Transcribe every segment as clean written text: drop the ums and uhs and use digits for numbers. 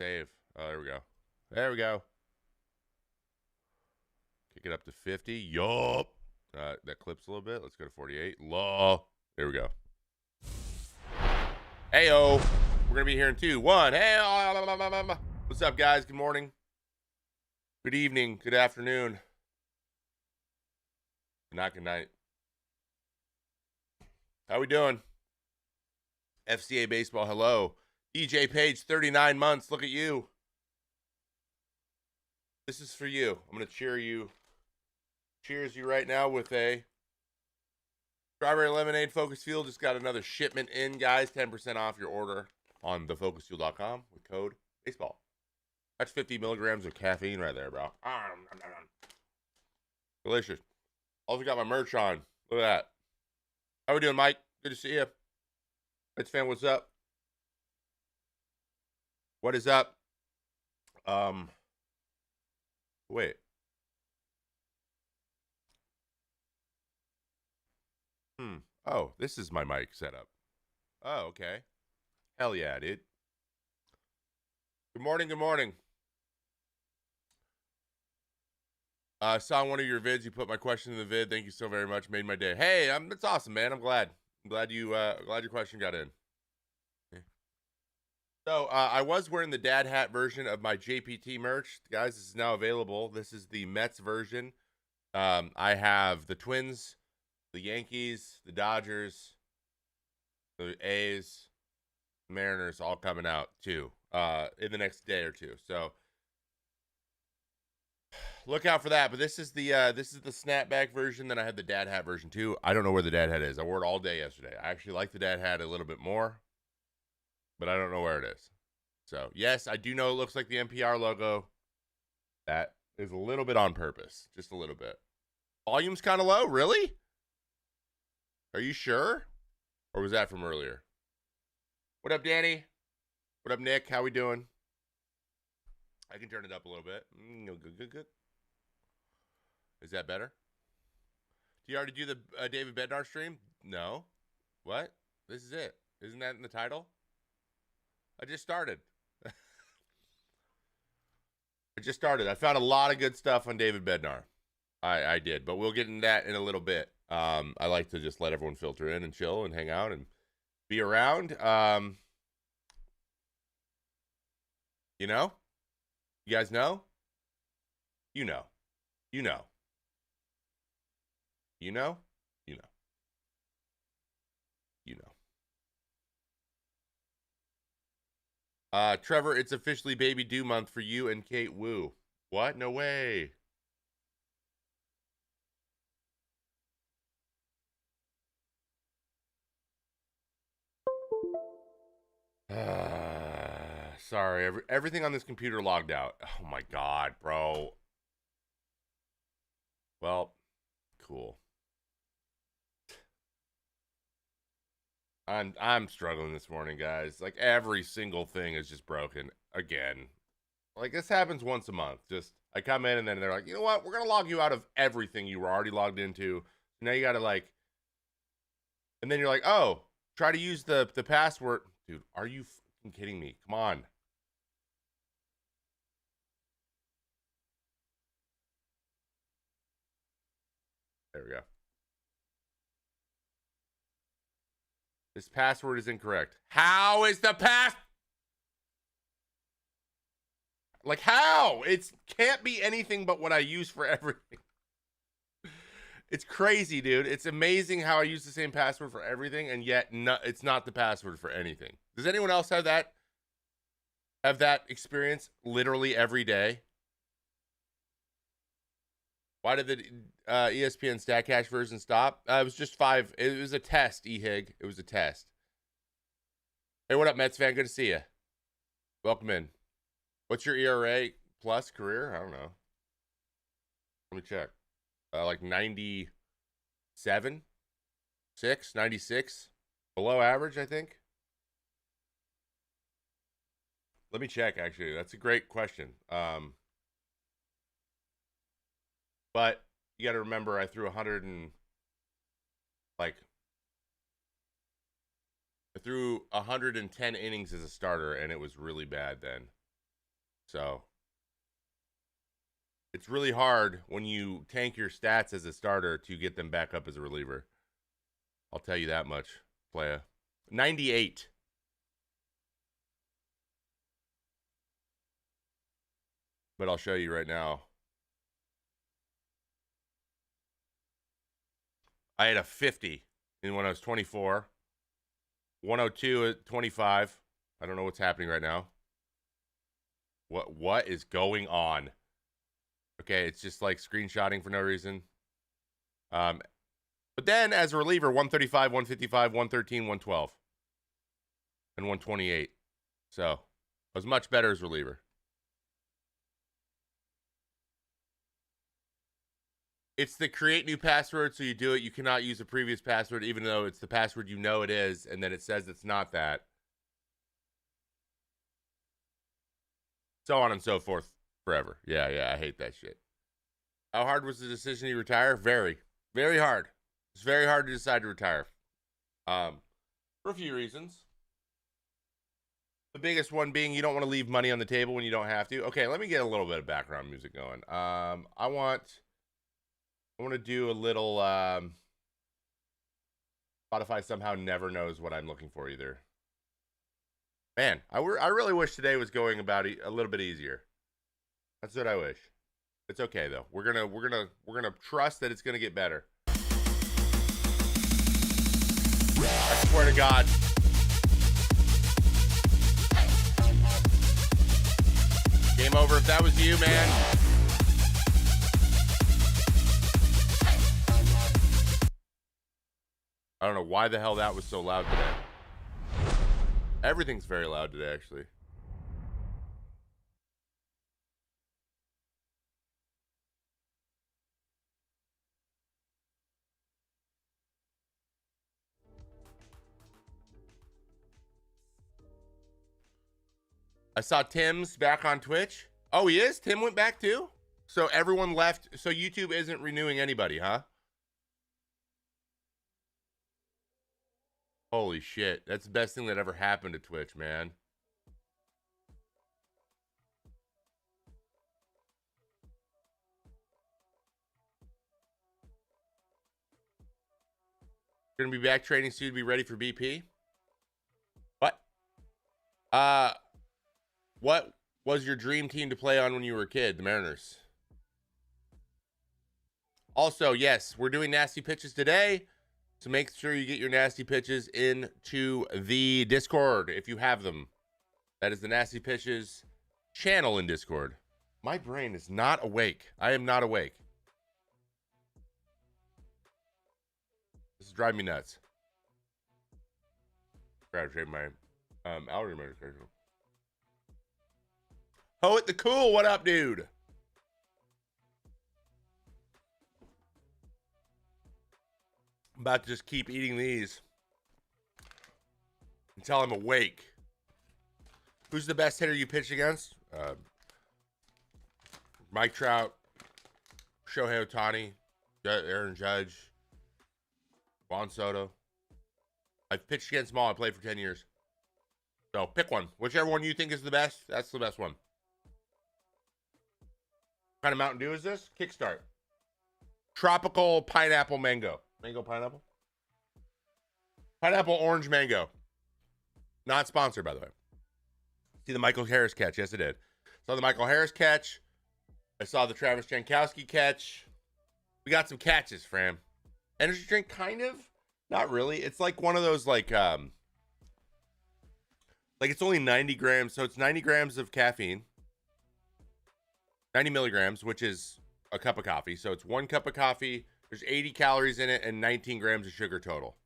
save. Oh, there we go. There we go. Kick it up to 50. Yup. That clips a little bit. Let's go to 48. Law. There we go. Heyo. We're going to be here in 2, 1. Hey. What's up, guys? Good morning. Good evening. Good afternoon. Not good night. How we doing? FCA Baseball, hello. DJ Page, 39 months. Look at you. This is for you. I'm going to cheers you right now with a strawberry lemonade Focus Fuel. Just got another shipment in, guys. 10% off your order on thefocusfuel.com with code baseball. That's 50 milligrams of caffeine right there, bro. Delicious. Also got my merch on. Look at that. How we doing, Mike? Good to see you. Mets fan, what's up? What is up? Wait. Oh, this is my mic setup. Oh, okay. Hell yeah, dude. Good morning, good morning. Saw one of your vids. You put my question in the vid. Thank you so very much. Made my day. Hey, that's awesome, man. I'm glad. I'm glad your question got in. So I was wearing the dad hat version of my JPT merch. Guys, this is now available. This is the Mets version. I have the Twins, the Yankees, the Dodgers, the A's, the Mariners all coming out too in the next day or two. So look out for that. But this is the snapback version. Then I have the dad hat version too. I don't know where the dad hat is. I wore it all day yesterday. I actually like the dad hat a little bit more, but I don't know where it is. So, yes, I do know it looks like the NPR logo. That is a little bit on purpose. Just a little bit. Volume's kind of low. Really? Are you sure? Or was that from earlier? What up, Danny? What up, Nick? How we doing? I can turn it up a little bit. Good. Is that better? Do you already do the David Bednar stream? No. What? This is it. Isn't that in the title? I just started. I found a lot of good stuff on David Bednar. I did, but we'll get into that in a little bit. I like to just let everyone filter in and chill and hang out and be around. You know? You guys know? You know. You know. You know? You know. You know. Trevor, it's officially Baby Due Month for you and Kate Wu. What? No way. Sorry. Everything on this computer logged out. Oh my God, bro. Well, cool. I'm struggling this morning, guys. Like every single thing is just broken again. Like this happens once a month. Just I come in and then they're like, you know what? We're gonna log you out of everything you were already logged into. Now you gotta like, and then you're like, oh, try to use the password, dude. Are you fucking kidding me? Come on. There we go. This password is incorrect. How is the like how? It can't be anything but what I use for everything. It's crazy, dude. It's amazing how I use the same password for everything, and yet it's not the password for anything. Does anyone else have that experience literally every day? Why did the ESPN StatCache version stop? It was just 5. It was a test, Ehig. It was a test. Hey, what up, Mets fan? Good to see you. Welcome in. What's your ERA plus career? I don't know. Let me check. Like 97, 96, below average, I think. Let me check, actually. That's a great question. But you got to remember, I threw 110 innings as a starter, and it was really bad then. So it's really hard when you tank your stats as a starter to get them back up as a reliever. I'll tell you that much, playa. 98. But I'll show you right now. I had a 50 when I was 24. 102 at 25. I don't know what's happening right now. What is going on? Okay, it's just like screenshotting for no reason. But then as a reliever, 135, 155, 113, 112, and 128. So I was much better as reliever. It's the create new password, so you do it. You cannot use a previous password, even though it's the password you know it is, and then it says it's not that. So on and so forth forever. Yeah, I hate that shit. How hard was the decision to retire? Very, very hard. It's very hard to decide to retire. For a few reasons. The biggest one being you don't want to leave money on the table when you don't have to. Okay, let me get a little bit of background music going. I want to do a little Spotify somehow never knows what I'm looking for either. Man, I really wish today was going about a little bit easier. That's what I wish. It's okay though. We're gonna trust that it's gonna get better. I swear to God. Game over if that was you, man. I don't know why the hell that was so loud today. Everything's very loud today, actually. I saw Tim's back on Twitch. Oh, he is? Tim went back too? So everyone left. So YouTube isn't renewing anybody, huh? Holy shit. That's the best thing that ever happened to Twitch, man. Gonna be back training soon to be ready for BP. What? What was your dream team to play on when you were a kid? The Mariners. Also, yes, we're doing nasty pitches today. So make sure you get your nasty pitches into the Discord if you have them. That is the Nasty Pitches channel in Discord. My brain is not awake. I am not awake. This is driving me nuts. Gotta trade my allergy medication. Poet the Cool, what up, dude? I'm about to just keep eating these until I'm awake. Who's the best hitter you pitched against? Mike Trout, Shohei Ohtani, Aaron Judge, Juan Soto. I've pitched against them all. I played for 10 years. So pick one. Whichever one you think is the best, that's the best one. What kind of Mountain Dew is this? Kickstart. Tropical pineapple mango. Mango pineapple? Pineapple orange mango. Not sponsored, by the way. See the Michael Harris catch? Yes, I did. Saw the Michael Harris catch. I saw the Travis Jankowski catch. We got some catches, Fram. Energy drink, kind of. Not really. It's like one of those, like it's only 90 grams. So it's 90 grams of caffeine. 90 milligrams, which is a cup of coffee. So it's 1 cup of coffee. There's 80 calories in it and 19 grams of sugar total.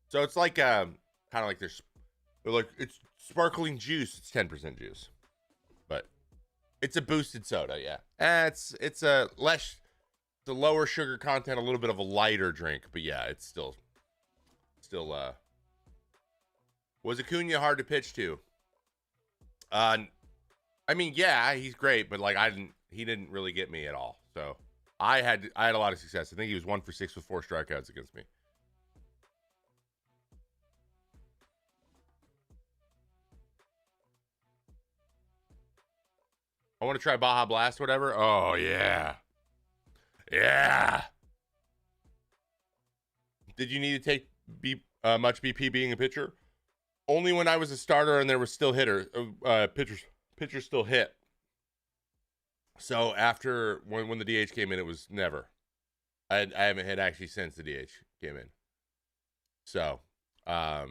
So it's like kind of like it's sparkling juice. It's 10% juice, but it's a boosted soda. Yeah, it's a lower sugar content, a little bit of a lighter drink, but yeah, it's still was Acuna hard to pitch to? I mean, yeah, he's great, but like he didn't really get me at all. So I had a lot of success. I think he was 1 for 6 with 4 strikeouts against me. I want to try Baja Blast, whatever. Oh, yeah. Yeah. Did you need to take much BP being a pitcher? Only when I was a starter and there was still pitchers still hit. So after when the DH came in, it was never. I haven't hit actually since the DH came in. So, yeah,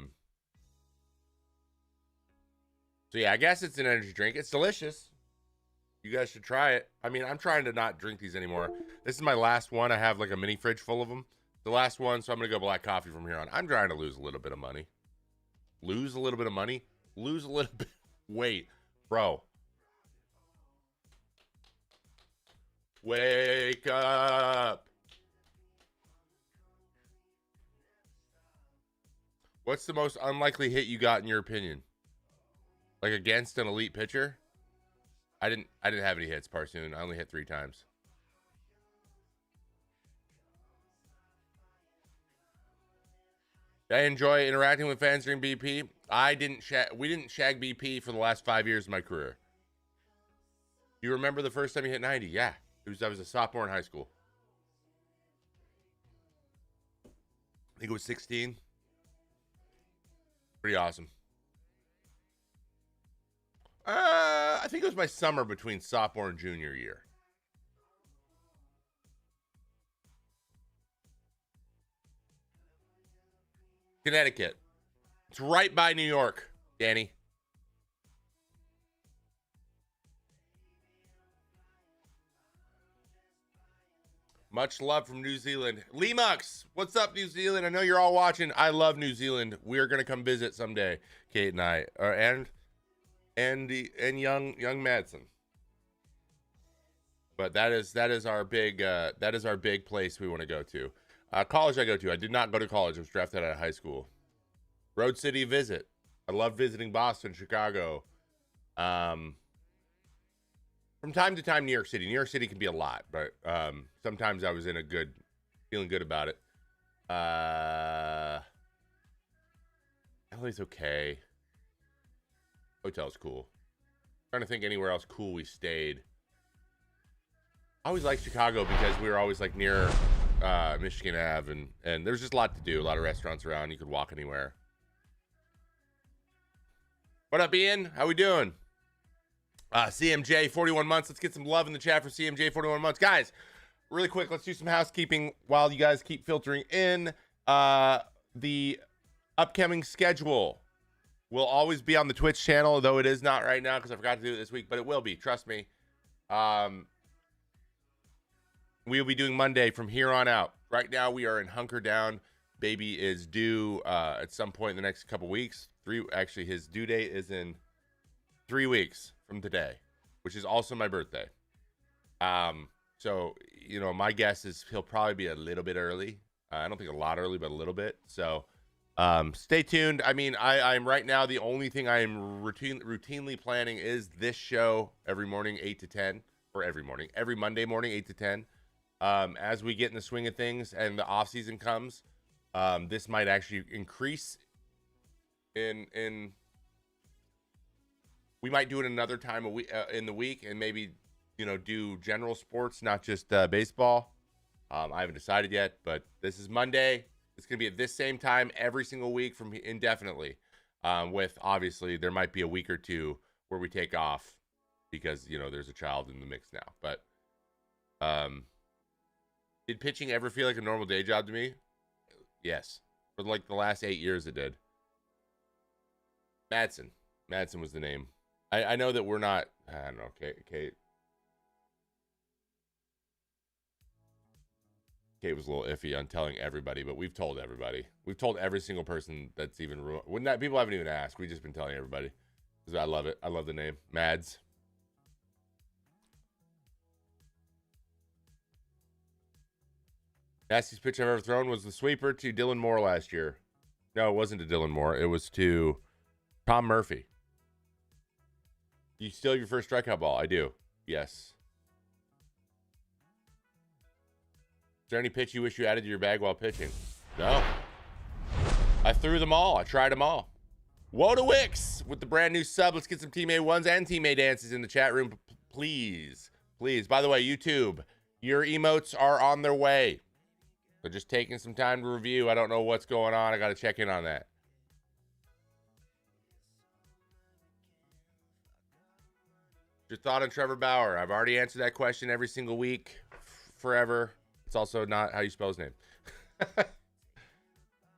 I guess it's an energy drink. It's delicious. You guys should try it. I mean, I'm trying to not drink these anymore. This is my last one. I have like a mini fridge full of them. The last one, so I'm going to go black coffee from here on. I'm trying to lose a little bit of money. Lose a little bit of money? Lose a little bit. Wait, bro. Wake up. What's the most unlikely hit you got in your opinion? Like against an elite pitcher? I didn't have any hits, Parsoon. I only hit 3 times. I enjoy interacting with fans during BP. We didn't shag BP for the last 5 years of my career. You remember the first time you hit 90? Yeah. I was a sophomore in high school. I think it was 16. Pretty awesome. I think it was my summer between sophomore and junior year. Connecticut. It's right by New York, Danny. Much love from New Zealand. Lemux, what's up, New Zealand? I know you're all watching. I love New Zealand. We're gonna come visit someday, Kate and I, and young Madsen. But that is our big place we want to go to. College I go to. I did not go to college. I was drafted out of high school. Road City visit. I love visiting Boston, Chicago. From time to time, New York City. New York City can be a lot, but sometimes I was feeling good about it. LA's okay. Hotel's cool. Trying to think anywhere else cool we stayed. I always liked Chicago because we were always like near Michigan Ave, and there's just a lot to do. A lot of restaurants around. You could walk anywhere. What up, Ian? How we doing? CMJ 41 months. Let's get some love in the chat for CMJ 41 months. Guys, really quick, let's do some housekeeping while you guys keep filtering in. The upcoming schedule will always be on the Twitch channel, though it is not right now because I forgot to do it this week, but it will be. Trust me. We will be doing Monday from here on out. Right now, we are in hunker down. Baby is due at some point in the next couple weeks. Actually, his due date is in 3 weeks from today, which is also my birthday. So, my guess is he'll probably be a little bit early. I don't think a lot early, but a little bit. So, stay tuned. I mean, I'm right now, the only thing I am routinely planning is this show every morning, 8 to 10, or every Monday morning, 8 to 10. As we get in the swing of things and the off season comes, this might actually increase in we might do it another time in the week, and maybe do general sports, not just baseball. I haven't decided yet, but this is Monday. It's gonna be at this same time every single week from indefinitely. With obviously there might be a week or two where we take off because there's a child in the mix now. But did pitching ever feel like a normal day job to me? Yes, for like the last 8 years it did. Madsen was the name. I know that we're not. I don't know. Kate was a little iffy on telling everybody, but we've told everybody. We've told every single person that's even people haven't even asked. We've just been telling everybody because I love it. I love the name Mads. Nastiest pitch I've ever thrown was the sweeper to Dylan Moore last year. No, it wasn't to Dylan Moore. It was to Tom Murphy. You still have your first strikeout ball? I do. Yes. Is there any pitch you wish you added to your bag while pitching? No. I threw them all. I tried them all. Woda Wicks with the brand new sub. Let's get some Team A1s and Team A dances in the chat room. please, please. By the way, YouTube, your emotes are on their way. So just taking some time to review. I don't know what's going on. I got to check in on that. Your thought on Trevor Bauer? I've already answered that question every single week, forever. It's also not how you spell his name.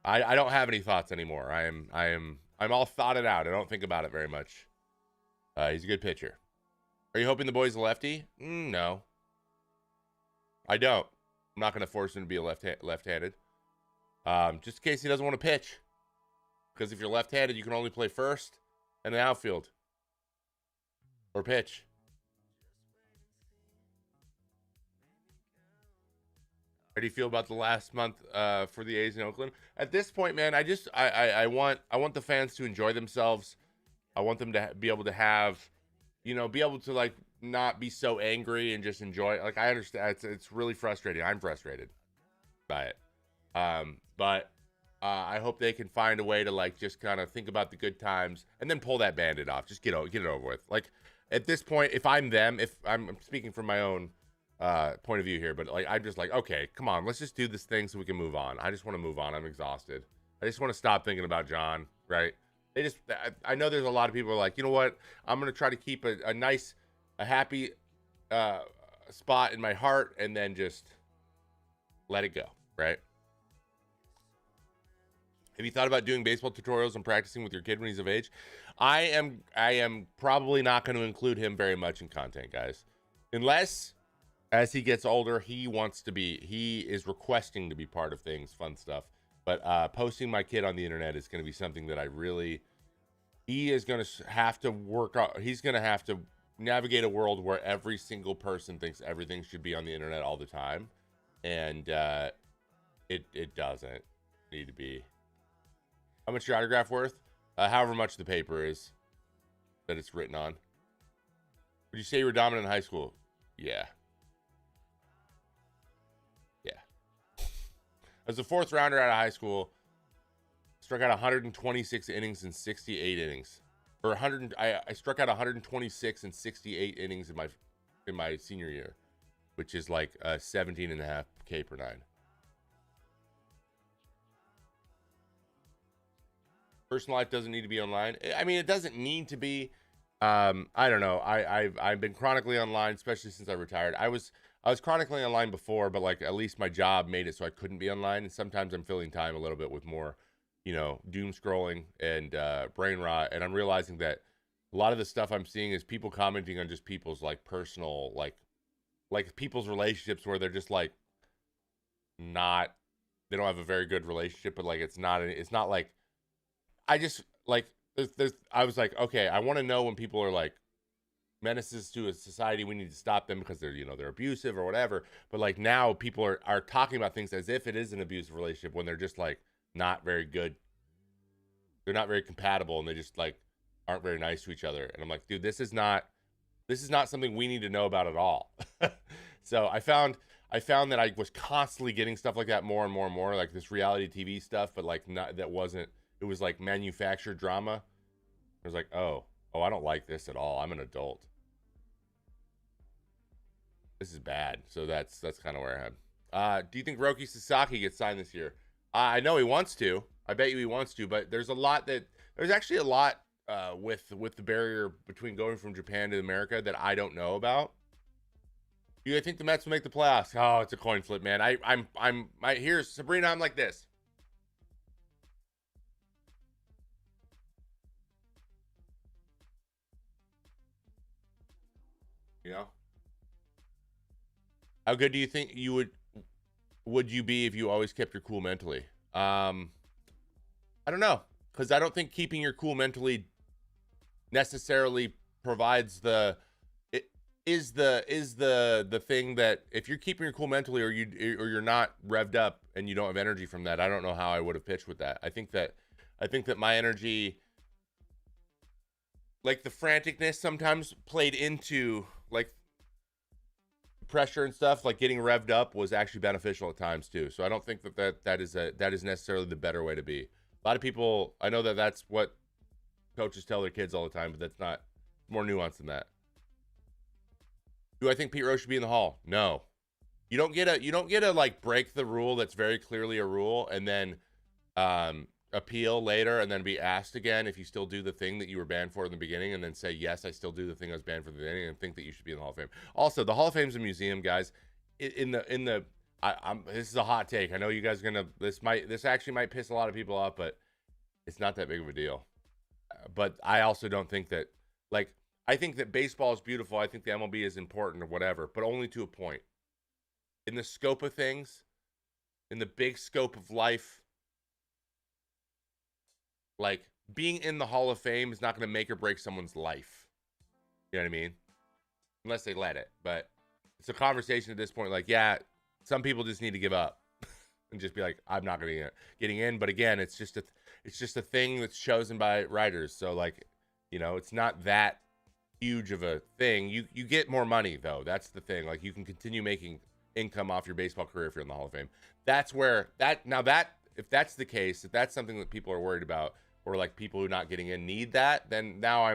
I don't have any thoughts anymore. I'm all thoughted out. I don't think about it very much. He's a good pitcher. Are you hoping the boy's a lefty? No, I don't. I'm not going to force him to be a left-handed. Just in case he doesn't want to pitch. Because if you're left-handed, you can only play first and the outfield. Or pitch. How do you feel about the last month for the A's in Oakland? At this point, man, I want the fans to enjoy themselves. I want them to be able to have, be able to like not be so angry and just enjoy it. Like I understand it's really frustrating. I'm frustrated by it. But I hope they can find a way to like just kind of think about the good times and then pull that Band-Aid off. Just get it over with. Like at this point, if I'm them, if I'm speaking from my own point of view here, but like I'm just like, okay, come on, let's just do this thing so we can move on. I just want to move on. I'm exhausted. I just want to stop thinking about John, right? I know there's a lot of people who are like, you know what? I'm gonna try to keep a nice, a happy spot in my heart, and then just let it go, right? Have you thought about doing baseball tutorials and practicing with your kid when he's of age? I am probably not going to include him very much in content, guys, unless as he gets older, he is requesting to be part of things, fun stuff. But posting my kid on the internet is going to be something that he is going to have to work out. He's going to have to navigate a world where every single person thinks everything should be on the internet all the time. And it doesn't need to be. How much your autograph worth? However much the paper is that it's written on. Would you say you were dominant in high school? Yeah. As a fourth rounder out of high school, struck out 126 innings in 68 innings. Or I struck out 126 in 68 innings in my senior year, which is like 17.5 K per nine. Personal life doesn't need to be online. I mean, it doesn't need to be. I don't know. I've been chronically online, especially since I retired. I was chronically online before, but like at least my job made it so I couldn't be online. And sometimes I'm filling time a little bit with more, doom scrolling and brain rot. And I'm realizing that a lot of the stuff I'm seeing is people commenting on just people's like personal, like people's relationships where they're just like they don't have a very good relationship, but like it's not like, I just like I was like, okay, I want to know when people are like menaces to a society, we need to stop them because they're abusive or whatever. But like now people are talking about things as if it is an abusive relationship when they're just like not very good. They're not very compatible and they just like aren't very nice to each other. And I'm like, dude, this is not something we need to know about at all. So I found that I was constantly getting stuff like that more and more and more, like this reality TV stuff, but like it was like manufactured drama. I was like, oh, I don't like this at all. I'm an adult. This is bad. So that's kind of where I am. Do you think Roki Sasaki gets signed this year? I know he wants to. I bet you he wants to, but there's actually a lot with the barrier between going from Japan to America that I don't know about. Do you think the Mets will make the playoffs? Oh, it's a coin flip, man. Here's Sabrina. I'm like this. How good do you think you would you be if you always kept your cool mentally? I don't know, because I don't think keeping your cool mentally necessarily provides the thing that if you're keeping your cool mentally or you're not revved up and you don't have energy from that, I don't know how I would have pitched with that. I think that my energy, like the franticness sometimes played into like pressure and stuff, like getting revved up was actually beneficial at times too. So I don't think that is necessarily the better way to be. A lot of people, I know that's what coaches tell their kids all the time, but that's not, more nuanced than that. Do I think Pete Rose should be in the Hall? No. You don't get to like break the rule that's very clearly a rule and then appeal later and then be asked again if you still do the thing that you were banned for in the beginning and then say, yes, I still do the thing I was banned for the beginning and think that you should be in the Hall of Fame. Also, the Hall of Fame's a museum, guys. This is a hot take. I know you guys are gonna, this actually might piss a lot of people off, but it's not that big of a deal. But I also don't think that, like, I think that baseball is beautiful. I think the MLB is important or whatever, but only to a point. In the scope of things, in the big scope of life, like, being in the Hall of Fame is not going to make or break someone's life. You know what I mean? Unless they let it. But it's a conversation at this point. Like, yeah, some people just need to give up and just be like, I'm not going to getting in. But again, it's just a thing that's chosen by writers. So, like, you know, it's not that huge of a thing. You get more money, though. That's the thing. Like, you can continue making income off your baseball career if you're in the Hall of Fame. That's where if that's the case, if that's something that people are worried about, or like people who are not getting in need that, then now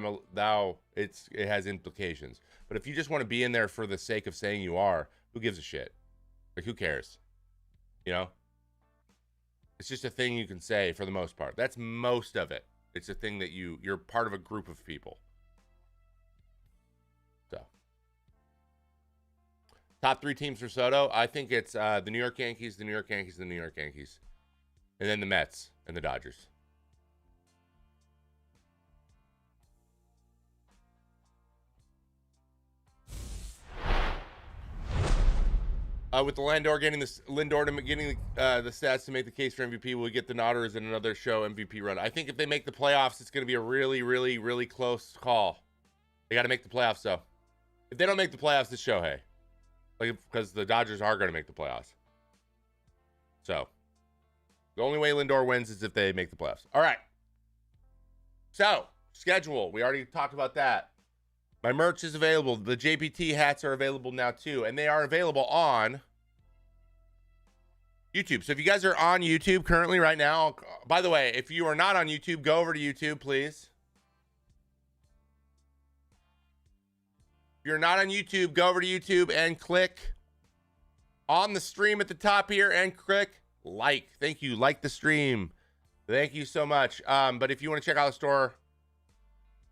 it has implications. But if you just want to be in there for the sake of saying you are, who gives a shit? Like, who cares? You know? It's just a thing you can say for the most part. That's most of it. It's a thing that you're part of a group of people. So, top 3 teams for Soto. I think it's the New York Yankees, the New York Yankees, the New York Yankees. And then the Mets and the Dodgers. With the Lindor getting the stats to make the case for MVP, will we get the Nodders in another show MVP run? I think if they make the playoffs, it's going to be a really, really, really close call. They got to make the playoffs, though. If they don't make the playoffs, it's Shohei. Like, because the Dodgers are going to make the playoffs. So, the only way Lindor wins is if they make the playoffs. All right. So, schedule. We already talked about that. My merch is available. The JPT hats are available now, too. And they are available on YouTube. So if you guys are on YouTube currently right now, by the way, if you are not on YouTube, go over to YouTube, please. If you're not on YouTube, go over to YouTube and click on the stream at the top here and click like. Thank you. Like the stream. Thank you so much. But if you want to check out the store,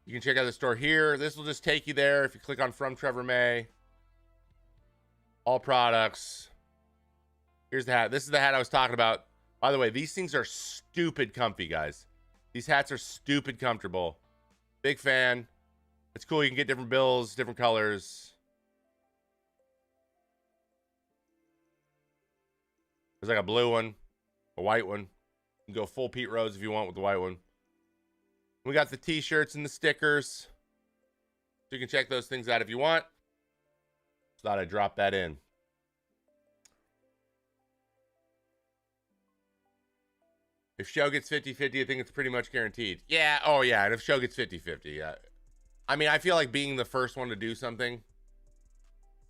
you can check out the store here. This will just take you there. If you click on From Trevor May, all products. Here's the hat. This is the hat I was talking about. By the way, these things are stupid comfy, guys. These hats are stupid comfortable. Big fan. It's cool. You can get different bills, different colors. There's like a blue one, a white one. You can go full Pete Rose if you want with the white one. We got the t-shirts and the stickers. So you can check those things out if you want. Just thought I'd drop that in. If Show gets 50-50, I think it's pretty much guaranteed. Yeah, oh yeah, and if Show gets 50-50, I mean, I feel like being the first one to do something,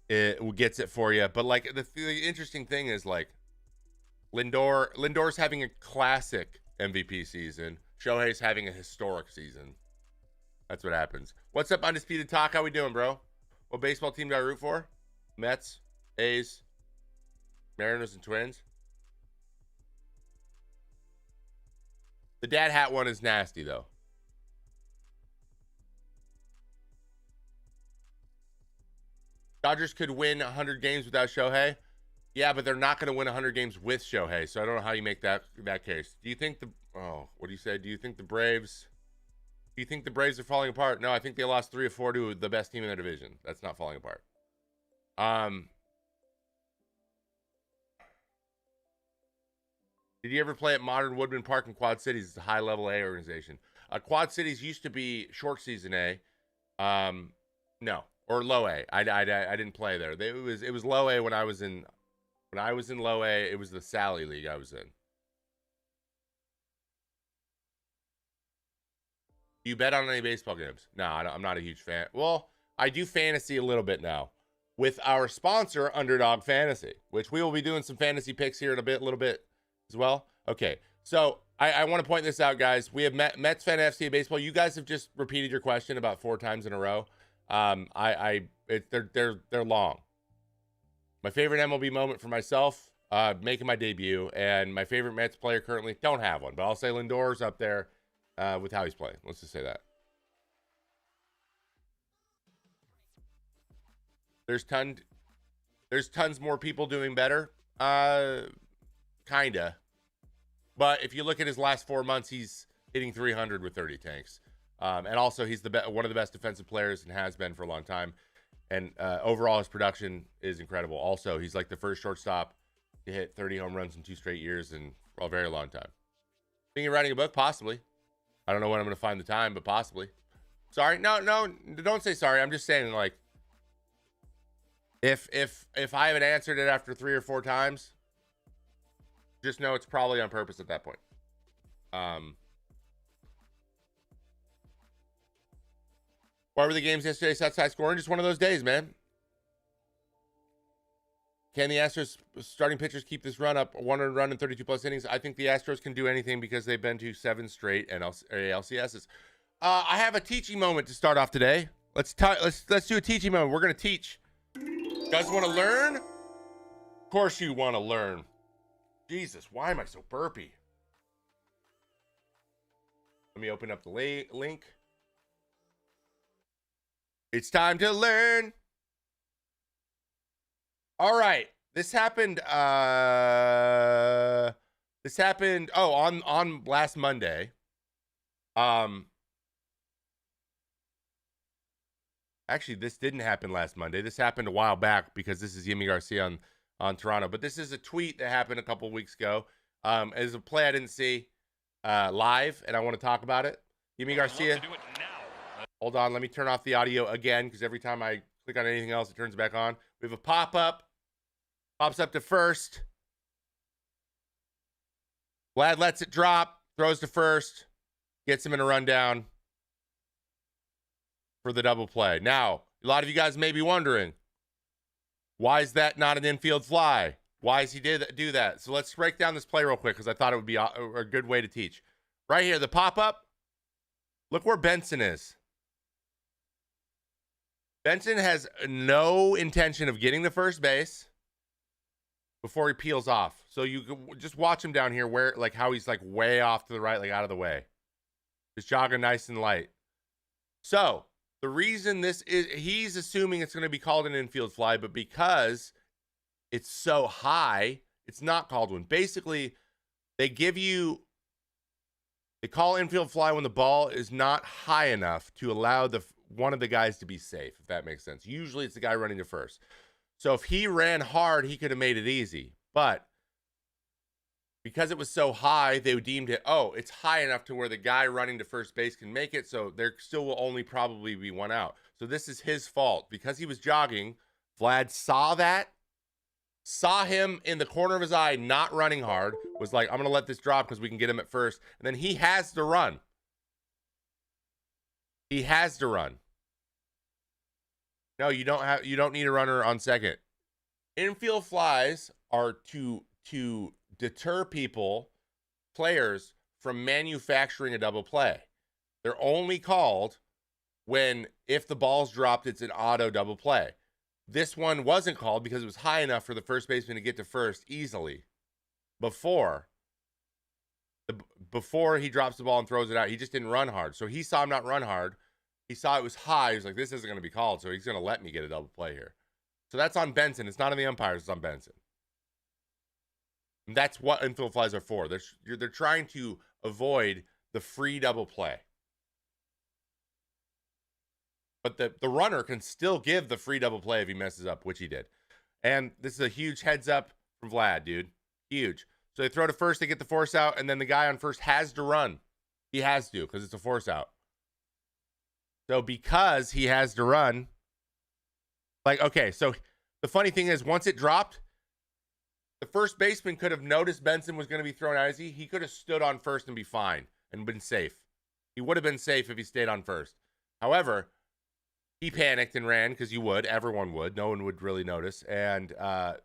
it gets it for you. But like the interesting thing is like Lindor's having a classic MVP season. Shohei's having a historic season. That's what happens. What's up, Undisputed Talk? How we doing, bro? What baseball team do I root for? Mets, A's, Mariners, and Twins. The dad hat one is nasty, though. Dodgers could win 100 games without Shohei. Yeah, but they're not going to win 100 games with Shohei, so I don't know how you make that case. Do you think what do you say? Do you think the Braves are falling apart? No, I think they lost 3 or 4 to the best team in their division. That's not falling apart. Did you ever play at Modern Woodman Park in Quad Cities? It's a high-level A organization. Quad Cities used to be short season A. No, or low A. I didn't play there. It was low A when I was in low A. It was the Sally League I was in. Do you bet on any baseball games? No, I'm not a huge fan. Well, I do fantasy a little bit now with our sponsor, Underdog Fantasy, which we will be doing some fantasy picks here in a little bit as well. Okay, so I want to point this out, guys. We have Mets Fan FC Baseball. You guys have just repeated your question about 4 times in a row. I they're long. My favorite MLB moment for myself, making my debut, and my favorite Mets player currently, don't have one, but I'll say Lindor's up there with how he's playing. Let's just say that. There's tons more people doing better. Kinda. But if you look at his last 4 months, he's hitting 300 with 30 tanks. And also, he's one of the best defensive players and has been for a long time. And overall, his production is incredible. Also, he's like the first shortstop to hit 30 home runs in 2 straight years and for a very long time. Thinking of writing a book? Possibly. I don't know when I'm going to find the time, but possibly. Sorry. No, don't say sorry. I'm just saying, like, if I haven't answered it after 3 or 4 times, just know it's probably on purpose at that point. Why were the games yesterday such high scoring? Just one of those days, man. Can the Astros starting pitchers keep this run up 100 run in 32 plus innings? I think the Astros can do anything because they've been to 7 straight LCSs. I have a teaching moment to start off today. Let's do a teaching moment. We're gonna teach. You guys want to learn? Of course you want to learn. Jesus, why am I so burpy? Let me open up the link. It's time to learn. All right. This happened on last Monday. Actually, this didn't happen last Monday. This happened a while back because this is Yimi Garcia on Toronto. But this is a tweet that happened a couple weeks ago. As a play I didn't see live, and I want to talk about it. Yimi Garcia. Hold on, let me turn off the audio again because every time I click on anything else, it turns back on. We have a pop-up. Pops up to first. Vlad lets it drop. Throws to first. Gets him in a rundown for the double play. Now, a lot of you guys may be wondering, why is that not an infield fly? Why is he do that? So let's break down this play real quick because I thought it would be a good way to teach. Right here, the pop-up. Look where Benson is. Benson has no intention of getting to first base before he peels off. So you can just watch him down here where, like, how he's like way off to the right, like out of the way. Just jogging nice and light. So the reason this is, he's assuming it's going to be called an infield fly, but because it's so high, it's not called one. Basically, they call infield fly when the ball is not high enough to allow one of the guys to be safe, if that makes sense. Usually it's the guy running to first. So if he ran hard, he could have made it easy. But because it was so high, they deemed it, it's high enough to where the guy running to first base can make it. So there still will only probably be one out. So this is his fault. Because he was jogging, Vlad saw him in the corner of his eye, not running hard, was like, I'm going to let this drop because we can get him at first. And then he has to run. He has to run. No, you don't need a runner on second. Infield flies are to deter players from manufacturing a double play. They're only called if the ball's dropped, it's an auto double play. This one wasn't called because it was high enough for the first baseman to get to first easily before he drops the ball and throws it out. He just didn't run hard. So he saw him not run hard. He saw it was high. He was like, this isn't going to be called, so he's going to let me get a double play here. So that's on Benson. It's not on the umpires. It's on Benson. And that's what infield flies are for. They're trying to avoid the free double play. But the runner can still give the free double play if he messes up, which he did. And this is a huge heads up from Vlad, dude. Huge. So they throw to first, they get the force out, and then the guy on first has to run. He has to because it's a force out. So because he has to run, okay, so the funny thing is once it dropped, the first baseman could have noticed Benson was going to be thrown out easy. He could have stood on first and be fine and been safe. He would have been safe if he stayed on first. However, he panicked and ran because everyone would. No one would really notice. And so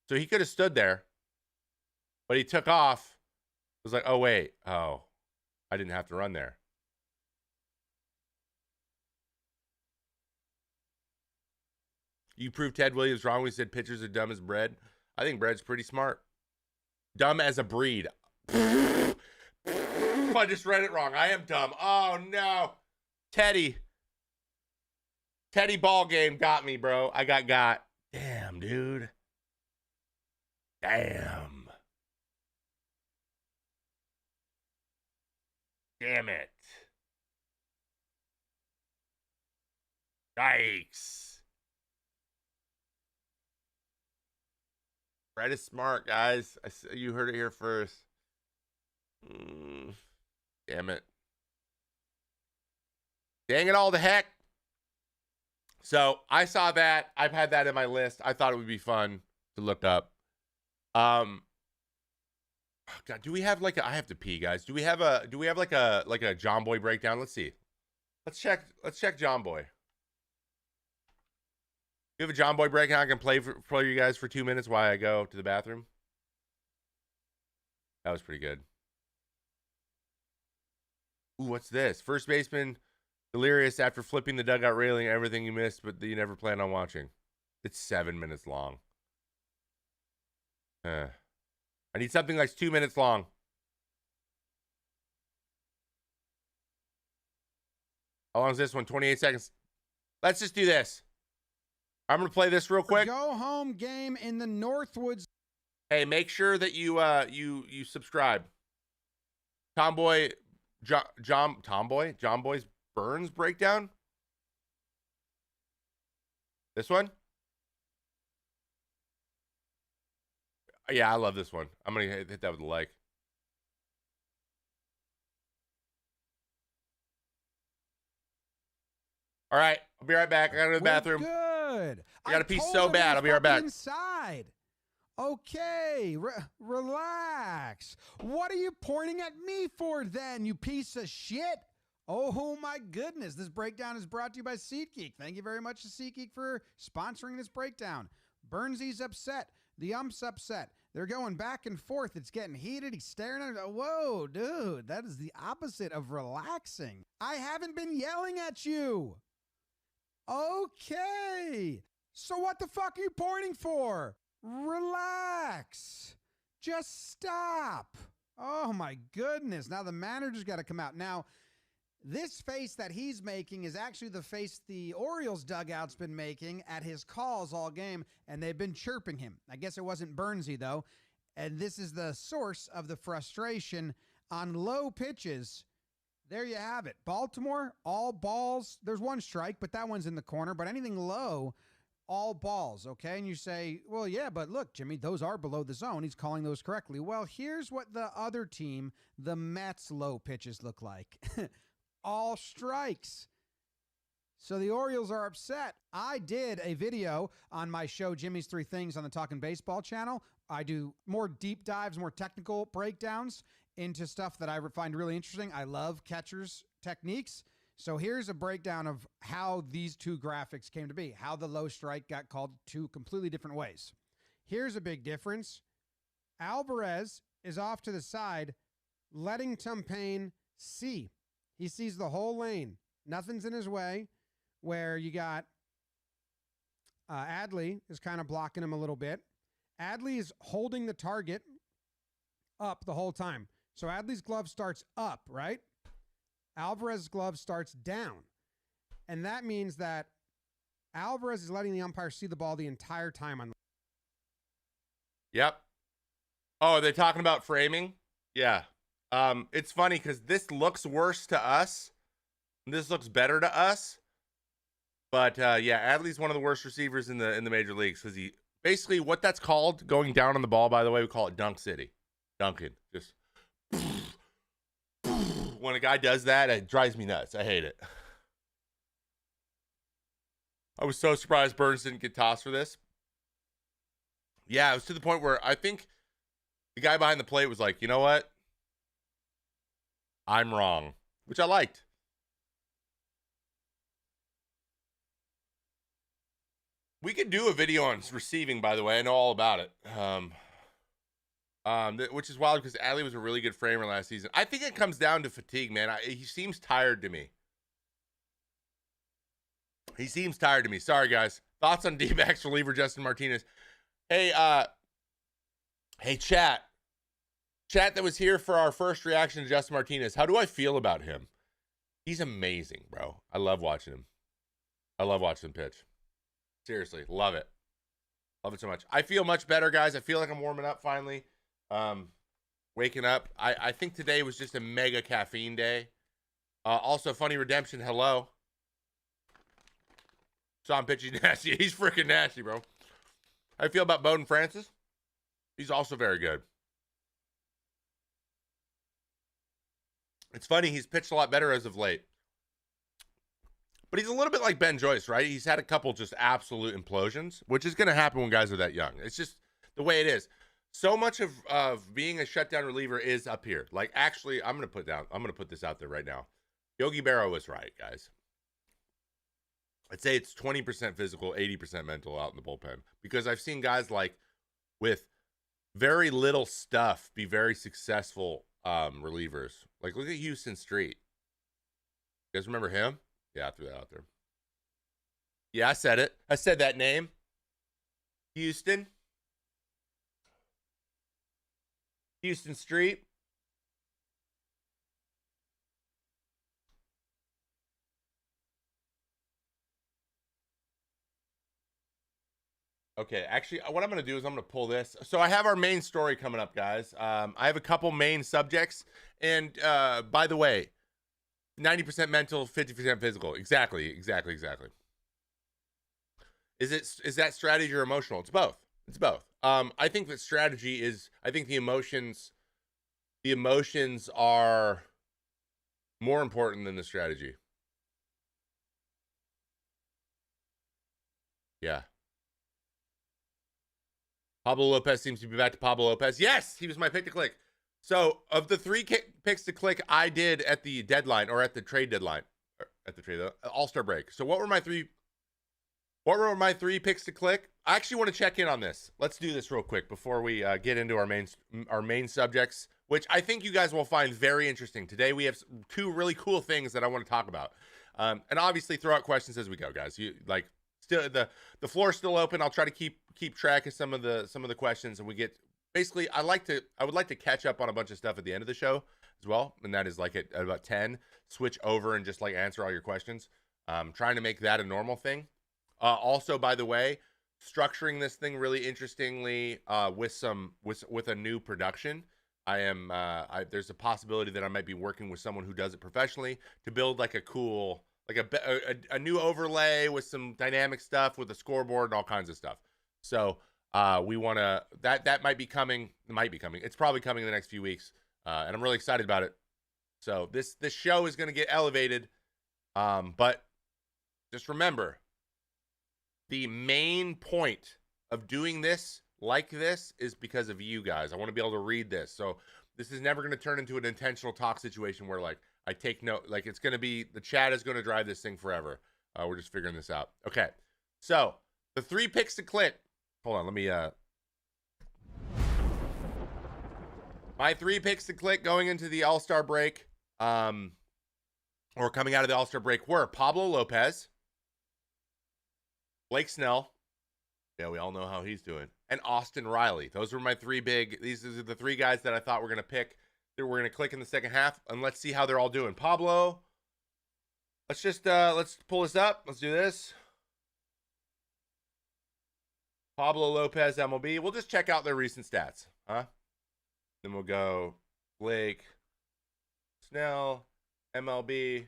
he could have stood there, but he took off. It was like, I didn't have to run there. You proved Ted Williams wrong. We said pitchers are dumb as bread. I think bread's pretty smart. Dumb as a breed. I just read it wrong. I am dumb. Oh, no. Teddy ball game got me, bro. I got. Damn, dude. Damn. Damn it. Yikes. Brett is smart, guys. You heard it here first. Damn it. Dang it all to heck. So I saw that. I've had that in my list. I thought it would be fun to look up. God, do we have like I have to pee, guys. Do we have like a Jomboy breakdown? Let's see. Let's check Jomboy. You have a Jomboy breakdown I can play for you guys for 2 minutes while I go to the bathroom? That was pretty good. Ooh, what's this? First baseman delirious after flipping the dugout railing, everything you missed, but you never planned on watching. It's 7 minutes long. I need something like 2 minutes long. How long is this one? 28 seconds. Let's just do this. I'm going to play this real quick. Go home game in the Northwoods. Hey, make sure that you subscribe. Tomboy's Burns breakdown. This one? Yeah, I love this one. I'm going to hit that with a like. All right, I'll be right back. I got to go to the bathroom. Good. I got to pee so bad. I'll be right back. Inside. Okay, relax. What are you pointing at me for then, you piece of shit? Oh my goodness. This breakdown is brought to you by SeatGeek. Thank you very much to SeatGeek for sponsoring this breakdown. Burnsy's upset. The ump's upset. They're going back and forth. It's getting heated. He's staring at it. Whoa, dude, that is the opposite of relaxing. I haven't been yelling at you. Okay. So what the fuck are you pointing for? Relax. Just stop. Oh my goodness. Now the manager's got to come out. Now, this face that he's making is actually the face the Orioles dugout's been making at his calls all game, and they've been chirping him. I guess it wasn't Burnsy, though. And this is the source of the frustration on low pitches. There you have it. Baltimore, all balls. There's one strike, but that one's in the corner. But anything low, all balls, okay? And you say, well, yeah, but look, Jimmy, those are below the zone. He's calling those correctly. Well, here's what the other team, the Mets low pitches look like. All strikes. So the Orioles are upset. I did a video on my show, Jimmy's Three Things, on the Talking Baseball channel. I do more deep dives, more technical breakdowns into stuff that I find really interesting. I love catchers' techniques. So here's a breakdown of how these two graphics came to be, how the low strike got called two completely different ways. Here's a big difference. Alvarez is off to the side, letting Tumpain see. He sees the whole lane. Nothing's in his way, where you got Adley is kind of blocking him a little bit. Adley is holding the target up the whole time. So Adley's glove starts up, right? Alvarez's glove starts down. And that means that Alvarez is letting the umpire see the ball the entire time on the. Yep. Oh, are they talking about framing? Yeah. It's funny because this looks worse to us. This looks better to us. But yeah, Adley's one of the worst receivers in the major leagues because he basically what that's called going down on the ball. By the way, we call it dunk city, dunking. Just when a guy does that, it drives me nuts. I hate it. I was so surprised Burns didn't get tossed for this. Yeah, it was to the point where I think the guy behind the plate was like, you know what? I'm wrong, which I liked. We could do a video on receiving, by the way. I know all about it. Which is wild because Adley was a really good framer last season. I think it comes down to fatigue, man. He seems tired to me. He seems tired to me. Sorry, guys. Thoughts on D-backs reliever Justin Martinez? Hey, chat that was here for our first reaction to Justin Martinez. How do I feel about him? He's amazing, bro. I love watching him. I love watching him pitch. Seriously, love it. Love it so much. I feel much better, guys. I feel like I'm warming up finally. Waking up. I think today was just a mega caffeine day. Also, Funny Redemption, hello. Saw him pitching nasty. He's freaking nasty, bro. How I feel about Bowden Francis? He's also very good. It's funny, he's pitched a lot better as of late. But he's a little bit like Ben Joyce, right? He's had a couple just absolute implosions, which is going to happen when guys are that young. It's just the way it is. So much of being a shutdown reliever is up here. Like, actually, I'm going to put this out there right now. Yogi Berra was right, guys. I'd say it's 20% physical, 80% mental out in the bullpen. Because I've seen guys like with very little stuff be very successful relievers. Like, look at Houston Street. You guys remember him? Yeah, I threw that out there. Yeah, I said it. I said that name. Houston Street. Okay, actually, what I'm going to do is I'm going to pull this. So I have our main story coming up, guys. I have a couple main subjects. And by the way, 90% mental, 50% physical. Exactly. Is that strategy or emotional? It's both. I think that strategy is, I think the emotions are more important than the strategy. Yeah. Pablo Lopez seems to be back to Pablo Lopez. Yes, he was my pick to click. So, of the 3 picks to click I did at the deadline, or at the trade deadline, All-Star break. So, what were my 3 picks to click? I actually want to check in on this. Let's do this real quick before we get into our main subjects, which I think you guys will find very interesting. Today we have 2 really cool things that I want to talk about, and obviously throw out questions as we go, guys. You like still the floor is still open. I'll try to keep track of some of the questions, and we get basically. I would like to catch up on a bunch of stuff at the end of the show as well, and that is like at about 10, switch over and just like answer all your questions. Trying to make that a normal thing. Also, by the way, structuring this thing really interestingly with a new production. There's a possibility that I might be working with someone who does it professionally to build like a cool, like a new overlay with some dynamic stuff with a scoreboard and all kinds of stuff. So we want to that might be coming. It's probably coming in the next few weeks, and I'm really excited about it. So this show is going to get elevated, but just remember. The main point of doing this like this is because of you guys. I want to be able to read this. So this is never going to turn into an intentional talk situation where like I take note. Like it's going to be, the chat is going to drive this thing forever. We're just figuring this out. Okay. So the 3 picks to click. Hold on. Let me, my 3 picks to click going into the All-Star break, or coming out of the All-Star break were Pablo Lopez, Blake Snell. Yeah, we all know how he's doing. And Austin Riley. Those were my 3 big. These are the 3 guys that I thought were going to pick. That we're going to click in the second half. And let's see how they're all doing. Pablo. Let's just, let's pull this up. Let's do this. Pablo Lopez, MLB. We'll just check out their recent stats. Then we'll go Blake Snell, MLB.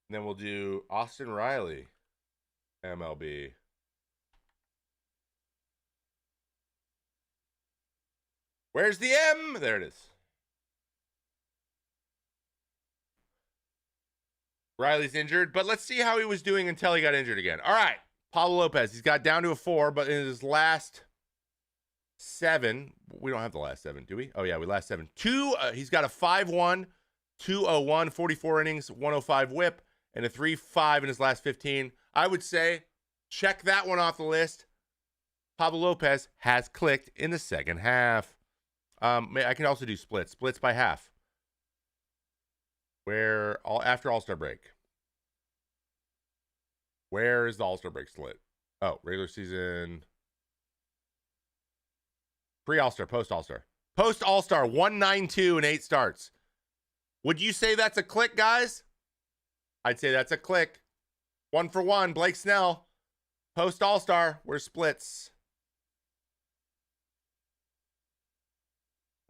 Then we'll do Austin Riley, MLB. Where's the M? There it is. Riley's injured, but let's see how he was doing until he got injured again. All right, Pablo Lopez. He's got down to a 4, but in his last 7, we don't have the last 7, do we? Oh, yeah, we last 7. He's got a 5-1, 201, 44 innings, 105 whip. And a 3.5 in his last 15. I would say, check that one off the list. Pablo Lopez has clicked in the second half. I can also do splits by half. After All-Star break. Where is the All-Star break split? Oh, regular season. Pre-All-Star, post-All-Star. Post-All-Star, 192 and 8 starts. Would you say that's a click, guys? I'd say that's a click. 1 for 1, Blake Snell. Post-All-Star, we're splits.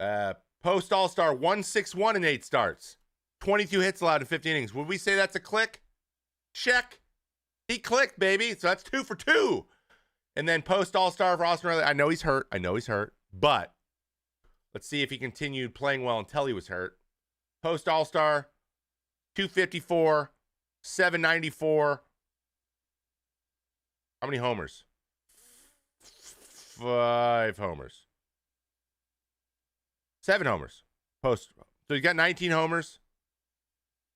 Post-All-Star, 161 and 8 starts. 22 hits allowed in 50 innings. Would we say that's a click? Check. He clicked, baby. So that's 2 for 2. And then post-All-Star for Austin Riley. I know he's hurt. But let's see if he continued playing well until he was hurt. Post-All-Star, 254, 794. How many homers? 5 homers. 7 homers. Post. So he's got 19 homers,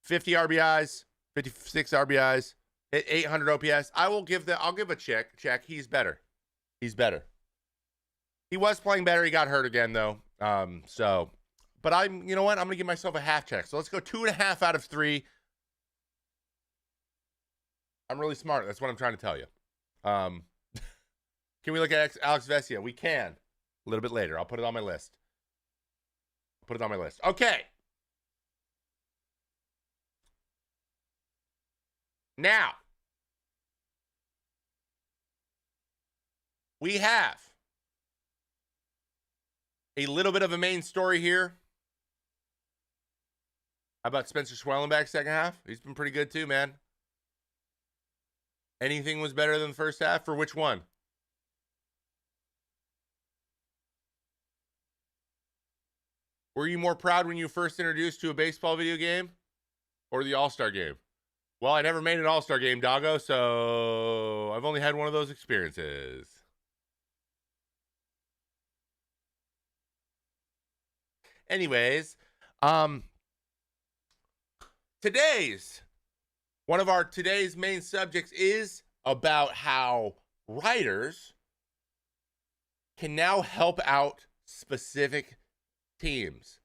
50 RBIs, 56 RBIs, 800 OPS. I'll give a check. He's better. He was playing better. He got hurt again though. But you know what? I'm gonna give myself a half check. So let's go 2.5 out of 3. I'm really smart. That's what I'm trying to tell you. Can we look at Alex Vesia? We can. A little bit later. I'll put it on my list. Okay. Now, we have a little bit of a main story here. How about Spencer Schwellenbach second half? He's been pretty good too, man. Anything was better than the first half? For which one? Were you more proud when you were first introduced to a baseball video game or the All-Star game? Well, I never made an All-Star game, doggo, so I've only had one of those experiences. Anyways, one of our today's main subjects is about how writers can now help out specific teams.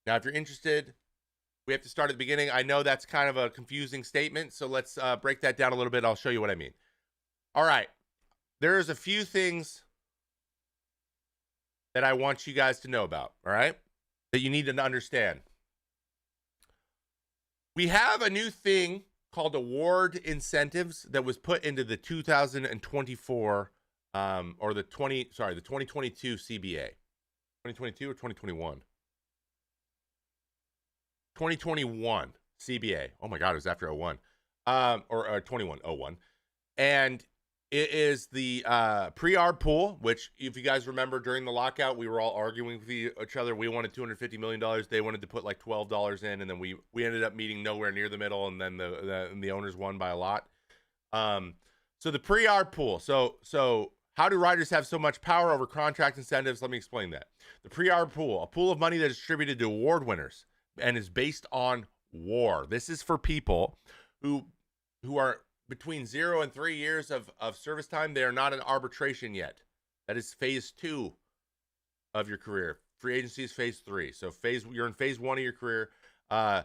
Now, if you're interested, we have to start at the beginning. I know that's kind of a confusing statement, so let's break that down a little bit. I'll show you what I mean. All right. There's a few things that I want you guys to know about, all right, that you need to understand. We have a new thing called award incentives that was put into the 2024 or the 2022 CBA. 2022 or 2021? 2021 CBA. Oh my God, it was after 01. Or 2101. And it is the pre-arb pool, which if you guys remember during the lockout, we were all arguing with each other. We wanted $250 million. They wanted to put like $12 in, and then we ended up meeting nowhere near the middle, and then the owners won by a lot. So the pre-arb pool. So how do writers have so much power over contract incentives? Let me explain that. The pre-arb pool, a pool of money that is distributed to award winners and is based on WAR. This is for people who are between 0 and 3 years of service time. They are not in arbitration yet. That is phase 2 of your career. Free agency is phase 3. So you're in phase 1 of your career. In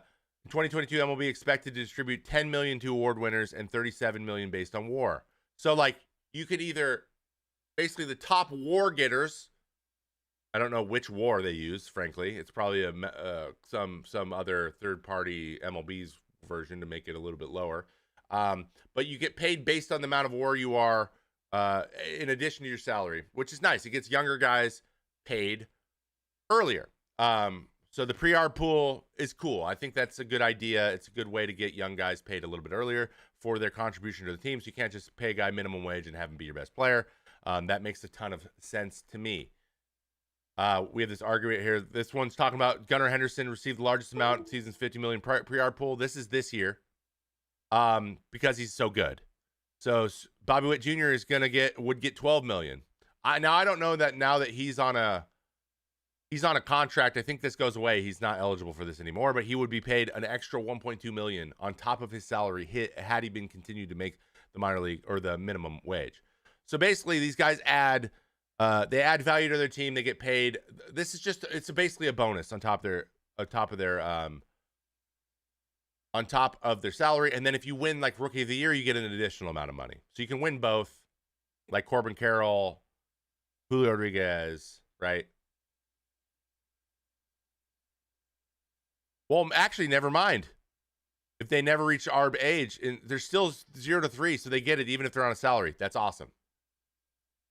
2022, MLB expected to distribute $10 million to award winners and $37 million based on WAR. So like you could either basically the top WAR getters. I don't know which WAR they use. Frankly, it's probably some other third party MLB's version to make it a little bit lower. But you get paid based on the amount of WAR you are, in addition to your salary, which is nice. It gets younger guys paid earlier. So the pre-arb pool is cool. I think that's a good idea. It's a good way to get young guys paid a little bit earlier for their contribution to the team. So you can't just pay a guy minimum wage and have him be your best player. That makes a ton of sense to me. We have this argument here. This one's talking about Gunnar Henderson received the largest amount in season's $50 million pre-arb pool. This is this year. Because he's so good. So Bobby Witt Jr. would get $12 million. I don't know that now that he's on a contract. I think this goes away. He's not eligible for this anymore, but he would be paid an extra $1.2 million on top of his salary had he been continued to make the minor league or the minimum wage. So basically, these guys add value to their team. They get paid. This is it's basically a bonus on top of their on top of their salary. And then if you win like Rookie of the Year, you get an additional amount of money. So you can win both, like Corbin Carroll, Julio Rodriguez, right? Well, actually, never mind. If they never reach ARB age, and they're still 0 to 3, so they get it even if they're on a salary. That's awesome.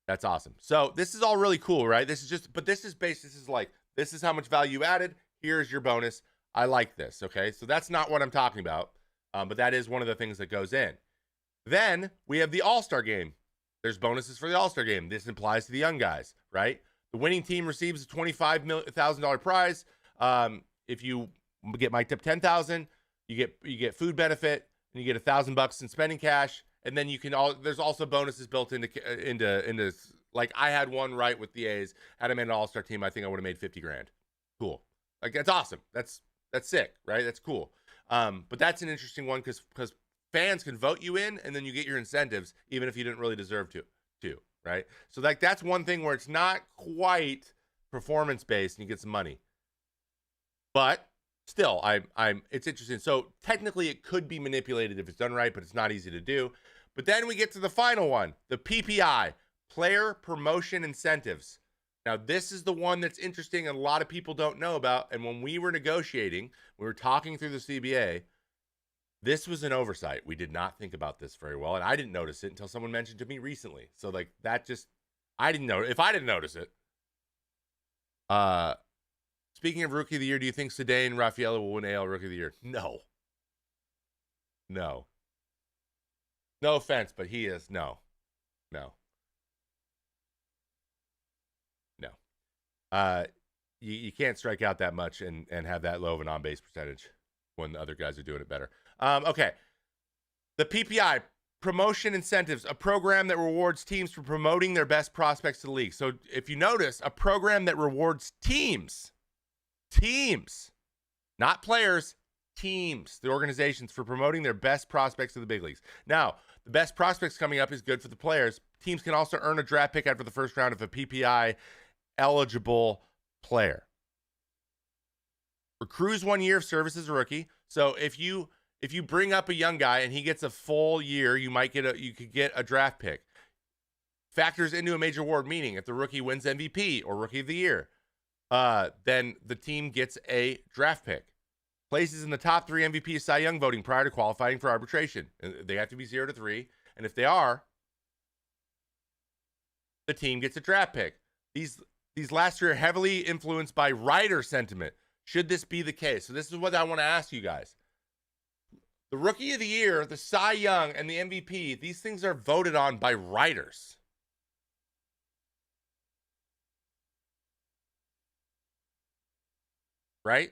That's awesome. So this is all really cool, right? This is just, but this is based, this is like, this is how much value added. Here's your bonus. I like this, okay? So that's not what I'm talking about, but that is one of the things that goes in. Then we have the All-Star game. There's bonuses for the All-Star game. This applies to the young guys, right? The winning team receives a $25,000 prize. If you get mic'd up 10,000, you get food benefit, and you get $1,000 in spending cash, and then you can there's also bonuses built into like I had one right with the A's. Had I made an All-Star team, I think I would have made 50 grand. Cool. Like that's awesome. That's sick, right? That's cool. But that's an interesting one because fans can vote you in, and then you get your incentives even if you didn't really deserve to, right? So like that's one thing where it's not quite performance based, and you get some money, but still, it's interesting. So technically, it could be manipulated if it's done right, but it's not easy to do. But then we get to the final one, the PPI, Player Promotion Incentives. Now, this is the one that's interesting and a lot of people don't know about. And when we were negotiating, we were talking through the CBA, this was an oversight. We did not think about this very well, and I didn't notice it until someone mentioned it to me recently. So, like, that just, I didn't know. If I didn't notice it, speaking of Rookie of the Year, do you think Sedane Rafaela will win AL Rookie of the Year? No. No. No offense, but he is. No. You can't strike out that much and have that low of an on-base percentage when the other guys are doing it better. Okay. The PPI, Promotion Incentives, a program that rewards teams for promoting their best prospects to the league. So if you notice, a program that rewards teams, not players, teams, the organizations for promoting their best prospects to the big leagues. Now, the best prospects coming up is good for the players. Teams can also earn a draft pick after the first round if a PPI eligible player accrues 1 year of service as a rookie. So if you bring up a young guy and he gets a full year, you could get a draft pick. Factors into a major award, meaning if the rookie wins MVP or Rookie of the Year, then the team gets a draft pick. Places in the top 3 MVP Cy Young voting prior to qualifying for arbitration. They have to be 0 to 3, and if they are, the team gets a draft pick. These last year are heavily influenced by writer sentiment. Should this be the case? So this is what I want to ask you guys. The Rookie of the Year, the Cy Young, and the MVP, these things are voted on by writers. Right?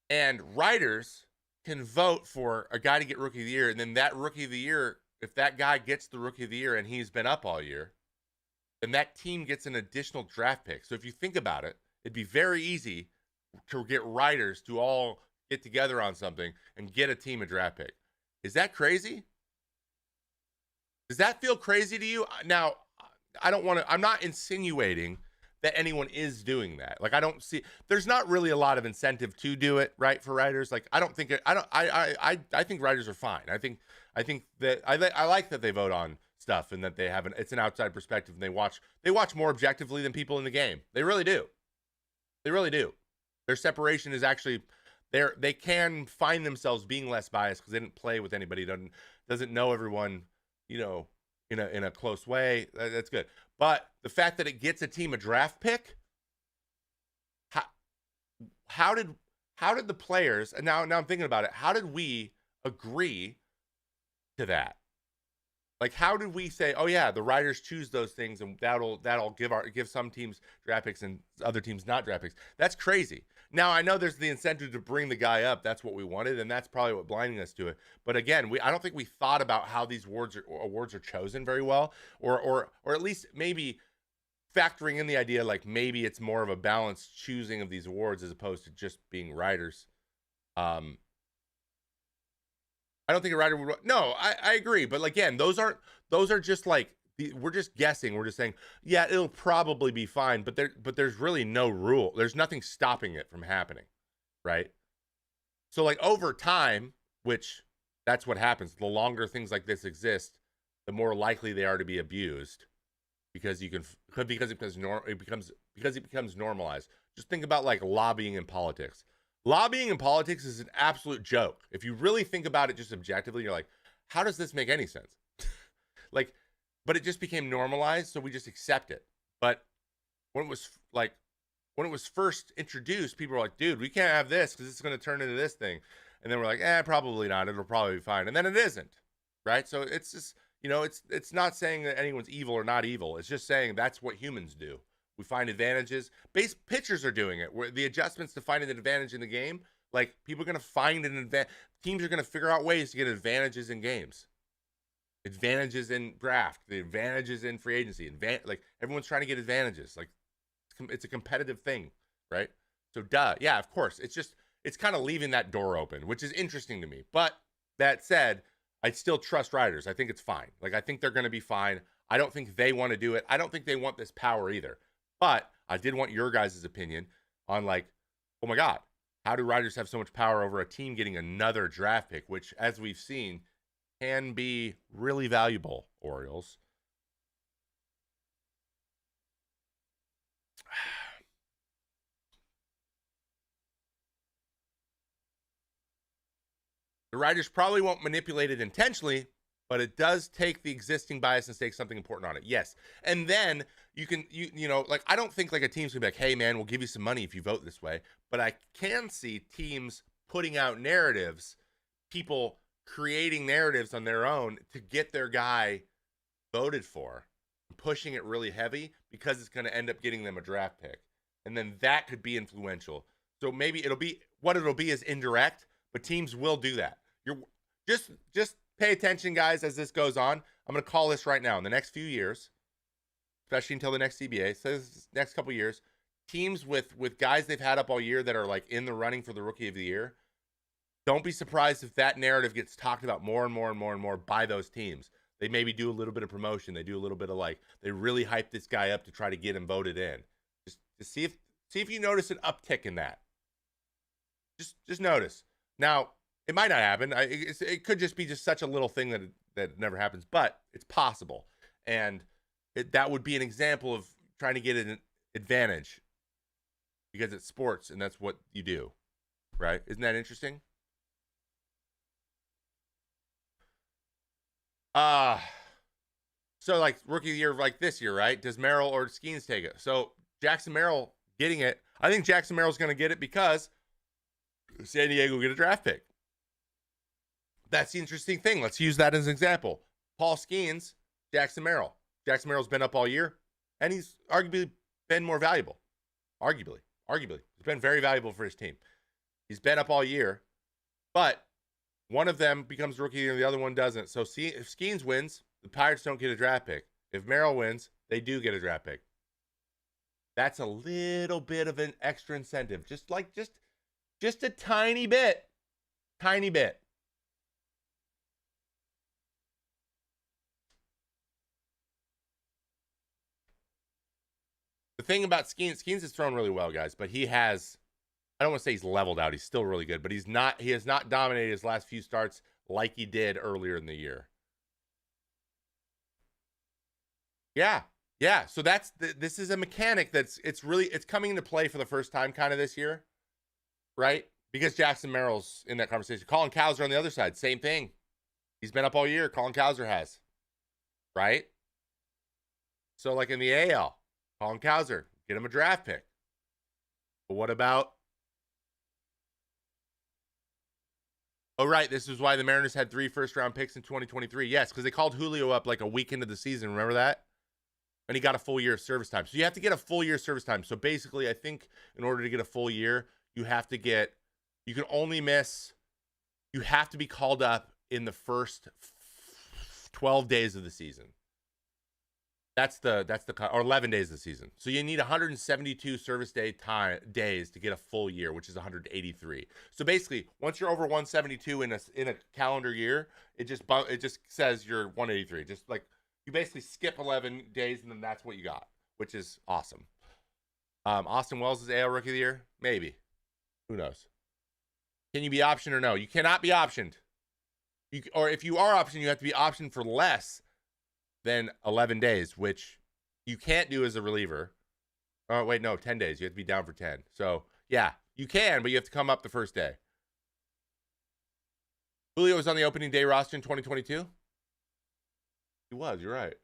And writers can vote for a guy to get Rookie of the Year, and then that Rookie of the Year, if that guy gets the Rookie of the Year and he's been up all year, then that team gets an additional draft pick. So if you think about it, it'd be very easy to get writers to all get together on something and get a team a draft pick. Is that crazy? Does that feel crazy to you? Now, I'm not insinuating that anyone is doing that. Like, I don't see, there's not really a lot of incentive to do it, right, for writers. Like, I think writers are fine. I think that I like that they vote on stuff and that they have it's an outside perspective and they watch more objectively than people in the game. They really do. Their separation is actually they can find themselves being less biased because they didn't play with anybody, doesn't know everyone, in a close way. That's good. But the fact that it gets a team a draft pick, how did the players, and now I'm thinking about it, how did we agree to that? Like, how did we say, oh yeah, the writers choose those things and that'll give some teams draft picks and other teams not draft picks? That's crazy. Now, I know there's the incentive to bring the guy up. That's what we wanted, and that's probably what blinding us to it. But again, I don't think we thought about how these awards are chosen very well, or at least maybe factoring in the idea like maybe it's more of a balanced choosing of these awards as opposed to just being writers. I don't think a writer would. No, I agree. But again, those are just like, we're just guessing. We're just saying, yeah, it'll probably be fine. But there's really no rule. There's nothing stopping it from happening, right? So like over time, which that's what happens. The longer things like this exist, the more likely they are to be abused because it becomes normalized. Just think about like lobbying in politics. Lobbying in politics is an absolute joke. If you really think about it just objectively, you're like, how does this make any sense? Like, but it just became normalized, so we just accept it. But when it was first introduced, people were like, dude, we can't have this because it's going to turn into this thing. And then we're like, probably not. It'll probably be fine. And then it isn't, right? So it's just, it's not saying that anyone's evil or not evil. It's just saying that's what humans do. We find advantages. Base pitchers are doing it. Where the adjustments to finding an advantage in the game, like people are going to find an advantage. Teams are going to figure out ways to get advantages in games. Advantages in draft, the advantages in free agency, like everyone's trying to get advantages. Like it's a competitive thing, right? So yeah, of course. It's kind of leaving that door open, which is interesting to me. But that said, I still trust riders. I think it's fine. Like I think they're going to be fine. I don't think they want to do it. I don't think they want this power either. But I did want your guys' opinion on like, oh my God, how do riders have so much power over a team getting another draft pick, which as we've seen can be really valuable, Orioles. The writers probably won't manipulate it intentionally, but it does take the existing bias and stake something important on it. Yes. And then you can, like, I don't think like a team's gonna be like, hey man, we'll give you some money if you vote this way. But I can see teams putting out narratives, people creating narratives on their own to get their guy voted for, pushing it really heavy because it's going to end up getting them a draft pick. And then that could be influential. So maybe it'll be is indirect, but teams will do that. You're just pay attention, guys, as this goes on. I'm going to call this right now. In the next few years, especially until the next CBA, so this next couple years, teams with guys they've had up all year that are like in the running for the rookie of the year, don't be surprised if that narrative gets talked about more and more and more and more by those teams. They maybe do a little bit of promotion. They do a little bit of like, they really hype this guy up to try to get him voted in. Just to see if you notice an uptick in that. Just notice. Now, it might not happen. It could just be just such a little thing that never happens, but it's possible. And that would be an example of trying to get an advantage because it's sports and that's what you do, right? Isn't that interesting? So like rookie of the year like this year, right? Does Merrill or Skeens take it? So Jackson Merrill getting it. I think Jackson Merrill's going to get it because San Diego get a draft pick. That's the interesting thing. Let's use that as an example. Paul Skeens, Jackson Merrill. Jackson Merrill's been up all year, and he's arguably been more valuable. Arguably. He's been very valuable for his team. He's been up all year, but one of them becomes rookie and the other one doesn't. So if Skeens wins, the Pirates don't get a draft pick. If Merrill wins, they do get a draft pick. That's a little bit of an extra incentive. Just a tiny bit. Tiny bit. The thing about Skeens is thrown really well, guys, but he has, I don't want to say he's leveled out. He's still really good, but he has not dominated his last few starts like he did earlier in the year. Yeah. So this is a mechanic it's coming into play for the first time kind of this year, right? Because Jackson Merrill's in that conversation. Colin Cowser on the other side, same thing. He's been up all year. Colin Cowser has, right? So like in the AL, Colin Cowser, get him a draft pick. But what about? Oh, right. This is why the Mariners had 3 first-round picks in 2023. Yes, because they called Julio up like a week into the season. Remember that? And he got a full year of service time. So you have to get a full year of service time. So basically, I think in order to get a full year, you have to be called up in the first 12 days of the season. Or 11 days of the season. So you need 172 service days to get a full year, which is 183. So basically, once you're over 172 in a calendar year, it just says you're 183. Just like you basically skip 11 days and then that's what you got, which is awesome. Austin Wells is AL Rookie of the Year, maybe. Who knows? Can you be optioned or no? You cannot be optioned. Or if you are optioned, you have to be optioned for less than 11 days, which you can't do as a reliever. Oh, wait, no, 10 days. You have to be down for 10. So, yeah, you can, but you have to come up the first day. Julio was on the opening day roster in 2022? He was, you're right.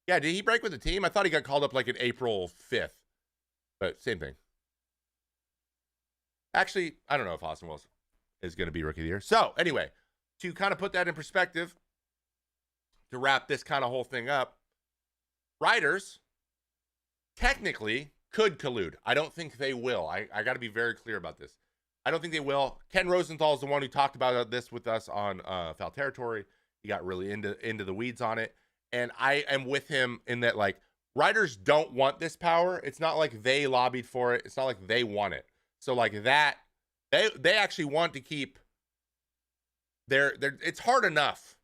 Yeah, did he break with the team? I thought he got called up like in April 5th. But same thing. Actually, I don't know if Austin Wells is going to be rookie of the year. So, anyway, to kind of put that in perspective, to wrap this kind of whole thing up, writers technically could collude. I don't think they will. I got to be very clear about this. I don't think they will. Ken Rosenthal is the one who talked about this with us on Foul Territory. He got really into the weeds on it. And I am with him in that, like, writers don't want this power. It's not like they lobbied for it. It's not like they want it. So, like, that, they actually want to keep their it's hard enough,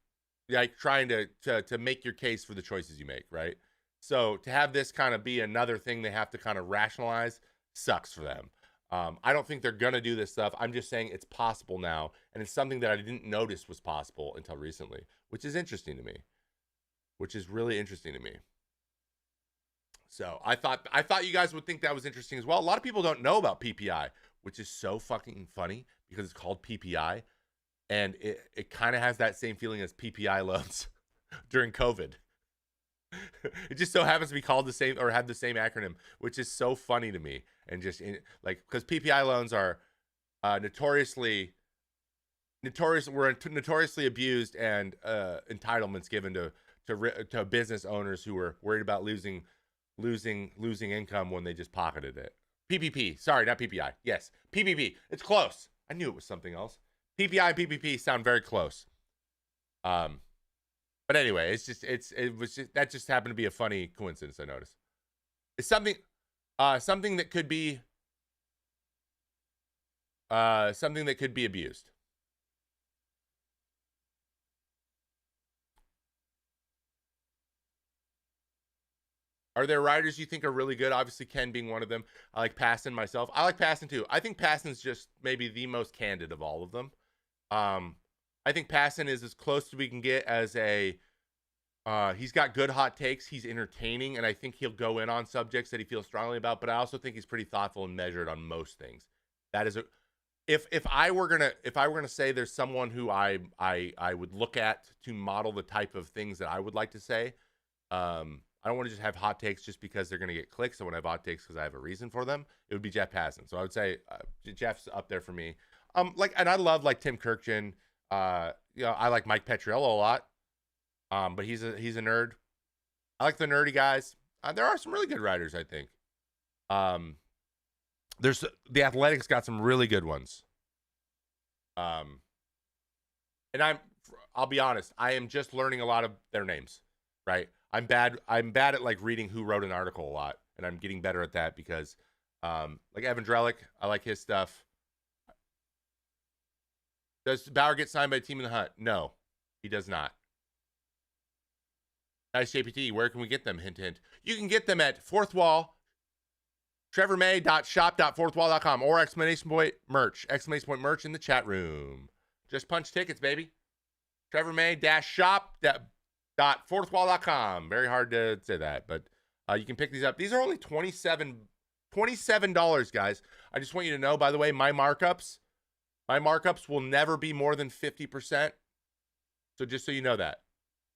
like, trying to make your case for the choices you make, right? So to have this kind of be another thing they have to kind of rationalize sucks for them. I don't think they're going to do this stuff. I'm just saying it's possible now. And it's something that I didn't notice was possible until recently, which is interesting to me, which is really interesting to me. So I thought you guys would think that was interesting as well. A lot of people don't know about PPI, which is so fucking funny because it's called PPI. And it kind of has that same feeling as PPI loans during COVID. It just so happens to be called the same or have the same acronym, which is so funny to me. And just like, because PPI loans are notoriously abused, and entitlements given to business owners who were worried about losing income when they just pocketed it. PPP, sorry, not PPI. Yes, PPP. It's close. I knew it was something else. PPI and PPP sound very close. But anyway, that just happened to be a funny coincidence I noticed. It's something that could be abused. Are there riders you think are really good? Obviously, Ken being one of them. I like Passon myself. I like Passon too. I think Passon's just maybe the most candid of all of them. I think Passon is as close as we can get as a. He's got good hot takes. He's entertaining, and I think he'll go in on subjects that he feels strongly about. But I also think he's pretty thoughtful and measured on most things. That is if I were gonna say there's someone who I would look at to model the type of things that I would like to say. I don't want to just have hot takes just because they're going to get clicks. I want to have hot takes because I have a reason for them. It would be Jeff Passon. So I would say Jeff's up there for me. And I love like Tim Kirkjian. I like Mike Petriello a lot. But he's a nerd. I like the nerdy guys. There are some really good writers, I think. There's the Athletics got some really good ones. And I'll be honest, I am just learning a lot of their names, right? I'm bad at like reading who wrote an article a lot, and I'm getting better at that because like Evan Drellick, I like his stuff. Does Bauer get signed by a team in the hunt? No, he does not. Nice JPT, where can we get them? Hint, hint. You can get them at Fourth Wall, trevormay.shop.fourthwall.com, or exclamation point merch in the chat room. Just punch tickets, baby. trevormay-shop.fourthwall.com. Very hard to say that, but you can pick these up. These are only $27, guys. I just want you to know, by the way, my markups will never be more than 50%. So just so you know that.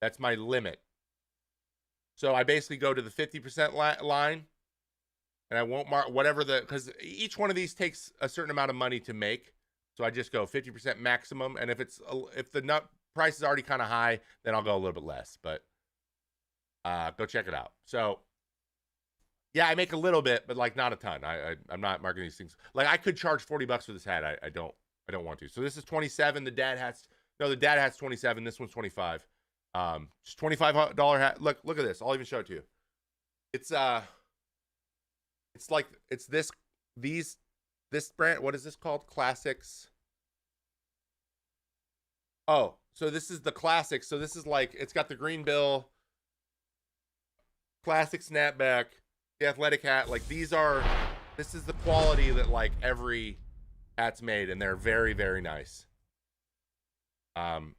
That's my limit. So I basically go to the 50% line, and I won't mark whatever because each one of these takes a certain amount of money to make. So I just go 50% maximum, and if the nut price is already kind of high, then I'll go a little bit less. But go check it out. So yeah, I make a little bit, but like not a ton. I'm not marketing these things. Like I could charge $40 for this hat. I don't want to. So this is 27. The dad hat's 27. This one's 25. Just $25 hat. Look at this. I'll even show it to you. It's this brand. What is this called? Classics. Oh, so this is the Classics. So this is like, it's got the green bill, classic snapback, the athletic hat. Like this is the quality that like every hats made, and they're very, very nice. And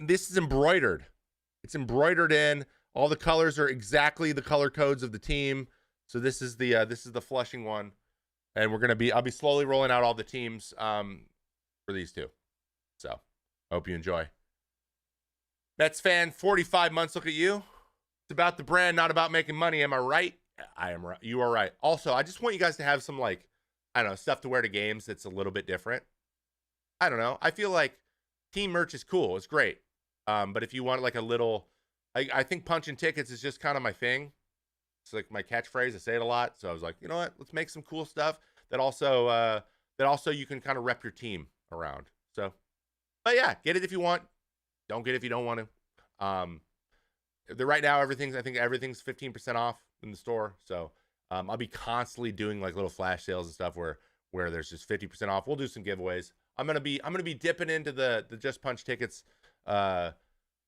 this is embroidered. It's embroidered in. All the colors are exactly the color codes of the team. So this is the Flushing one, and I'll be slowly rolling out all the teams for these two. So hope you enjoy. Mets fan, 45 months. Look at you. It's about the brand, not about making money. Am I right? I am right. You are right. Also, I just want you guys to have some, like, I don't know, stuff to wear to games that's a little bit different. I don't know. I feel like team merch is cool. It's great. But if you want like a little, I think punching tickets is just kind of my thing. It's like my catchphrase. I say it a lot. So I was like, you know what? Let's make some cool stuff that also you can kind of rep your team around. So, but yeah, get it if you want. Don't get it if you don't want to. Right now, I think everything's 15% off in the store. So I'll be constantly doing like little flash sales and stuff where there's just 50% off. We'll do some giveaways. I'm gonna be dipping into the Just Punch Tickets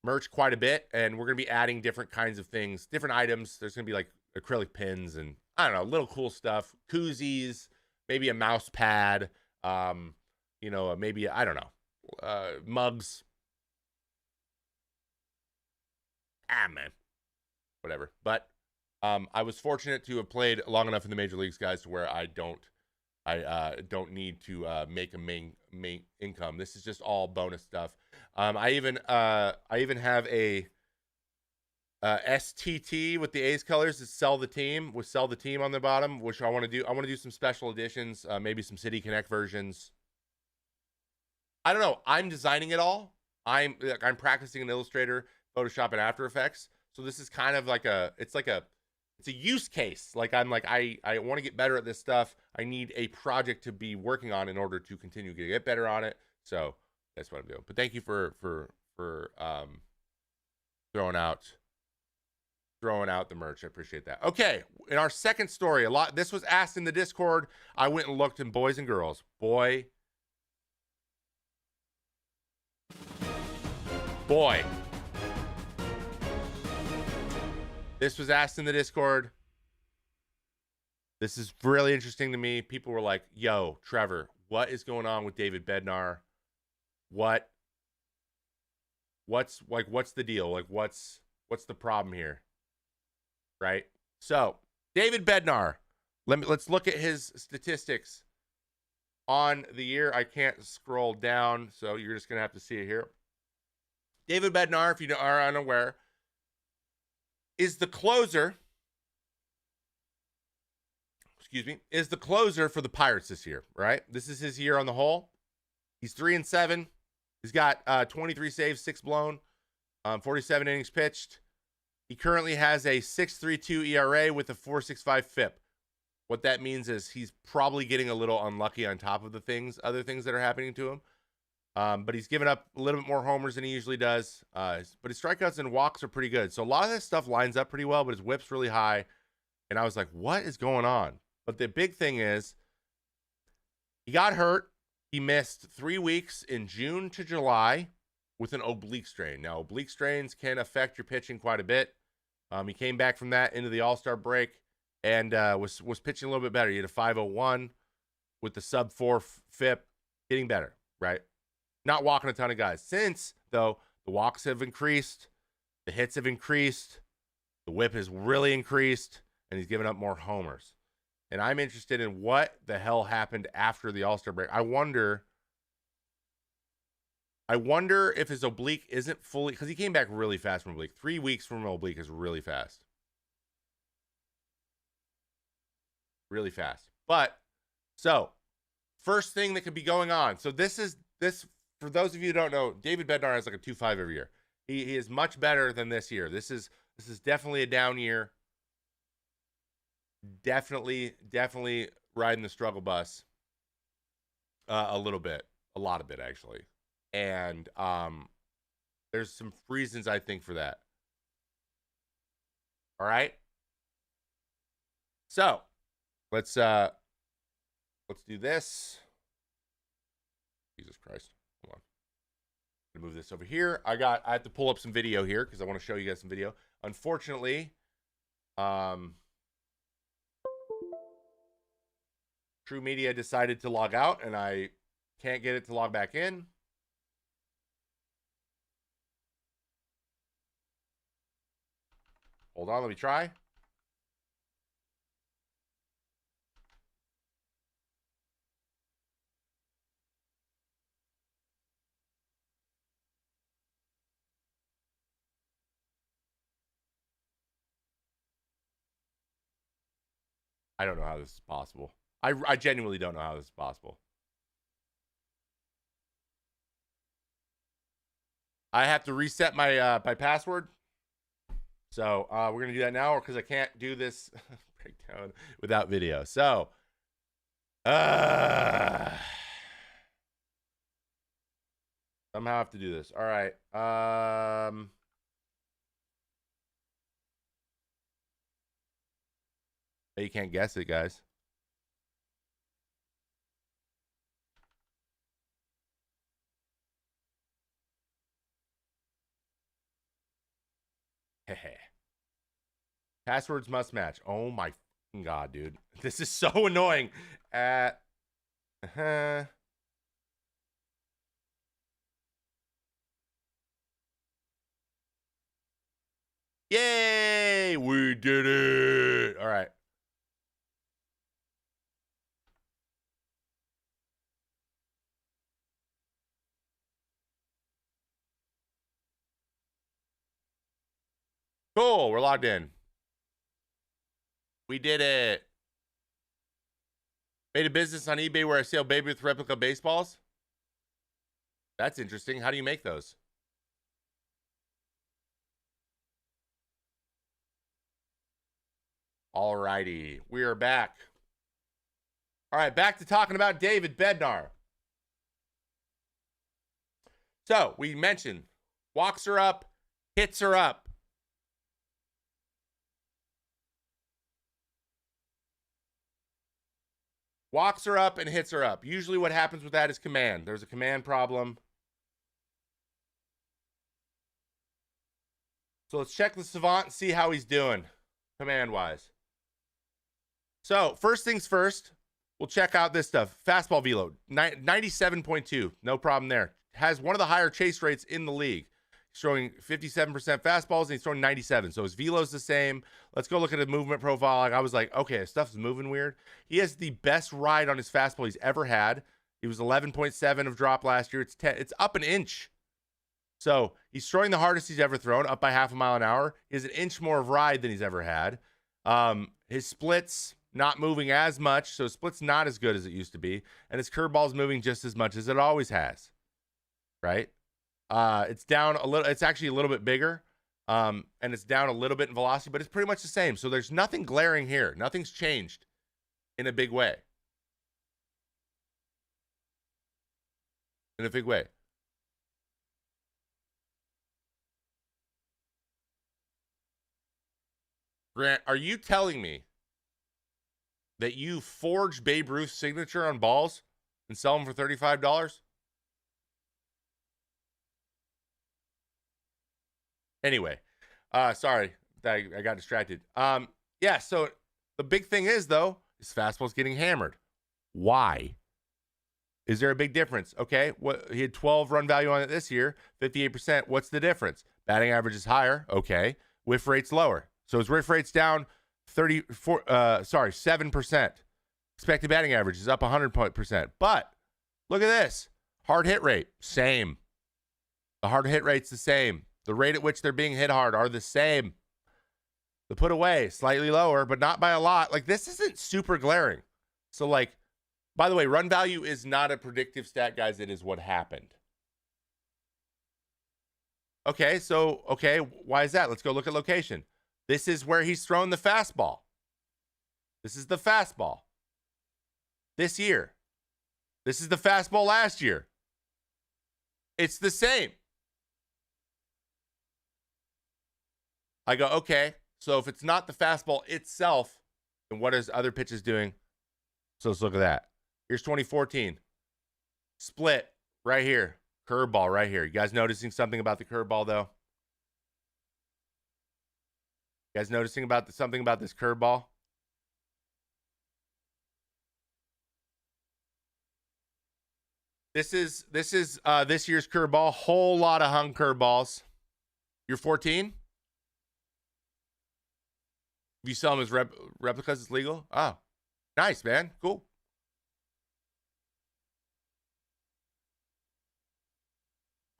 merch quite a bit, and we're gonna be adding different kinds of things, different items. There's gonna be like acrylic pins and I don't know, little cool stuff, koozies, maybe a mouse pad, maybe I don't know, mugs. Man, whatever. But I was fortunate to have played long enough in the major leagues, guys, to where I don't need to make a main income. This is just all bonus stuff. I even have a STT with the A's colors to sell the team on the bottom, which I want to do. I want to do some special editions, maybe some City Connect versions. I don't know. I'm designing it all. I'm practicing in Illustrator, Photoshop, and After Effects. So this is kind of like it's a use case. Like I want to get better at this stuff. I need a project to be working on in order to continue to get better on it. So that's what I'm doing. But thank you for throwing out the merch. I appreciate that. Okay, in our second story, this was asked in the Discord. I went and looked in boys and girls. Boy. This was asked in the Discord. This is really interesting to me. People were like, yo, Trevor, what is going on with David Bednar? What's the deal? Like, what's the problem here? Right? So, David Bednar, let's look at his statistics on the year. I can't scroll down, so you're just going to have to see it here. David Bednar, if you are unaware, is the closer for the Pirates this year, right? This is his year on the whole. He's 3-7. He's got 23 saves, 6 blown, 47 innings pitched. He currently has a 6.32 ERA with a 4.65 FIP. What that means is he's probably getting a little unlucky on top of other things that are happening to him. But he's given up a little bit more homers than he usually does. But his strikeouts and walks are pretty good. So a lot of this stuff lines up pretty well, but his whip's really high. And I was like, what is going on? But the big thing is he got hurt. He missed 3 weeks in June to July with an oblique strain. Now, oblique strains can affect your pitching quite a bit. He came back from that into the All-Star break and was pitching a little bit better. He had a 5.01 with the sub-4 FIP, getting better, right? Not walking a ton of guys. Since, though, the walks have increased, the hits have increased, the whip has really increased, and he's given up more homers. And I'm interested in what the hell happened after the All-Star break. I wonder if his oblique isn't fully, because he came back really fast from oblique. 3 weeks from oblique is really fast. Really fast. But, so, first thing that could be going on. So this, for those of you who don't know, David Bednar has like a 2.5 every year. He is much better than this year. This is definitely a down year. Definitely riding the struggle bus a little bit, a lot of it actually. And there's some reasons I think for that. All right. So let's do this. Jesus Christ. Hold on. I'm gonna move this over here. I have to pull up some video here because I want to show you guys some video. Unfortunately, True Media decided to log out, and I can't get it to log back in. Hold on, let me try. I don't know how this is possible. I genuinely don't know how this is possible. I have to reset my my password. So we're gonna do that now, because I can't do this breakdown without video. So somehow I have to do this. All right. You can't guess it, guys. Passwords must match. Oh my god, dude. This is so annoying. Yay! We did it. All right. Cool. We're logged in. We did it. Made a business on eBay where I sell Babe Ruth replica baseballs. That's interesting. How do you make those? All righty. We are back. All right, back to talking about David Bednar. So we mentioned walks are up, hits are up. Walks are up and hits are up. Usually what happens with that is command. There's a command problem. So let's check the Savant and see how he's doing command-wise. So first things first, we'll check out this stuff. Fastball velo, 97.2. No problem there. Has one of the higher chase rates in the league. He's throwing 57% fastballs, and he's throwing 97. So his velo's the same. Let's go look at his movement profile. Like, I was like, okay, his stuff's moving weird. He has the best ride on his fastball he's ever had. He was 11.7 of drop last year. It's 10. It's up an inch. So he's throwing the hardest he's ever thrown, up by half a mile an hour. He has an inch more of ride than he's ever had. His splits not moving as much, so his split's not as good as it used to be. And his curveball's moving just as much as it always has. Right? It's down a little. It's actually a little bit bigger, and it's down a little bit in velocity, but it's pretty much the same. So there's nothing glaring here. Nothing's changed in a big way. In a big way. Grant, are you telling me that you forged Babe Ruth's signature on balls and sell them for $35? Anyway, sorry, I got distracted. Yeah, so the big thing is, though, his fastball's getting hammered. Why? Is there a big difference? Okay, what he had 12 run value on it this year, 58%. What's the difference? Batting average is higher. Okay, whiff rate's lower. So his whiff rate's down 7%. Expected batting average is up 100%. But look at this. Hard hit rate, same. The hard hit rate's the same. The rate at which they're being hit hard are the same. The put away, slightly lower, but not by a lot. Like, this isn't super glaring. So, like, by the way, run value is not a predictive stat, guys. It is what happened. Okay, so, why is that? Let's go look at location. This is where he's thrown the fastball. This is the fastball this year. This is the fastball last year. It's the same. I go, okay, so if it's not the fastball itself, then what is other pitches doing? So let's look at that. Here's 2014. Split right here. Curveball right here. You guys noticing something about the curveball, though? You guys noticing something about this curveball? This is this year's curveball. Whole lot of hung curveballs. You're 14? If you sell them as replicas, it's legal? Oh, nice, man. Cool.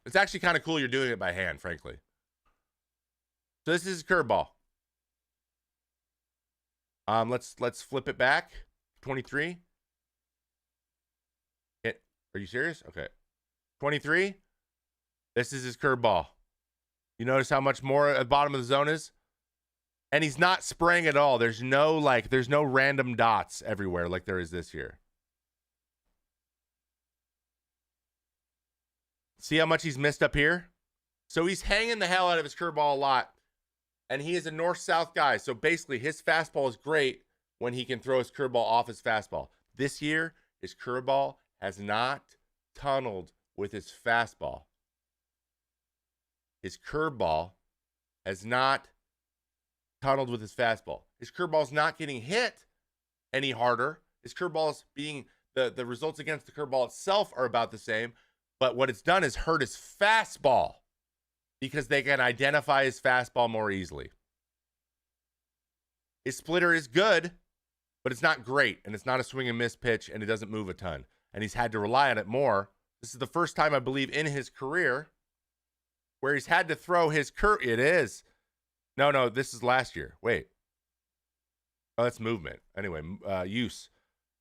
It's actually kind of cool you're doing it by hand, frankly. So this is a curveball. Let's flip it back. 23. Are you serious? Okay. 23. This is his curveball. You notice how much more at the bottom of the zone is? And he's not spraying at all. There's no random dots everywhere like there is this year. See how much he's missed up here? So he's hanging the hell out of his curveball a lot. And he is a north-south guy. So basically his fastball is great when he can throw his curveball off his fastball. This year, his curveball has not tunneled with his fastball. His curveball has not tunneled with his fastball. His curveball's not getting hit any harder. His curveball's being, the results against the curveball itself are about the same, but what it's done is hurt his fastball because they can identify his fastball more easily. His splitter is good, but it's not great, and it's not a swing and miss pitch, and it doesn't move a ton, and he's had to rely on it more. This is the first time, I believe, in his career where he's had to throw his It is. No, this is last year. Wait. Oh, that's movement. Anyway, use.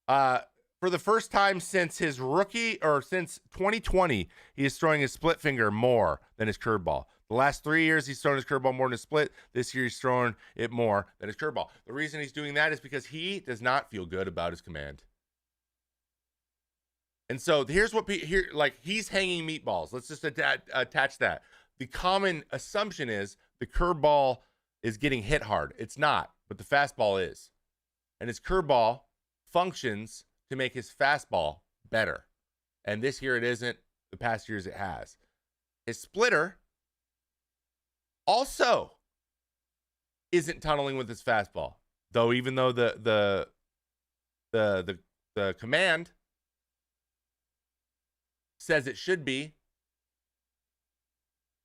For the first time since his rookie, or since 2020, he is throwing his split finger more than his curveball. The last 3 years, he's thrown his curveball more than his split. This year, he's throwing it more than his curveball. The reason he's doing that is because he does not feel good about his command. And so here's what he's hanging meatballs. Let's just attach that. The common assumption is the curveball is getting hit hard. It's not, but the fastball is. And his curveball functions to make his fastball better. And this year it isn't. The past years it has. His splitter also isn't tunneling with his fastball. Though even though the command says it should be,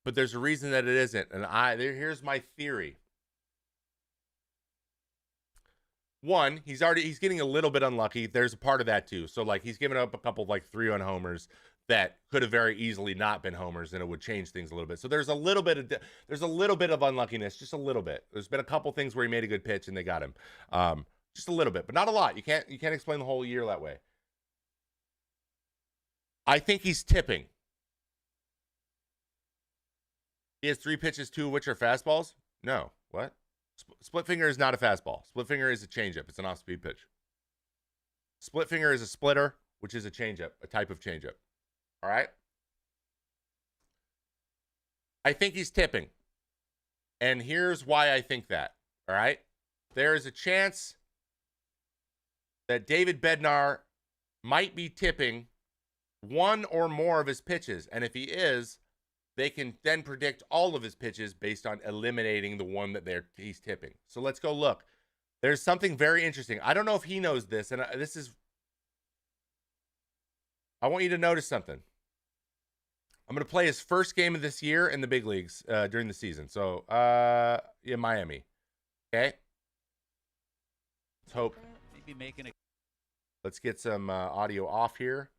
but there's a reason that it isn't. And here's my theory. One, he's getting a little bit unlucky. There's a part of that too. So he's given up a couple 3-run homers that could have very easily not been homers, and it would change things a little bit. So there's a little bit of unluckiness, just a little bit. There's been a couple things where he made a good pitch and they got him. Just a little bit, but not a lot. You can't explain the whole year that way. I think he's tipping. He has 3 pitches, 2 of which are fastballs? No. What? Split finger is not a fastball. Split finger is a changeup. It's an off-speed pitch. Split finger is a splitter, which is a changeup, a type of changeup. All right? I think he's tipping. And here's why I think that. All right? There is a chance that David Bednar might be tipping one or more of his pitches. And if he is, they can then predict all of his pitches based on eliminating the one that he's tipping. So let's go look. There's something very interesting. I don't know if he knows this, and I want you to notice something. I'm going to play his first game of this year in the big leagues during the season. So, Miami. Okay? Let's hope. Let's get some audio off here.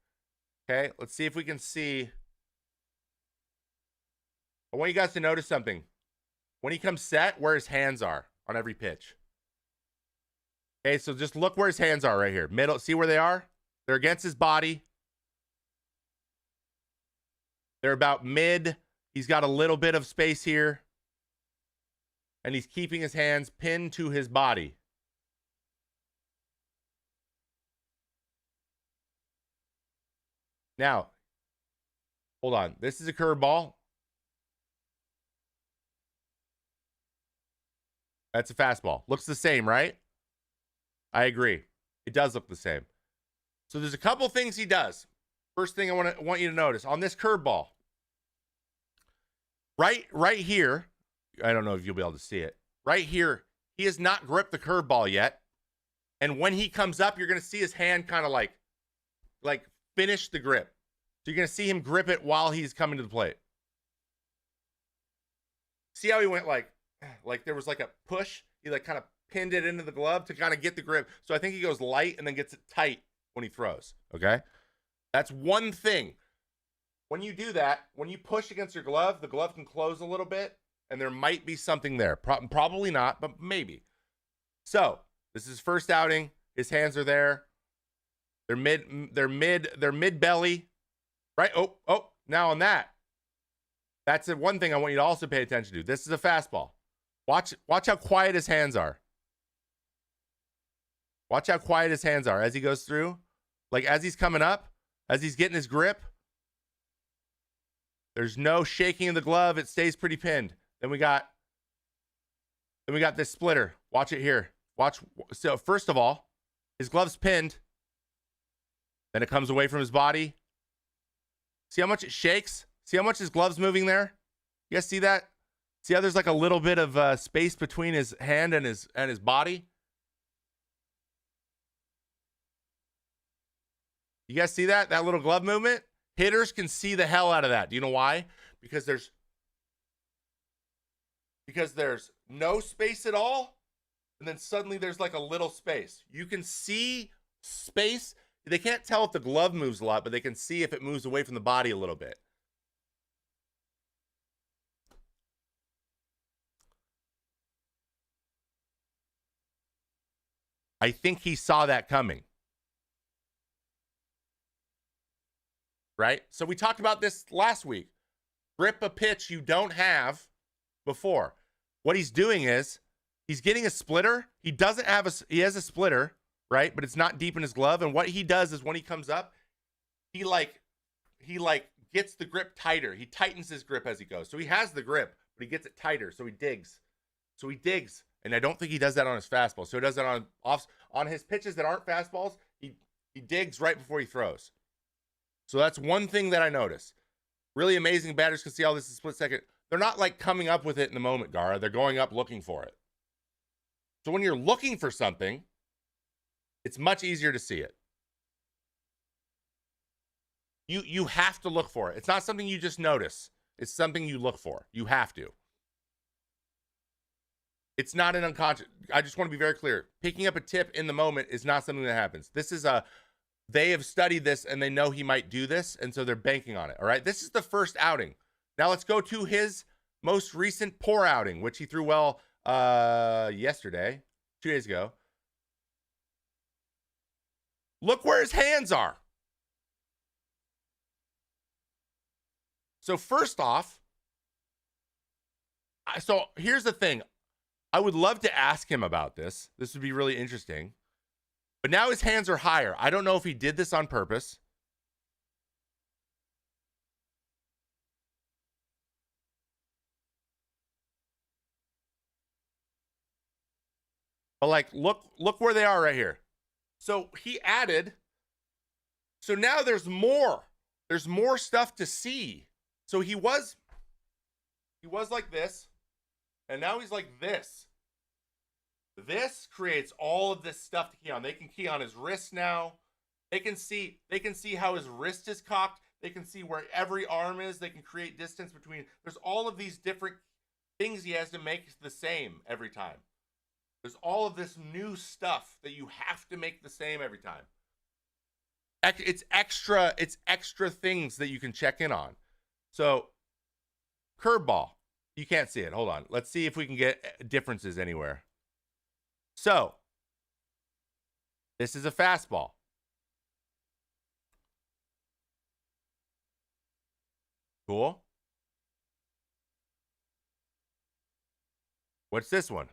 Okay? Let's see if we can see. I want you guys to notice something. When he comes set, where his hands are on every pitch. Okay, so just look where his hands are right here. Middle, see where they are? They're against his body. They're about mid. He's got a little bit of space here. And he's keeping his hands pinned to his body. Now, hold on. This is a curveball. That's a fastball. Looks the same, right? I agree. It does look the same. So there's a couple things he does. First thing I want you to notice on this curveball. Right here, I don't know if you'll be able to see it. Right here, he has not gripped the curveball yet. And when he comes up, you're going to see his hand kind of like finish the grip. So you're going to see him grip it while he's coming to the plate. See how he went like there was like a push? He like kind of pinned it into the glove to kind of get the grip. So I think he goes light and then gets it tight when he throws. Okay? That's one thing. When you do that, when you push against your glove, the glove can close a little bit, and there might be something there. Probably not, but maybe. So this is his first outing. His hands are there. They're mid belly. Right? Oh, now on that. That's the one thing I want you to also pay attention to. This is a fastball. Watch how quiet his hands are. Watch how quiet his hands are as he goes through. Like as he's coming up, as he's getting his grip. There's no shaking of the glove. It stays pretty pinned. Then we got this splitter. Watch it here. Watch. So first of all, his glove's pinned. Then it comes away from his body. See how much it shakes? See how much his glove's moving there? You guys see that? See how there's like a little bit of space between his hand and his body? You guys see that? That little glove movement? Hitters can see the hell out of that. Do you know why? Because there's no space at all, and then suddenly there's like a little space. You can see space. They can't tell if the glove moves a lot, but they can see if it moves away from the body a little bit. I think he saw that coming. Right? So we talked about this last week. Grip a pitch you don't have before. What he's doing is he's getting a splitter. He has a splitter, right? But it's not deep in his glove. And what he does is when he comes up, he gets the grip tighter. He tightens his grip as he goes. So he has the grip, but he gets it tighter. So he digs. And I don't think he does that on his fastball. So he does that on his pitches that aren't fastballs. He digs right before he throws. So that's one thing that I notice. Really amazing batters can see all this in a split second. They're not like coming up with it in the moment, Gara. They're going up looking for it. So when you're looking for something, it's much easier to see it. You have to look for it. It's not something you just notice. It's something you look for. You have to. It's not an unconscious. I just want to be very clear. Picking up a tip in the moment is not something that happens. They have studied this and they know he might do this, and so they're banking on it. All right. This is the first outing. Now let's go to his most recent poor outing, which he threw well yesterday, 2 days ago. Look where his hands are. So first off, so here's the thing. I would love to ask him about this. This would be really interesting. But now his hands are higher. I don't know if he did this on purpose. But like, look where they are right here. So he added. So now there's more. There's more stuff to see. So he was like this, and now he's like this. This creates all of this stuff to key on. They can key on his wrist now. They can see how his wrist is cocked. They can see where every arm is. They can create distance between. There's all of these different things he has to make the same every time. There's all of this new stuff that you have to make the same every time. It's extra things that you can check in on. So, curveball. You can't see it. Hold on. Let's see if we can get differences anywhere. So, this is a fastball. Cool. What's this one?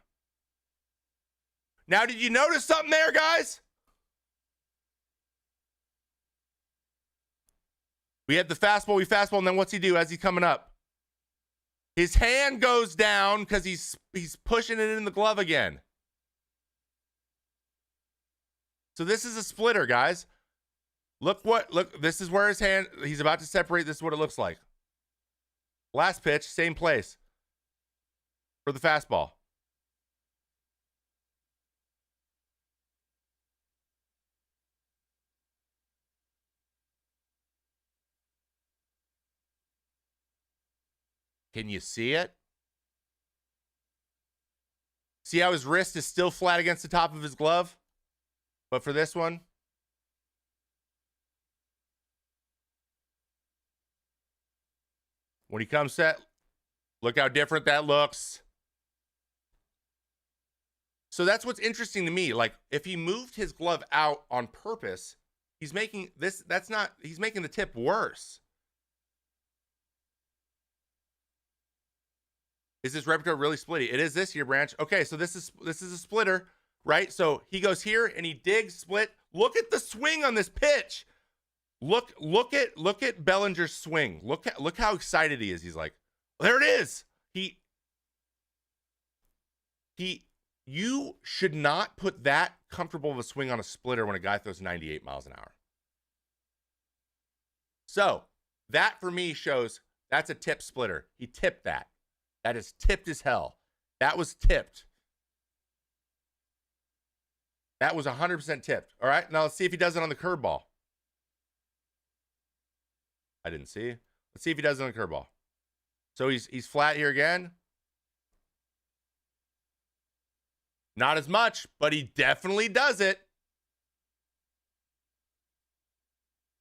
Now, did you notice something there, guys? We had the fastball, and then what's he do as he's coming up? His hand goes down because he's pushing it in the glove again. So this is a splitter, guys. Look, this is where his hand, he's about to separate. This is what it looks like. Last pitch, same place for the fastball. Can you see it? See how his wrist is still flat against the top of his glove? But for this one, when he comes set, look how different that looks. So that's what's interesting to me. Like, if he moved his glove out on purpose, he's making this, he's making the tip worse. Is this replica really splitty? It is this year, Branch. Okay, so this is a splitter, right? So he goes here and he digs, split. Look at the swing on this pitch. Look at Bellinger's swing. Look how excited he is. He's like, there it is. You should not put that comfortable of a swing on a splitter when a guy throws 98 miles an hour. So that for me shows that's a tip splitter. He tipped that. That is tipped as hell. That was tipped. That was 100% tipped. All right, now let's see if he does it on the curveball. I didn't see. Let's see if he does it on the curveball. So he's flat here again. Not as much, but he definitely does it.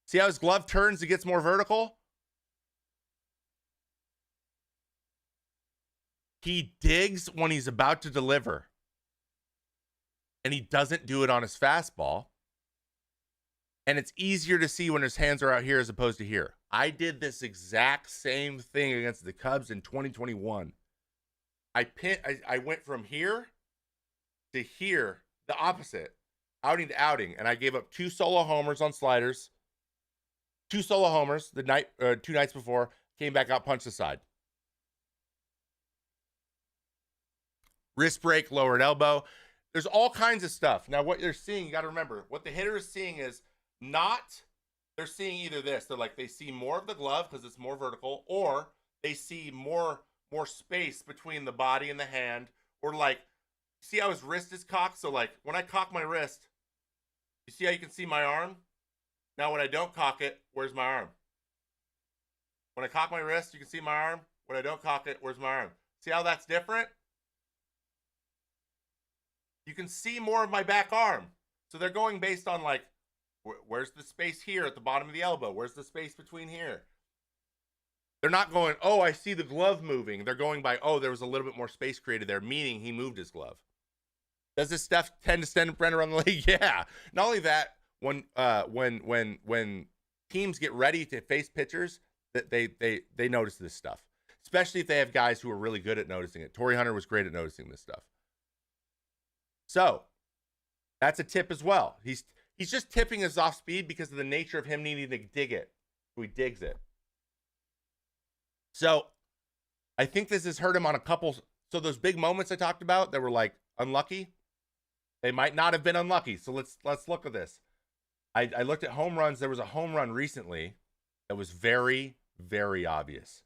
See how his glove turns, it gets more vertical? He digs when he's about to deliver. And he doesn't do it on his fastball. And it's easier to see when his hands are out here as opposed to here. I did this exact same thing against the Cubs in 2021. I went from here to here, the opposite, outing to outing, and I gave up 2 solo homers on sliders. 2 solo homers the 2 nights before, came back out, punched the side. Wrist break, lowered elbow. There's all kinds of stuff. Now, what you're seeing, you got to remember, what the hitter is seeing is not, they're seeing either this, they see more of the glove because it's more vertical, or they see more space between the body and the hand, or see how his wrist is cocked? So when I cock my wrist, you see how you can see my arm? Now when I don't cock it, where's my arm? When I cock my wrist, you can see my arm. When I don't cock it, where's my arm? See how that's different? You can see more of my back arm. So they're going based on where's the space here at the bottom of the elbow? Where's the space between here? They're not going, oh, I see the glove moving. They're going by, oh, there was a little bit more space created there, meaning he moved his glove. Does this stuff tend to stand around the league? Yeah. Not only that, when teams get ready to face pitchers, that they notice this stuff, especially if they have guys who are really good at noticing it. Torrey Hunter was great at noticing this stuff. So that's a tip as well. He's just tipping his off speed because of the nature of him needing to dig it. So he digs it. So I think this has hurt him on a couple. So those big moments I talked about that were unlucky, they might not have been unlucky. So let's look at this. I looked at home runs. There was a home run recently that was very, very obvious.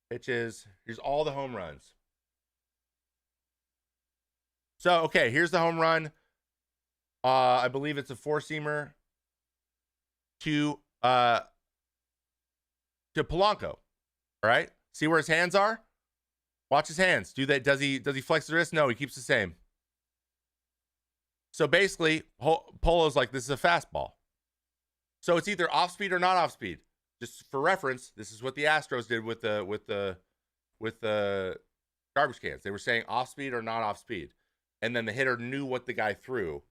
Pitches. Here's all the home runs. So, okay, here's the home run. I believe it's a 4-seamer to Polanco. All right? See where his hands are? Watch his hands. Do that. Does he flex his wrist? No, he keeps the same. So basically, Polo's this is a fastball. So it's either off speed or not off speed. Just for reference, this is what the Astros did with the garbage cans. They were saying off speed or not off speed. And then the hitter knew what the guy threw.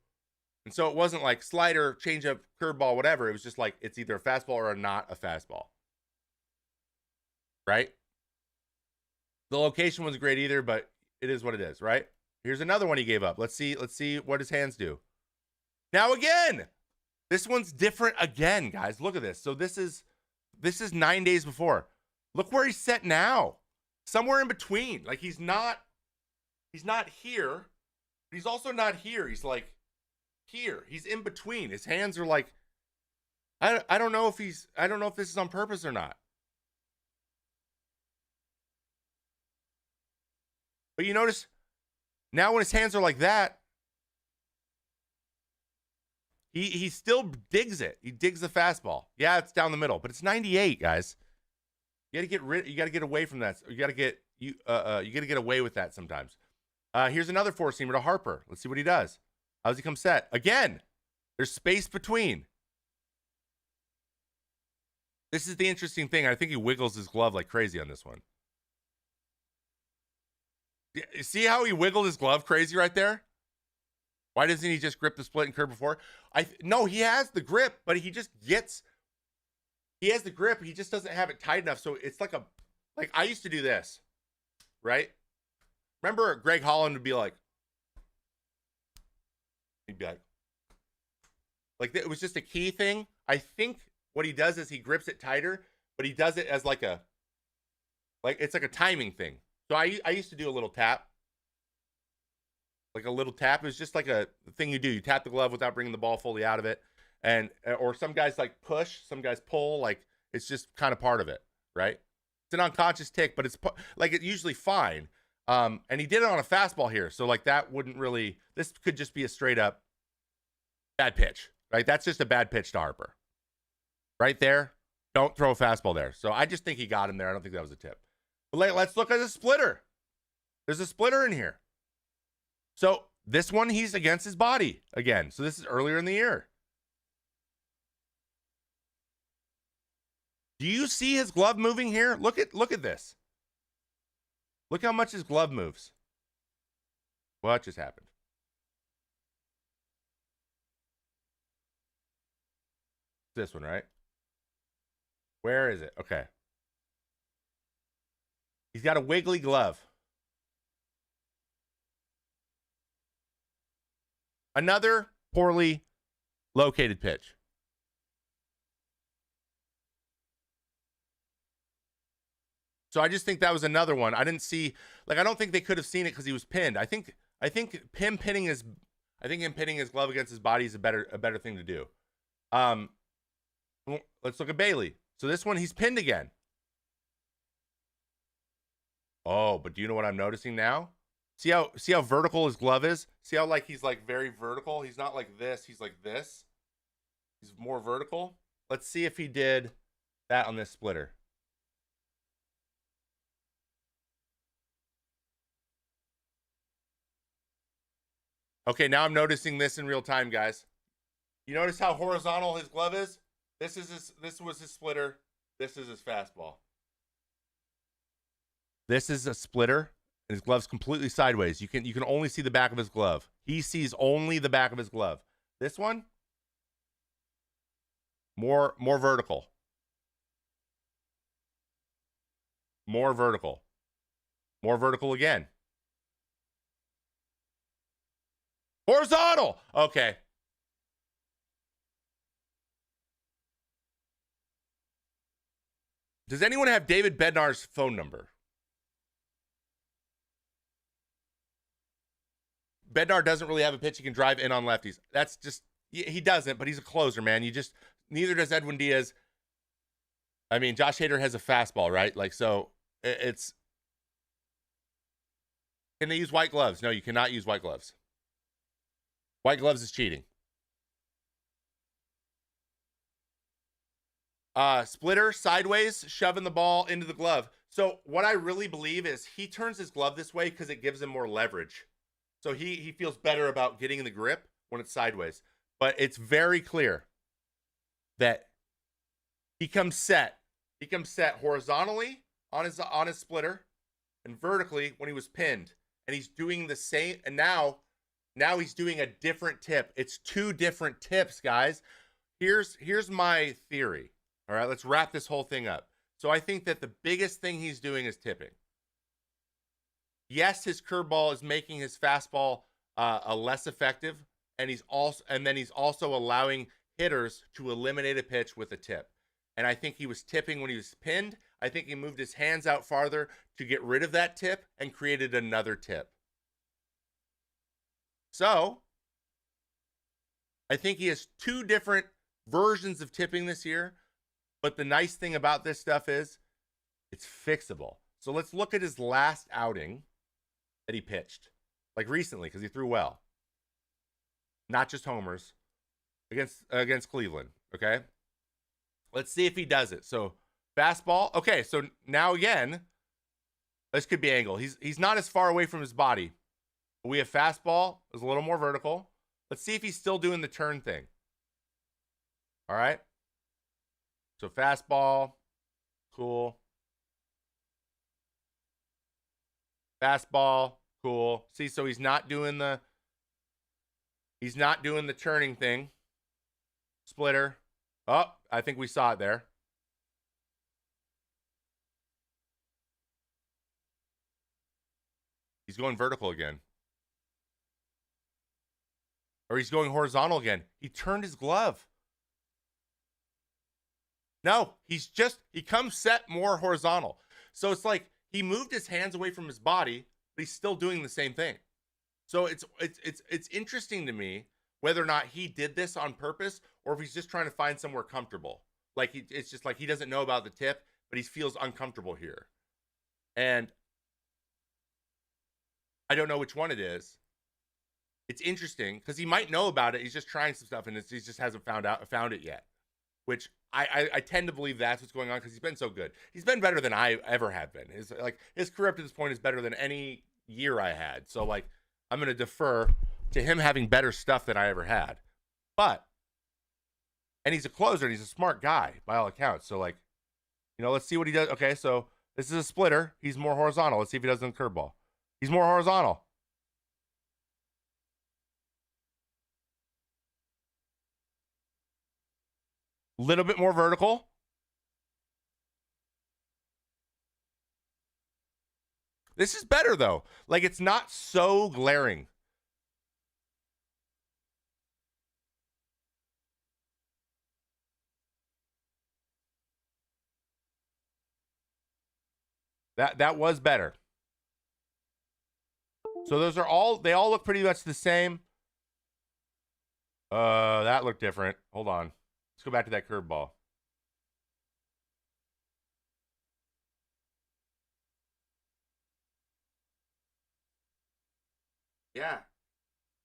And so it wasn't slider, changeup, curveball, whatever. It was just it's either a fastball or not a fastball. Right? The location wasn't great either, but it is what it is, right? Here's another one he gave up. Let's see what his hands do. Now again, this one's different again, guys. Look at this. So this is 9 days before. Look where he's set now. Somewhere in between. He's not here. But he's also not here. He's here. He's in between. His hands are I don't know if this is on purpose or not. But you notice now when his hands are like that, he still digs it. He digs the fastball. Yeah, it's down the middle, but it's 98, guys. You got to get away from that. You got to get away with that sometimes. Here's another four seamer to Harper. Let's see what he does. How does he come set? Again, there's space between. This is the interesting thing. I think he wiggles his glove like crazy on this one. See how he wiggled his glove crazy right there? Why doesn't he just grip the split and curve before? No, he has the grip, but he has the grip. He just doesn't have it tight enough. So it's like I used to do this, right? Remember Greg Holland would be like, he'd be like it was just a key thing. I think what he does is he grips it tighter, but he does it as it's like a timing thing. So I used to do a little tap. Like a little tap. It was just like a thing you do. You tap the glove without bringing the ball fully out of it. Or some guys like push, some guys pull. Like it's just kind of part of it, right? It's an unconscious tick, but it's like it's usually fine. And he did it on a fastball here. So like that wouldn't really, this could just be a straight up bad pitch, right? That's just a bad pitch to Harper. Right there. Don't throw a fastball there. So I just think he got him there. I don't think that was a tip. But let's look at the splitter. There's a splitter in here. So this one, he's against his body again. So this is earlier in the year. Do you see his glove moving here? Look at this. Look how much his glove moves. What just happened? This one, right? Where is it? Okay. He's got a wiggly glove. Another poorly located pitch. So I just think that was another one. I didn't see, I don't think they could have seen it because he was pinned. I think him pinning his glove against his body is a better thing to do. Let's look at Bailey. So this one, he's pinned again. Oh, but do you know what I'm noticing now? See how vertical his glove is? See how he's very vertical? He's not like this. He's like this. He's more vertical. Let's see if he did that on this splitter. Okay, now I'm noticing this in real time, guys. You notice how horizontal his glove is? This was his splitter. This is his fastball. This is a splitter. And his glove's completely sideways. You can only see the back of his glove. He sees only the back of his glove. This one, more vertical. More vertical. More vertical again. Horizontal. Okay. Does anyone have David Bednar's phone number? Bednar doesn't really have a pitch he can drive in on lefties. That's just, he doesn't, but he's a closer, man. Neither does Edwin Diaz. I mean, Josh Hader has a fastball, right? So it's, can they use white gloves? No, you cannot use white gloves. White gloves is cheating. Splitter, sideways, shoving the ball into the glove. So what I really believe is he turns his glove this way because it gives him more leverage. So he feels better about getting in the grip when it's sideways. But it's very clear that he comes set. He comes set horizontally on his splitter and vertically when he was pinned. And he's doing the same. And now he's doing a different tip. It's two different tips, guys. Here's my theory. All right, let's wrap this whole thing up. So I think that the biggest thing he's doing is tipping. Yes, his curveball is making his fastball less effective, and he's also allowing hitters to eliminate a pitch with a tip. And I think he was tipping when he was pinned. I think he moved his hands out farther to get rid of that tip and created another tip. So I think he has two different versions of tipping this year. But the nice thing about this stuff is it's fixable. So let's look at his last outing that he pitched, recently, because he threw well. Not just homers against Cleveland. Okay, let's see if he does it. So Fastball. Okay, so now again, this could be angle. He's not as far away from his body. But we have fastball. Is a little more vertical. Let's see if he's still doing the turn thing. All right. So fastball. Cool. Fastball. Cool. See, so he's not doing the turning thing. Splitter. Oh, I think we saw it there. He's going vertical again. Or he's going horizontal again. He turned his glove. No, he comes set more horizontal. So it's like he moved his hands away from his body, but he's still doing the same thing. So it's interesting to me whether or not he did this on purpose or if he's just trying to find somewhere comfortable. Like it's just like he doesn't know about the tip, but he feels uncomfortable here. And I don't know which one it is. It's interesting because he might know about it. He's just trying some stuff and he just hasn't found it yet. Which I tend to believe that's what's going on because he's been so good. He's been better than I ever have been. His career up to this point is better than any year I had. So like I'm gonna defer to him having better stuff than I ever had. And he's a closer and he's a smart guy by all accounts. So like, let's see what he does. Okay, so this is a splitter. He's more horizontal. Let's see if he does in the curveball. He's more horizontal. Little bit more vertical. This is better though. Like it's not so glaring. That was better. So those are they all look pretty much the same. That looked different. Hold on. Let's go back to that curveball. Yeah.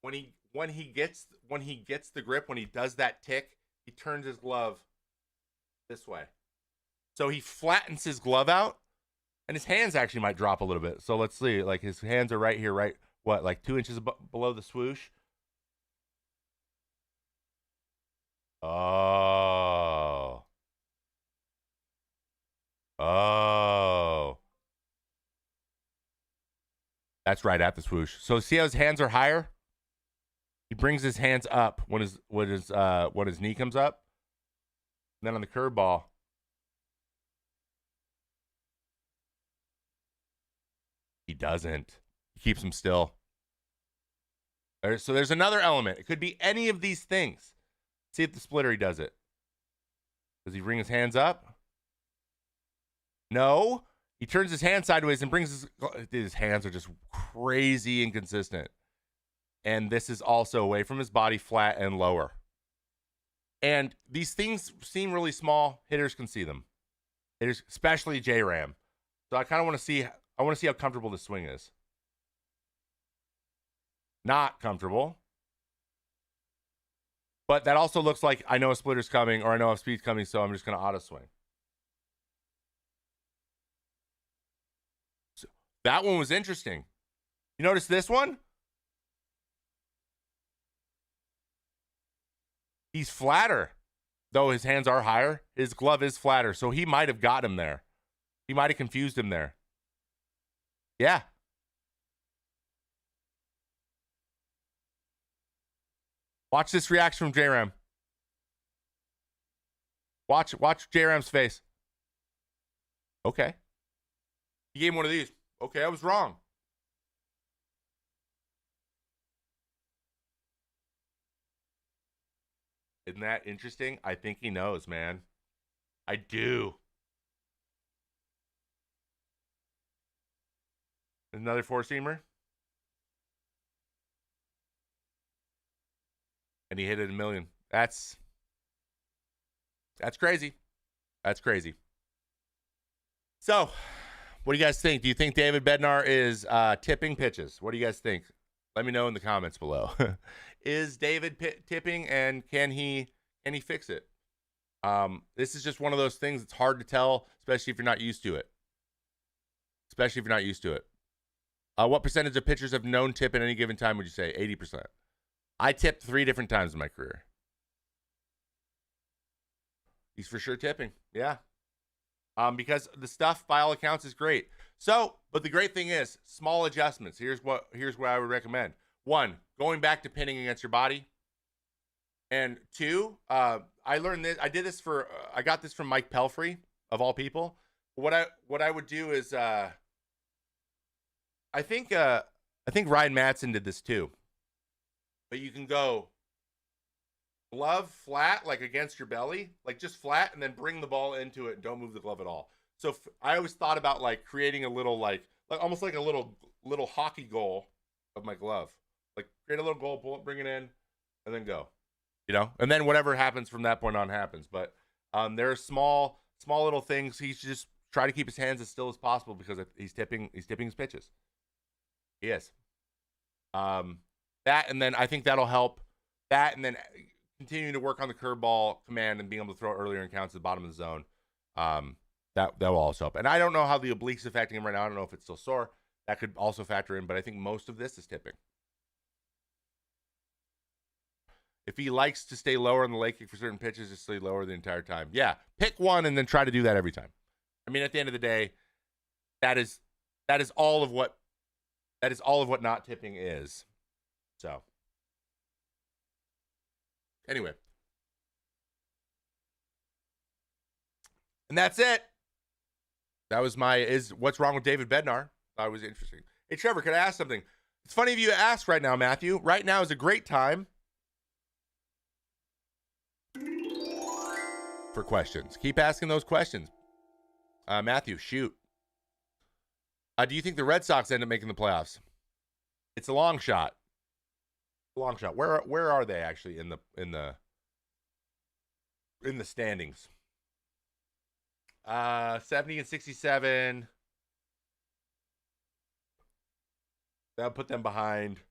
When he gets the grip, when he does that tick, he turns his glove this way. So he flattens his glove out, and his hands actually might drop a little bit. So let's see. Like his hands are right here, right? What, like 2 inches below the swoosh? Oh. Oh. That's right at the swoosh. So see how his hands are higher? He brings his hands up when his knee comes up. And then on the curveball, he doesn't. He keeps them still. So there's another element. It could be any of these things. See if the splitter he does it. Does he bring his hands up? No. He turns his hand sideways and brings his hands are just crazy inconsistent. And this is also away from his body, flat and lower. And these things seem really small. Hitters can see them. Hitters, especially J-Ram. So I kind of want to see. I want to see how comfortable the swing is. Not comfortable. But that also looks like I know a splitter's coming or I know a speed's coming, so I'm just going to auto swing. So that one was interesting. You notice this one? He's flatter. Though his hands are higher, his glove is flatter. So he might have got him there. He might have confused him there. Yeah. Watch this reaction from J-Ram. Watch J-Ram's face. Okay. He gave him one of these. Okay, I was wrong. Isn't that interesting? I think he knows, man. I do. Another four-seamer. And he hit it a million. That's crazy. That's crazy. So, what do you guys think? Do you think David Bednar is tipping pitches? What do you guys think? Let me know in the comments below. Is David tipping, and can he fix it? This is just one of those things that's hard to tell, especially if you're not used to it. What percentage of pitchers have known tip at any given time would you say? 80%. I tipped 3 different times in my career. He's for sure tipping. Yeah. Because the stuff, by all accounts, is great. So, but the great thing is, small adjustments. Here's what I would recommend. 1, going back to pinning against your body. And 2, I learned this. I got this from Mike Pelfrey, of all people. What I would do is, I think Ryan Madsen did this too. But you can go glove flat, like against your belly, like just flat, and then bring the ball into it and don't move the glove at all. So I always thought about like creating a little like almost like a little hockey goal of my glove. Like create a little goal, pull it, bring it in, and then go. You know? And then whatever happens from that point on happens. But there are small little things. He's just try to keep his hands as still as possible because he's tipping his pitches. He is. That, and then I think that'll help. That, and then continuing to work on the curveball command and being able to throw earlier in counts at the bottom of the zone. That will also help. And I don't know how the oblique's affecting him right now. I don't know if it's still sore. That could also factor in, but I think most of this is tipping. If he likes to stay lower on the leg kick for certain pitches, just stay lower the entire time. Yeah, pick one and then try to do that every time. I mean, at the end of the day, that is all of what not tipping is. So, anyway, and that's it. That was what's wrong with David Bednar. That was interesting. Hey, Trevor, can I ask something? It's funny of you to ask right now, Matthew. Right now is a great time for questions. Keep asking those questions. Matthew, shoot. Do you think the Red Sox end up making the playoffs? It's a long shot. Long shot. Where are they actually in the standings? 70 and 67. That'll put them behind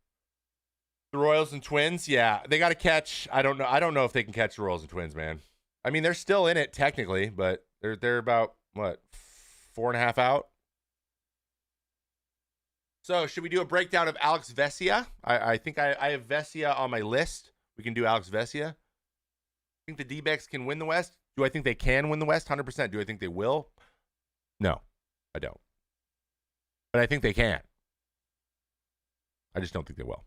the Royals and Twins. Yeah, they got to catch. I don't know if they can catch the Royals and Twins, man. I mean, they're still in it technically, but they're about what, 4.5 out. So, should we do a breakdown of Alex Vesia? I think I have Vesia on my list. We can do Alex Vesia. I think the D-backs can win the West. Do I think they can win the West? 100%. Do I think they will? No, I don't. But I think they can. I just don't think they will.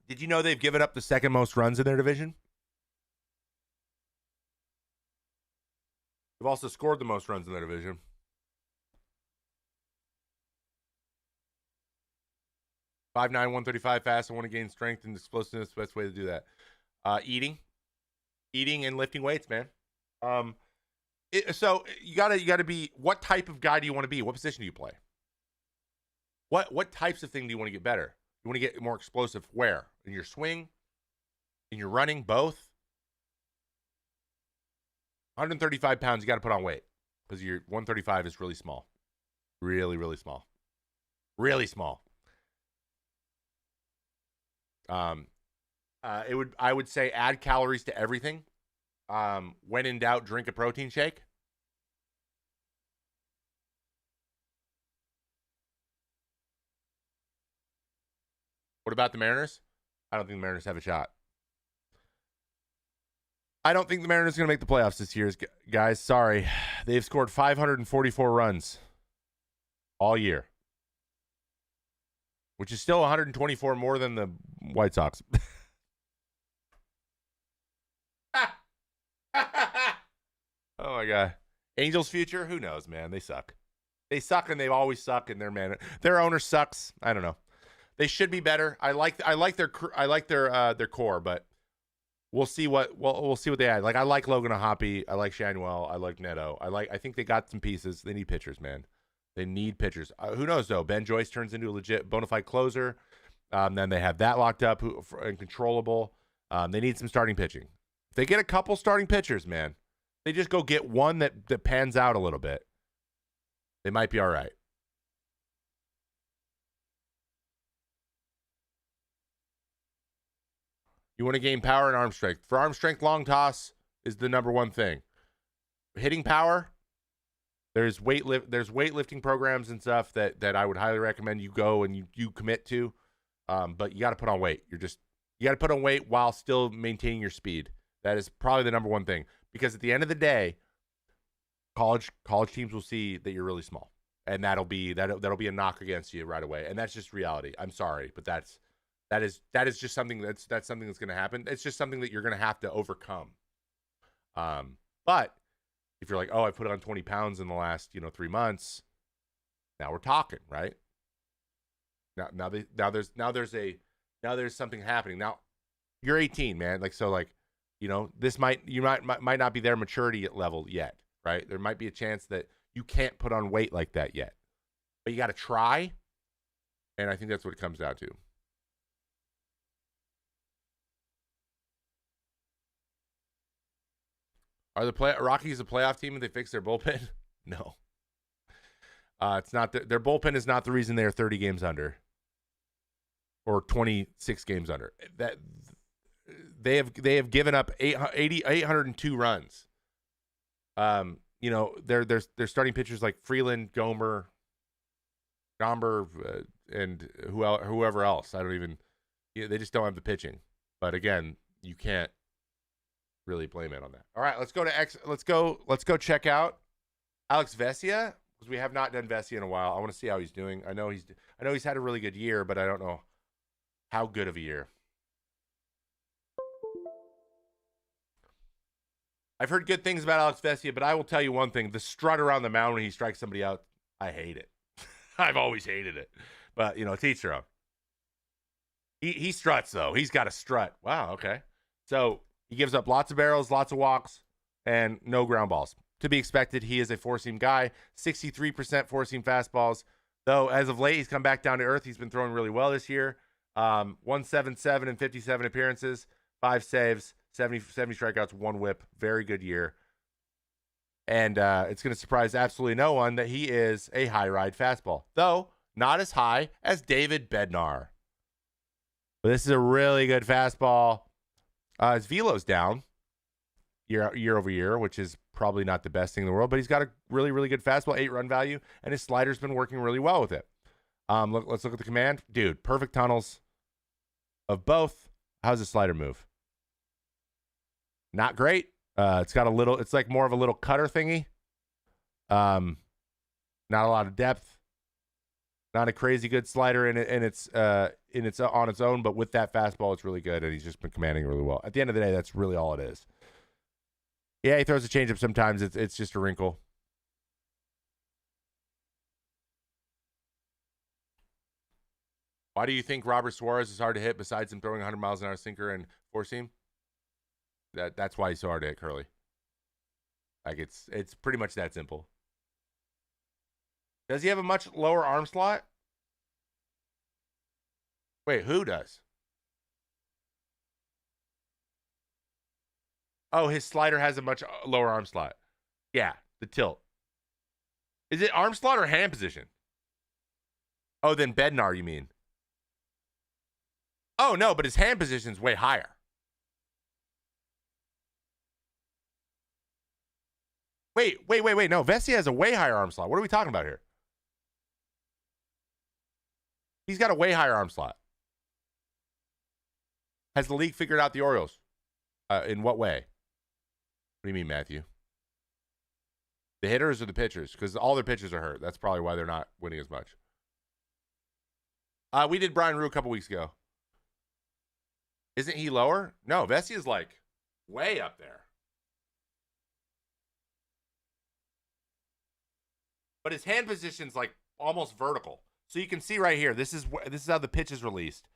Did you know they've given up the second most runs in their division? They've also scored the most runs in their division. .59, 135 fast. I want to gain strength and explosiveness. The best way to do that. Eating and lifting weights, man. So you gotta be. What type of guy do you want to be? What position do you play? What types of thing do you want to get better? You want to get more explosive where? In your swing? In your running? Both? 135 pounds, you got to put on weight. Because your 135 is really small. Really, really small. Really small. I would say add calories to everything. When in doubt, drink a protein shake. What about the Mariners? I don't think the Mariners have a shot. I don't think the Mariners are going to make the playoffs this year, guys. Sorry. They've scored 544 runs all year, which is still 124 more than the White Sox. Oh, my God. Angels' future? Who knows, man? They suck. They suck, and they always suck, and their owner sucks. I don't know. They should be better. I like their core, but we'll see what they add. Like, I like Logan Ahapi. I like Shanuel. I like Neto. I think they got some pieces. They need pitchers, man. They need pitchers. Who knows though? Ben Joyce turns into a legit bona fide closer. Then they have that locked up and controllable. They need some starting pitching. If they get a couple starting pitchers, man, they just go get one that pans out a little bit. They might be all right. You want to gain power and arm strength. For arm strength, long toss is the number one thing. Hitting power, there's weightlifting programs and stuff that I would highly recommend you go and you commit to. But you got to put on weight. You got to put on weight while still maintaining your speed. That is probably the number one thing, because at the end of the day, college teams will see that you're really small, and that'll be a knock against you right away. And that's just reality. I'm sorry, but that is just something that's something that's going to happen. It's just something that you're going to have to overcome. But if you're like, oh, I put on 20 pounds in the last 3 months, now we're talking, right? Now there's something happening. Now you're 18, man. This might not be their maturity level yet, right? There might be a chance that you can't put on weight like that yet, but you got to try. And I think that's what it comes down to. Are the Rockies a playoff team if they fix their bullpen? No. It's not. Their bullpen is not the reason they are 30 games under or 26 games under. That they have given up 802 runs. Their starting pitchers like Freeland, Gomber, and whoever else. They just don't have the pitching. But again, you can't really blame it on that. All right, let's go check out Alex Vesia, because we have not done Vesia in a while. I want to see how he's doing. I know he's had a really good year, but I don't know how good of a year. I've heard good things about Alex Vesia, but I will tell you one thing: the strut around the mound when he strikes somebody out, I hate it. I've always hated it, but to each their own. He struts though. He's got a strut. Wow. Okay. So he gives up lots of barrels, lots of walks, and no ground balls. To be expected, he is a four-seam guy, 63% four-seam fastballs. Though, as of late, he's come back down to earth. He's been throwing really well this year. 177 in 57 appearances, 5 saves, 70 strikeouts, 1 whip. Very good year. And it's going to surprise absolutely no one that he is a high-ride fastball, though not as high as David Bednar. But this is a really good fastball. His velo's down year over year, which is probably not the best thing in the world, but he's got a really, really good fastball, 8-run value, and his slider's been working really well with it. Let's look at the command. Dude, perfect tunnels of both. How's the slider move? Not great. It's like more of a little cutter thingy. Not a lot of depth. Not a crazy good slider in its on its own, but with that fastball, it's really good, and he's just been commanding really well. At the end of the day, that's really all it is. Yeah, he throws a changeup sometimes. It's just a wrinkle. Why do you think Robert Suarez is hard to hit besides him throwing 100 miles an hour sinker and four-seam? That's why he's so hard to hit, Curly. Like, it's pretty much that simple. Does he have a much lower arm slot? Wait, who does? Oh, his slider has a much lower arm slot. Yeah, the tilt. Is it arm slot or hand position? Oh, then Bednar, you mean? Oh, no, but his hand position's way higher. Wait. No, Vesia has a way higher arm slot. What are we talking about here? He's got a way higher arm slot. Has the league figured out the Orioles? In what way? What do you mean, Matthew? The hitters or the pitchers? Because all their pitchers are hurt. That's probably why they're not winning as much. We did Brian Rue a couple weeks ago. Isn't he lower? No, Vesia's like way up there. But his hand position's like almost vertical. So you can see right here, this is how the pitch is released.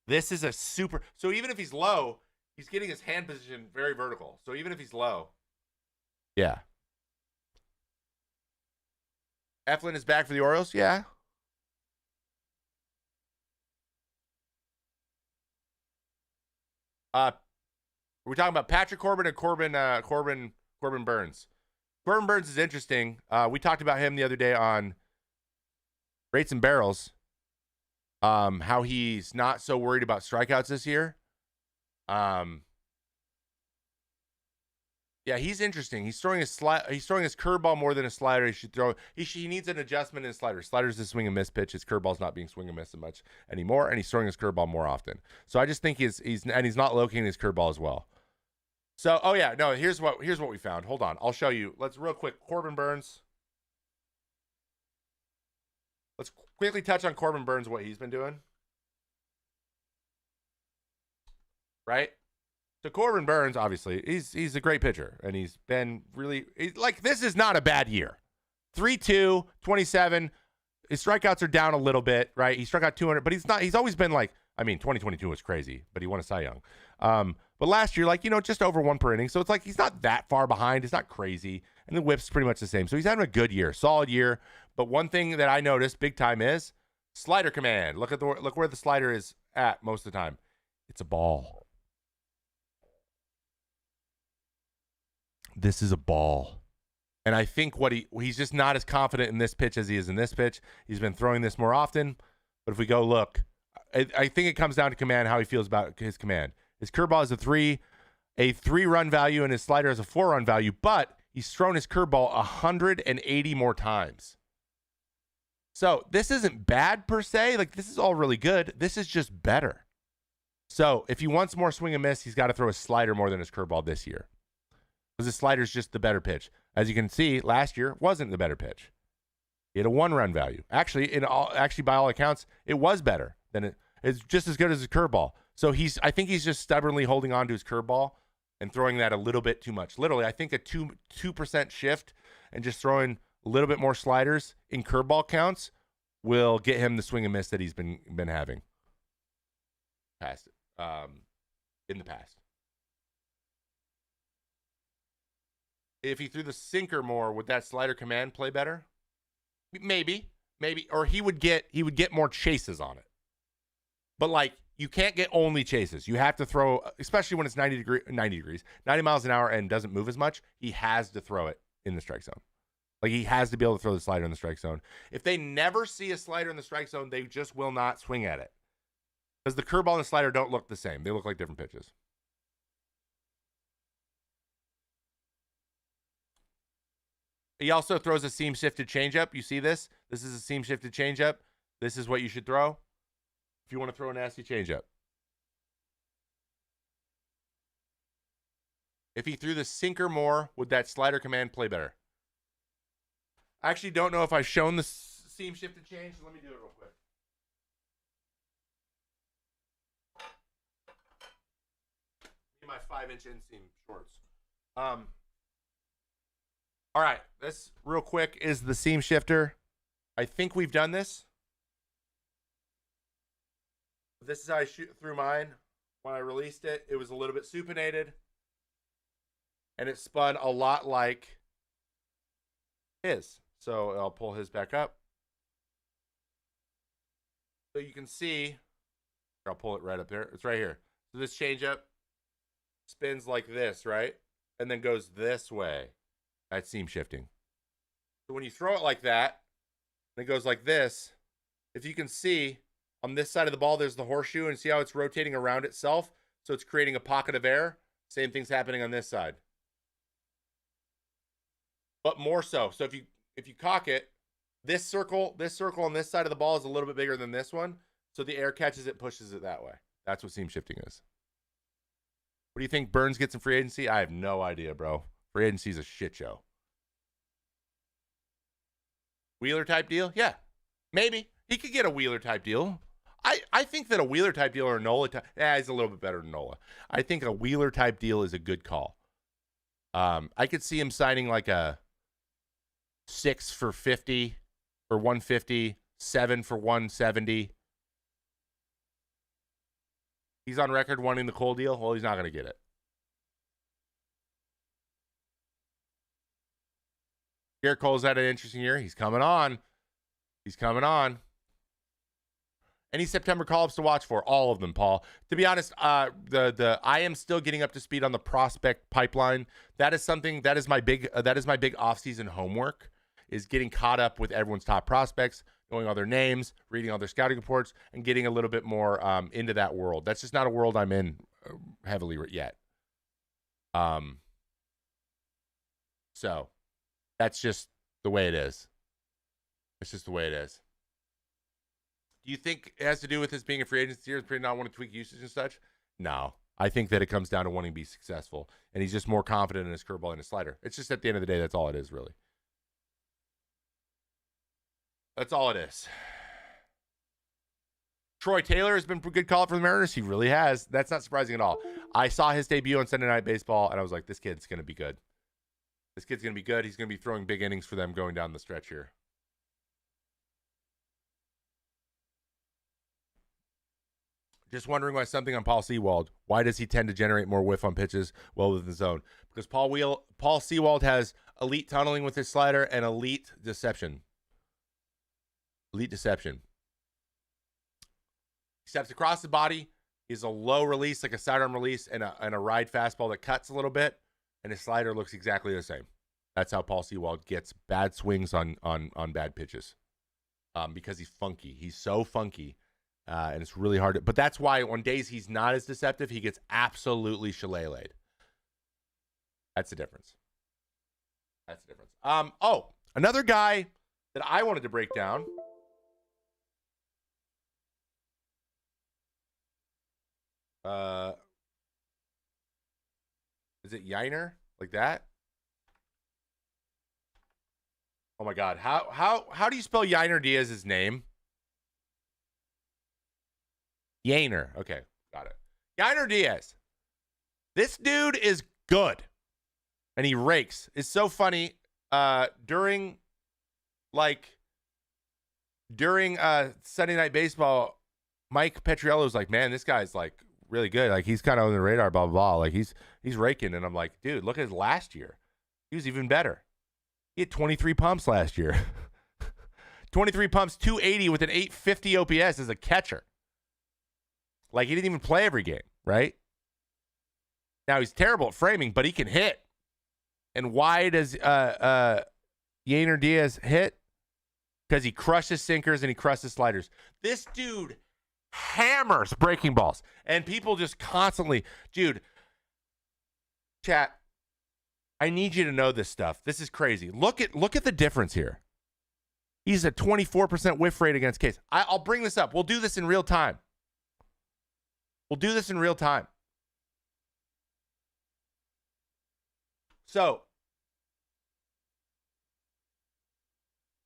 This is a super. So even if he's low, he's getting his hand position very vertical. So even if he's low. Yeah. Eflin is back for the Orioles? Yeah. Are we talking about Patrick Corbin or Corbin Burns? Corbin Burns is interesting. We talked about him the other day on Rates and Barrels. How he's not so worried about strikeouts this year. Yeah, he's interesting. He's throwing his curveball more than a slider. He needs an adjustment in his slider. Slider's a swing and miss pitch. His curveball's not being swing and miss as much anymore, and he's throwing his curveball more often. So I just think he's not locating his curveball as well. So, oh yeah, no, here's what we found. Hold on, I'll show you. Let's real quick, Corbin Burns. Let's quickly touch on Corbin Burns, what he's been doing. Right? So Corbin Burns, obviously, he's a great pitcher, and he's been really this is not a bad year. 3-2, 27. His strikeouts are down a little bit, right? He struck out 200, but he's always been 2022 was crazy, but he won a Cy Young. But last year, just over 1 per inning. So it's he's not that far behind. It's not crazy. And the whip's pretty much the same. So he's having a good year, solid year. But one thing that I noticed big time is slider command. Look where the slider is at most of the time. It's a ball. This is a ball. And I think he's just not as confident in this pitch as he is in this pitch. He's been throwing this more often. But if we go look, I think it comes down to command, how he feels about his command. His curveball is a 3-run value, and his slider is a 4-run value, but he's thrown his curveball 180 more times. So this isn't bad per se. This is all really good. This is just better. So if he wants more swing and miss, he's got to throw his slider more than his curveball this year. Because his slider is just the better pitch. As you can see, last year wasn't the better pitch. He had a 1-run value. Actually, by all accounts, it was better than it's just as good as his curveball. So I think he's just stubbornly holding on to his curveball and throwing that a little bit too much. Literally, I think a 2% shift and just throwing a little bit more sliders in curveball counts will get him the swing and miss that he's been having in the past. If he threw the sinker more, would that slider command play better? Maybe, or he would get more chases on it. But you can't get only chases. You have to throw, especially when it's 90 miles an hour and doesn't move as much. He has to throw it in the strike zone. He has to be able to throw the slider in the strike zone. If they never see a slider in the strike zone, they just will not swing at it. Because the curveball and the slider don't look the same. They look like different pitches. He also throws a seam-shifted changeup. You see this? This is a seam-shifted changeup. This is what you should throw if you want to throw a nasty changeup. If he threw the sinker more, would that slider command play better? I actually don't know if I've shown the seam-shifted change. So let me do it real quick. My 5-inch inseam shorts. All right, this real quick is the seam shifter. I think we've done this. This is how I shoot through mine. When I released it, it was a little bit supinated. And it spun a lot like his. So I'll pull his back up. So you can see, I'll pull it right up there. It's right here. So this changeup spins like this, right? And then goes this way. That's seam shifting. So when you throw it like that, and it goes like this, if you can see, on this side of the ball, there's the horseshoe, and see how it's rotating around itself? So it's creating a pocket of air. Same thing's happening on this side. But more so. So if you cock it, this circle on this side of the ball is a little bit bigger than this one. So the air catches it, pushes it that way. That's what seam shifting is. What do you think Burns gets in free agency? I have no idea, bro. Free agency is a shit show. Wheeler type deal? Yeah, maybe. He could get a Wheeler type deal. I think that a Wheeler type deal or a Nola type, he's a little bit better than Nola. I think a Wheeler type deal is a good call. I could see him signing like a 6 for 50 or 150, 7 for 170. He's on record wanting the Cole deal. Well, he's not going to get it. Garrett Cole's had an interesting year. He's coming on. Any September call-ups to watch for? All of them, Paul. To be honest, I am still getting up to speed on the prospect pipeline. That is my big off-season homework, is getting caught up with everyone's top prospects, knowing all their names, reading all their scouting reports, and getting a little bit more into that world. That's just not a world I'm in heavily yet. So that's just the way it is. It's just the way it is. Do you think it has to do with this being a free agent this year, not want to tweak usage and such? No. I think that it comes down to wanting to be successful, and he's just more confident in his curveball and his slider. It's just at the end of the day, that's all it is, really. That's all it is. Troy Taylor has been a good call for the Mariners. He really has. That's not surprising at all. I saw his debut on Sunday Night Baseball, and I was like, this kid's going to be good. This kid's going to be good. He's going to be throwing big innings for them going down the stretch here. Just wondering why something on Paul Sewald. Why does he tend to generate more whiff on pitches well within the zone? Because Paul Sewald has elite tunneling with his slider and elite deception. Elite deception. He steps across the body. He's a low release, like a sidearm release, and a ride fastball that cuts a little bit. And his slider looks exactly the same. That's how Paul Sewald gets bad swings on bad pitches. Because he's funky. He's so funky. And it's really hard. But that's why on days he's not as deceptive, he gets absolutely shillelagh'd. That's the difference. That's the difference. Oh, another guy that I wanted to break down. Is it Yiner? Like that? Oh my God. How do you spell Yiner Diaz's name? Yainer. Okay, got it. Yiner Diaz. This dude is good. And he rakes. It's so funny. During Sunday Night Baseball, Mike Petriello's like, man, this guy's like really good. Like he's kind of on the radar, blah, blah, blah. Like he's raking. And I'm like, dude, look at his last year. He was even better. He had 23 pumps last year. 23 pumps, 280 with an 850 OPS as a catcher. Like, he didn't even play every game, right? Now, he's terrible at framing, but he can hit. And why does Yainer Diaz hit? Because he crushes sinkers and he crushes sliders. This dude hammers breaking balls. And people just constantly, dude, chat, I need you to know this stuff. This is crazy. Look at the difference here. He's a 24% whiff rate against Case. I'll bring this up. We'll do this in real time. So,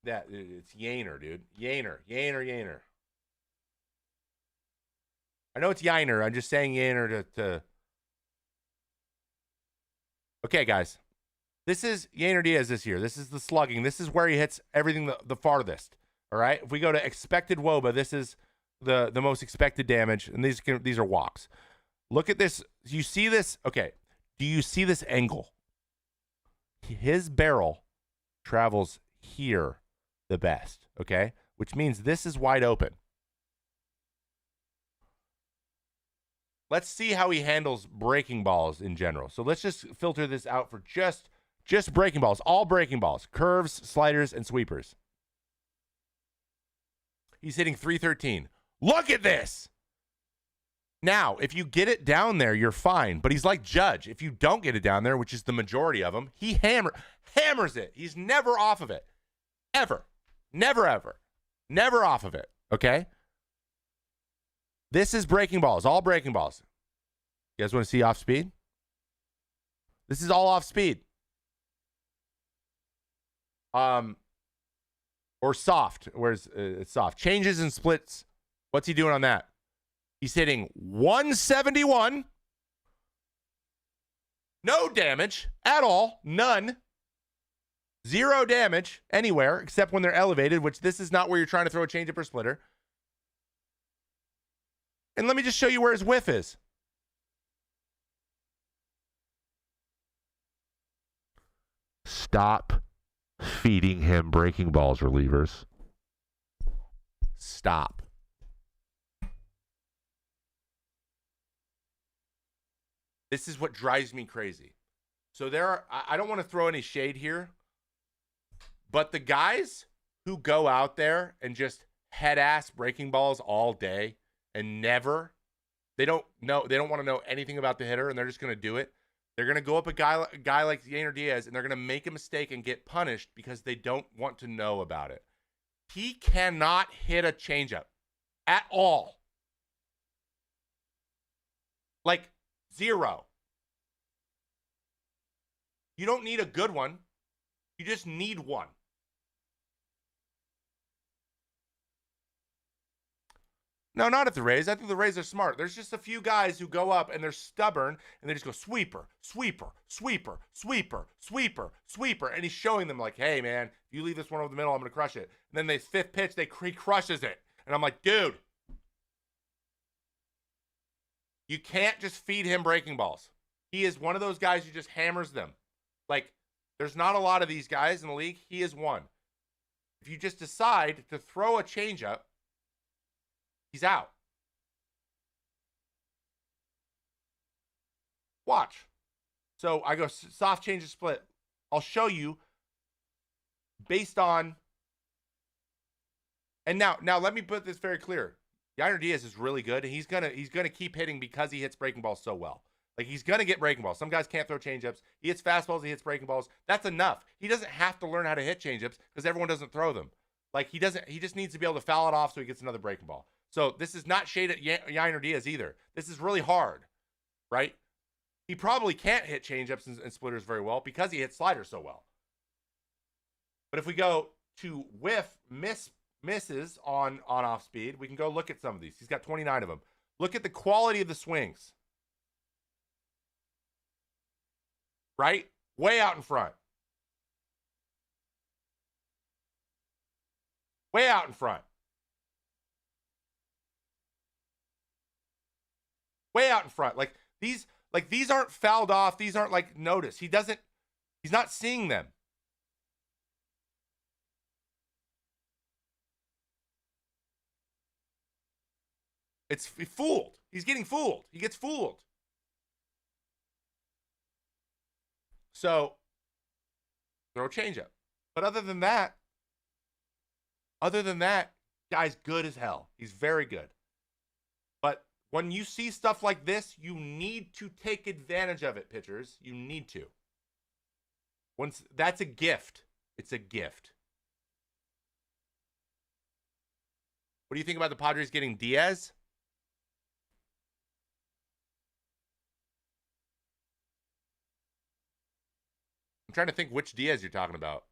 it's Yainer, dude. Yainer. I know it's Yainer. I'm just saying Yainer to... Okay, guys. This is Yainer Diaz this year. This is the slugging. This is where he hits everything the farthest. All right? If we go to expected WOBA, this is the most expected damage, and these are walks. Look at this. You see this? Okay. Do you see this angle? His barrel travels here the best, okay? Which means this is wide open. Let's see how he handles breaking balls in general. So let's just filter this out for just breaking balls, all breaking balls, curves, sliders, and sweepers. He's hitting 313. Look at this. Now, if you get it down there, you're fine. But he's like Judge. If you don't get it down there, which is the majority of them, he hammers it. He's never off of it. Ever. Never, ever. Never off of it. Okay? This is breaking balls. All breaking balls. You guys want to see off speed? This is all off speed. Or soft. Where's it's soft. Changes and splits. What's he doing on that? He's hitting 171. No damage at all. None. Zero damage anywhere except when they're elevated, which this is not where you're trying to throw a changeup or splitter. And let me just show you where his whiff is. Stop feeding him breaking balls, relievers. Stop. This is what drives me crazy. So I don't want to throw any shade here, but the guys who go out there and just head ass breaking balls all day and never They don't want to know anything about the hitter, and they're just going to do it. They're going to go up a guy like Yainer Diaz, and they're going to make a mistake and get punished because they don't want to know about it. He cannot hit a changeup at all. Like, zero. You don't need a good one. You just need one. No, not at the Rays. I think the Rays are smart. There's just a few guys who go up and they're stubborn and they just go sweeper, sweeper, sweeper, sweeper, sweeper, sweeper. And he's showing them like, hey, man, if you leave this one over the middle, I'm going to crush it. And then they fifth pitch, he crushes it. And I'm like, dude, you can't just feed him breaking balls. He is one of those guys who just hammers them. Like, there's not a lot of these guys in the league. He is one. If you just decide to throw a changeup, he's out. Watch. So I go soft change of split. I'll show you based on. And now let me put this very clear. Yainer Diaz is really good, and he's gonna keep hitting because he hits breaking balls so well. Like, he's gonna get breaking balls. Some guys can't throw changeups. He hits fastballs. He hits breaking balls. That's enough. He doesn't have to learn how to hit changeups because everyone doesn't throw them. Like, he doesn't. He just needs to be able to foul it off so he gets another breaking ball. So this is not shade at Yainer Diaz either. This is really hard, right? He probably can't hit changeups and splitters very well because he hits sliders so well. But if we go to misses on off speed, we can go look at some of these. He's got 29 of them. Look at the quality of the swings. Right? Way out in front. Way out in front. Way out in front. Like these aren't fouled off. These aren't like noticed. He's not seeing them. It's fooled. He's getting fooled. He gets fooled. So, throw a changeup. But other than that, guy's good as hell. He's very good. But when you see stuff like this, you need to take advantage of it, pitchers. You need to. That's a gift. It's a gift. What do you think about the Padres getting Diaz? I'm trying to think which Diaz you're talking about.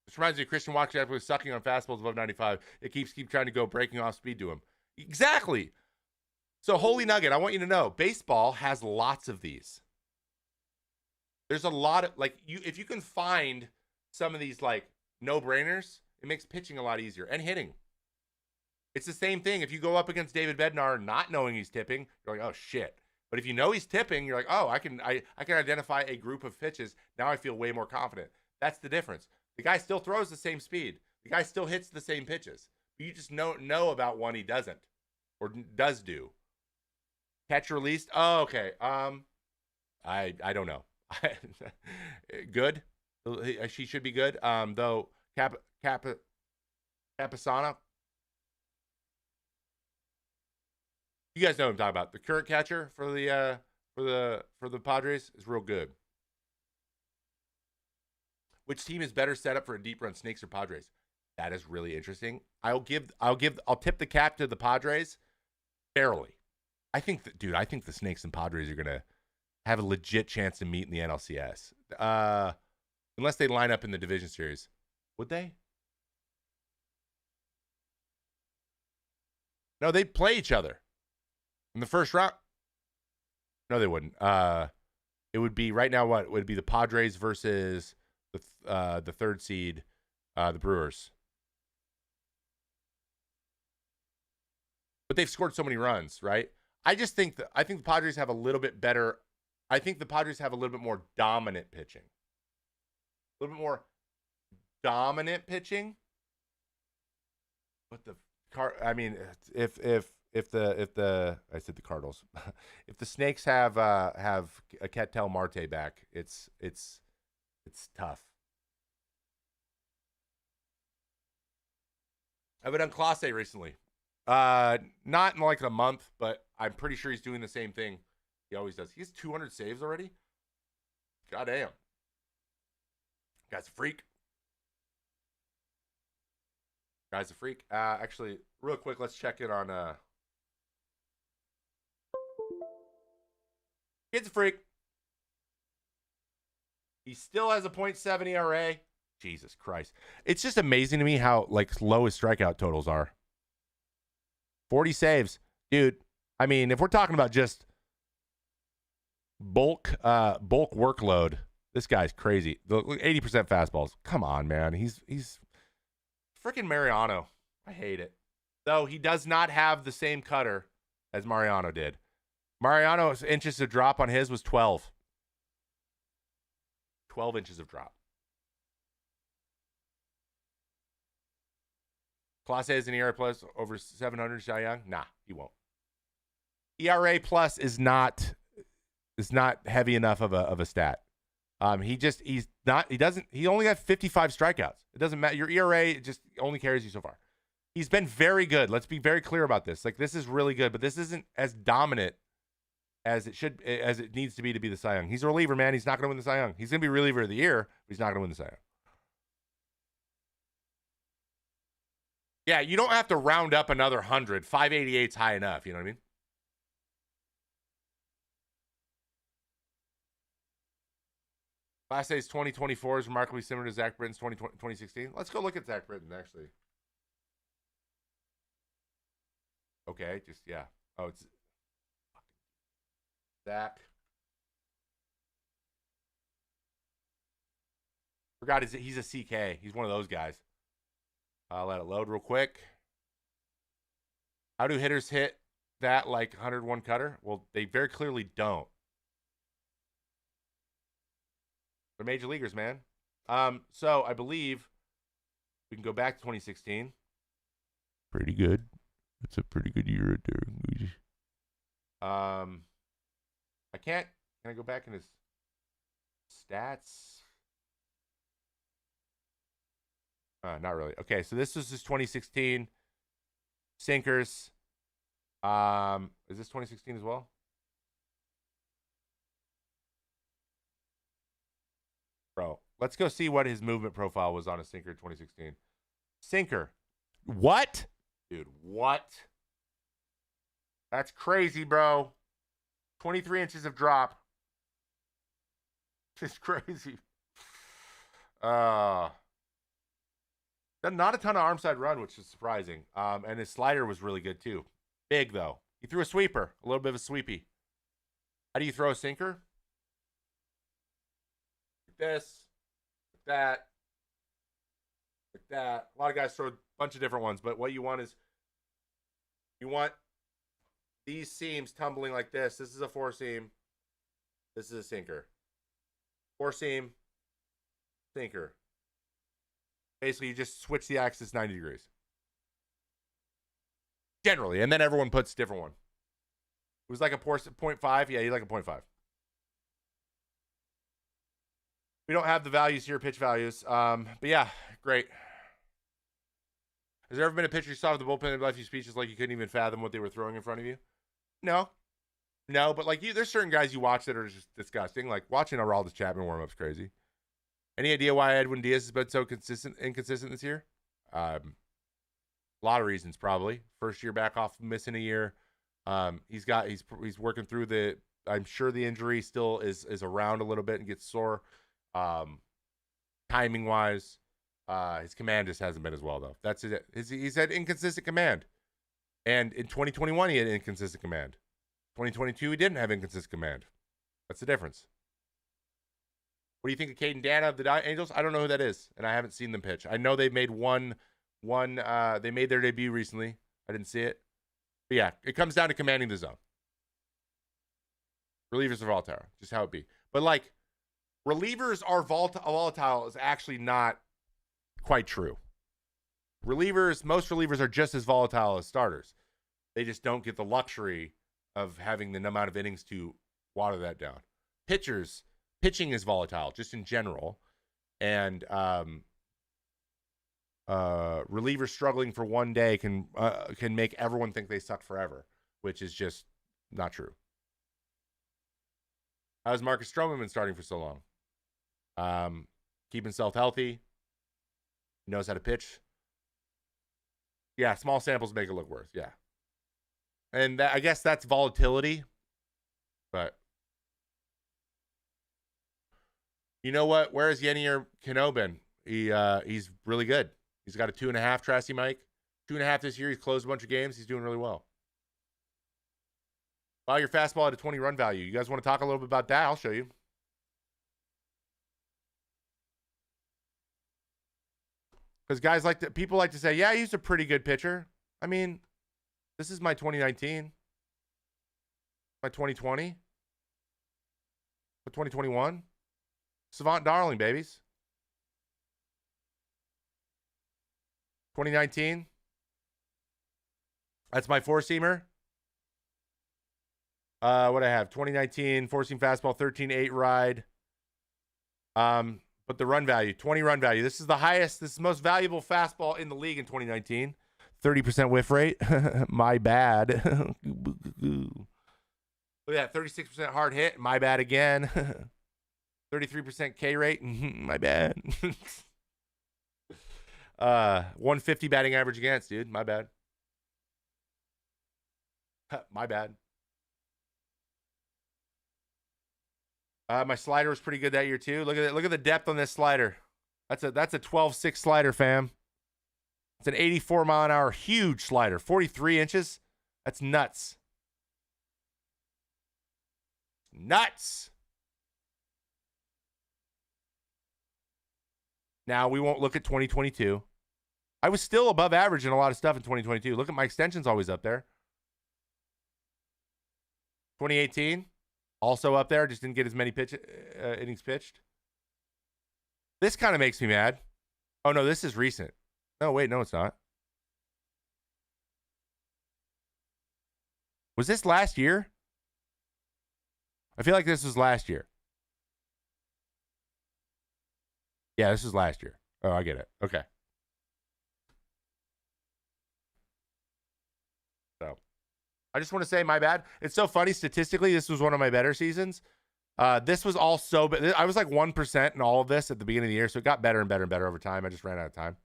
This reminds me of Christian Walker after was sucking on fastballs above 95. It keeps trying to go breaking off speed to him. Exactly. So, Holy Nugget, I want you to know, baseball has lots of these. There's a lot of, like, if you can find some of these, like, no-brainers, it makes pitching a lot easier and hitting. It's the same thing. If you go up against David Bednar not knowing he's tipping, you're like, oh, shit. But if you know he's tipping, you're like, oh, I can identify a group of pitches. Now I feel way more confident. That's the difference. The guy still throws the same speed. The guy still hits the same pitches. But you just know about one he doesn't or does do. Catch released. Oh, okay. I don't know. Good. She should be good. Though Capisana. You guys know what I'm talking about. The current catcher for the Padres is real good. Which team is better set up for a deep run, Snakes or Padres? That is really interesting. I'll tip the cap to the Padres barely. I think the Snakes and Padres are gonna have a legit chance to meet in the NLCS. Unless they line up in the division series. Would they? No, they'd play each other. In the first round? No, they wouldn't. It would be right now. What would be the Padres versus the third seed, the Brewers? But they've scored so many runs, right? I think the Padres have a little bit better. I think the Padres have a little bit more dominant pitching. A little bit more dominant pitching. But if I said the Cardinals, if the Snakes have a Ketel Marte back, it's tough. I've been on Clase recently. Not in like a month, but I'm pretty sure he's doing the same thing he always does. He has 200 saves already. Goddamn. Guy's a freak. Guy's a freak. Actually, real quick, let's check in on kid's a freak. He still has a .7 ERA. Jesus Christ. It's just amazing to me how like low his strikeout totals are. 40 saves. Dude, I mean, if we're talking about just bulk workload, this guy's crazy. The 80% fastballs. Come on, man. He's freaking Mariano. I hate it. Though he does not have the same cutter as Mariano did. Mariano's inches of drop on his was 12. 12 inches of drop. Class A is an ERA plus over 700. Cy Young? Nah, he won't. ERA plus is not heavy enough of a stat. He only got 55 strikeouts. It doesn't matter. Your ERA just only carries you so far. He's been very good. Let's be very clear about this. Like, this is really good, but this isn't as dominant as it needs to be the Cy Young. He's a reliever, man. He's not going to win the Cy Young. He's going to be reliever of the year, but he's not going to win the Cy Young. Yeah, you don't have to round up another 100. 588's high enough. You know what I mean? Class A's 2024 is remarkably similar to Zach Britton's 2016. Let's go look at Zach Britton, actually. Okay, just, yeah. Oh, it's Zach. Forgot he's a CK. He's one of those guys. I'll let it load real quick. How do hitters hit that like 101 cutter? Well, they very clearly don't. They're major leaguers, man. So I believe we can go back to 2016. Pretty good. That's a pretty good year right there. Can I go back in his stats? Not really. Okay, so this was his 2016 sinkers. Is this 2016 as well? Bro, let's go see what his movement profile was on a sinker 2016. Sinker. What? Dude, what? That's crazy, bro. 23 inches of drop. It's crazy. Not a ton of arm side run, which is surprising. And his slider was really good too. Big though. He threw a sweeper, a little bit of a sweepy. How do you throw a sinker? Like this, like that, like that. A lot of guys throw a bunch of different ones, but what you want is you want these seams tumbling like this. This is a four seam. This is a sinker. Four seam, sinker. Basically, you just switch the axis 90 degrees. Generally. And then everyone puts a different one. It was like a 0.5. Yeah, you like a 0.5. We don't have the values here, pitch values. But yeah, great. Has there ever been a pitcher you saw with the bullpen that left you speechless like you couldn't even fathom what they were throwing in front of you? No. No, but like there's certain guys you watch that are just disgusting. Like watching Aroldis Chapman warm-up's crazy. Any idea why Edwin Diaz has been so inconsistent this year? A lot of reasons, probably. First year back off, missing a year. He's working through the. I'm sure the injury still is around a little bit and gets sore. Timing wise, his command just hasn't been as well though. That's it. He's had inconsistent command, and in 2021 he had inconsistent command. 2022 he didn't have inconsistent command. That's the difference. What do you think of Caden Dana of the Angels? I don't know who that is, and I haven't seen them pitch. I know they made they made their debut recently. I didn't see it. But yeah, it comes down to commanding the zone. Relievers are volatile, just how it be. But like, relievers are volatile is actually not quite true. Most relievers are just as volatile as starters. They just don't get the luxury of having the amount of innings to water that down. Pitching is volatile just in general, and relievers struggling for one day can make everyone think they suck forever, which is just not true. How's Marcus Stroman been starting for so long? Keep himself healthy. He knows how to pitch. Yeah, small samples make it look worse. Yeah. And I guess that's volatility. But you know what? Where is Yenier Cano been? He's really good. He's got a 2.5 Tracy Mike. 2.5 this year. He's closed a bunch of games. He's doing really well. Wow, your fastball at a 20 run value. You guys want to talk a little bit about that? I'll show you. Because people like to say, yeah, he's a pretty good pitcher. I mean, this is my 2019, my 2020, my 2021. Savant Darling, babies. 2019. That's my four-seamer. What I have? 2019 four-seam fastball, 13.8 ride. But the run value, 20 run value. This is the highest. This is the most valuable fastball in the league in 2019. 30% whiff rate. My bad. Look at that. 36% hard hit. My bad again. 33% K rate. My bad. 150 batting average against, dude. My bad. My bad. My slider was pretty good that year too. Look at it. Look at the depth on this slider. That's a 12.6 slider, fam. It's an 84 mile an hour huge slider. 43 inches. That's nuts. Nuts. Now we won't look at 2022. I was still above average in a lot of stuff in 2022. Look at my extensions, always up there. 2018. Also up there, just didn't get as many innings pitched. This kind of makes me mad. Oh, no, this is recent. No, wait, no, it's not. Was this last year? I feel like this was last year. Yeah, this was last year. Oh, I get it. Okay. So, I just want to say my bad. It's so funny. Statistically, this was one of my better seasons. This was all so bad. I was like 1% in all of this at the beginning of the year, so it got better and better and better over time. I just ran out of time.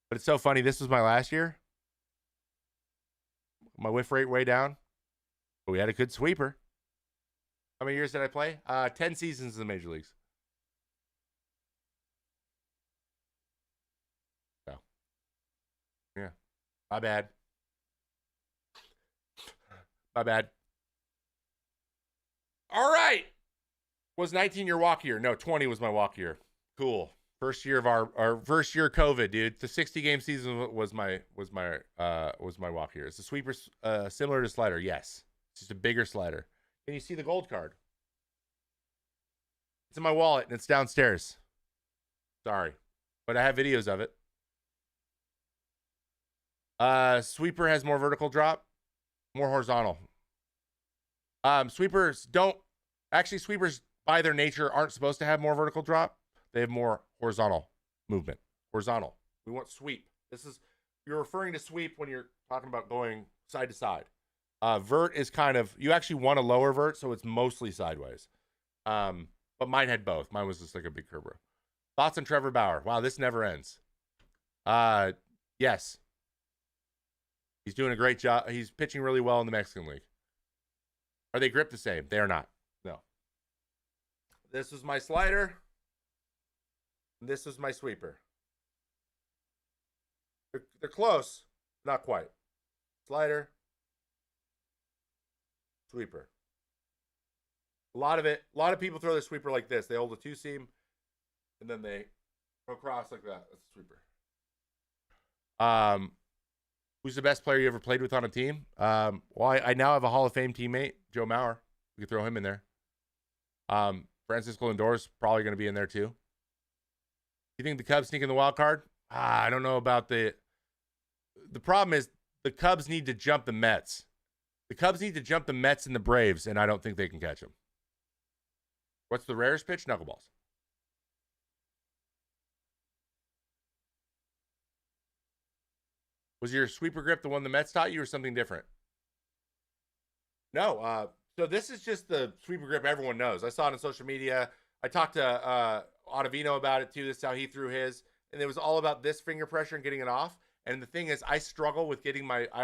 But it's so funny. This was my last year. My whiff rate way down. But we had a good sweeper. How many years did I play? 10 seasons in the major leagues. So, yeah. My bad. My bad. All right. Was 19 your walk year? No, 20 was my walk year. Cool. First year of our first year of COVID, dude. The 60 game season was my walk year. Is the sweeper similar to slider? Yes. It's just a bigger slider. Can you see the gold card? It's in my wallet and it's downstairs. Sorry. But I have videos of it. Sweeper has more vertical drop, more horizontal. Sweepers by their nature aren't supposed to have more vertical drop. They have more horizontal movement. Horizontal. We want sweep. You're referring to sweep when you're talking about going side to side. Vert is kind of, you actually want a lower vert, so it's mostly sideways. But mine had both. Mine was just like a big curve. Thoughts on Trevor Bauer? Wow, this never ends. Yes. He's doing a great job. He's pitching really well in the Mexican League. Are they gripped the same? They are not. No. This was my slider. This was my sweeper. They're close. Not quite. Slider. Sweeper. A lot of people throw their sweeper like this. They hold a two seam and then they go across like that. That's a sweeper. Who's the best player you ever played with on a team? Well, I now have a Hall of Fame teammate, Joe Mauer. We could throw him in there. Francisco Lindor's probably going to be in there too. You think the Cubs sneak in the wild card? I don't know about the problem is the Cubs need to jump the Mets. The Cubs need to jump the Mets and the Braves, and I don't think they can catch them. What's the rarest pitch? Knuckleballs. Was your sweeper grip the one the Mets taught you or something different? No. So this is just the sweeper grip everyone knows. I saw it on social media. I talked to Ottavino about it too. This is how he threw his. And it was all about this finger pressure and getting it off. And the thing is, I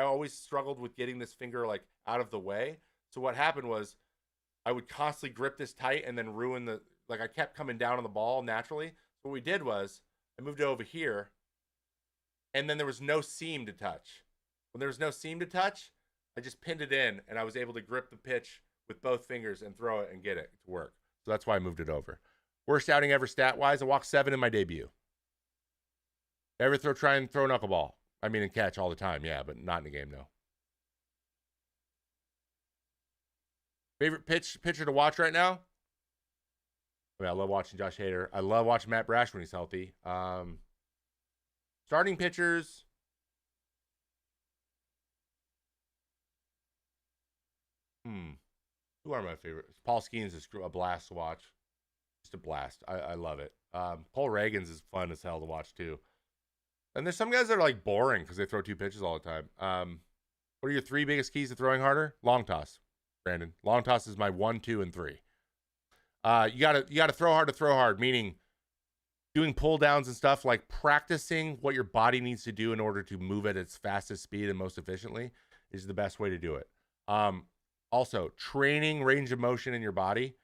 always struggled with getting this finger like out of the way. So what happened was I would constantly grip this tight and then ruin I kept coming down on the ball naturally. So what we did was I moved it over here and then there was no seam to touch. When there was no seam to touch, I just pinned it in and I was able to grip the pitch with both fingers and throw it and get it to work. So that's why I moved it over. Worst outing ever stat-wise, I walked 7 in my debut. Ever try and throw knuckleball? I mean, and catch all the time, yeah, but not in a game, no. Favorite pitcher to watch right now? I mean, I love watching Josh Hader. I love watching Matt Brash when he's healthy. Starting pitchers. Who are my favorites? Paul Skeens is a blast to watch. Just a blast. I love it. Paul Reagan's is fun as hell to watch too. And there's some guys that are like boring because they throw 2 pitches all the time. What are your 3 biggest keys to throwing harder? Long toss, Brandon. Long toss is my 1, 2, and 3. You gotta throw hard to throw hard, meaning doing pull downs and stuff, like practicing what your body needs to do in order to move at its fastest speed and most efficiently is the best way to do it. Also, training range of motion in your body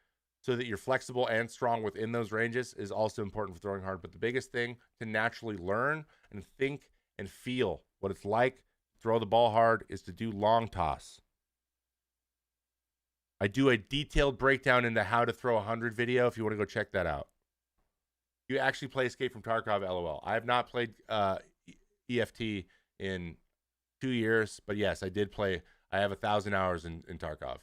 so that you're flexible and strong within those ranges is also important for throwing hard. But the biggest thing to naturally learn and think and feel what it's like to throw the ball hard is to do long toss. I do a detailed breakdown into how to throw 100 video if you want to go check that out. You actually play Escape from Tarkov, LOL. I have not played EFT in 2 years, but yes, I did play. I have 1,000 hours in Tarkov.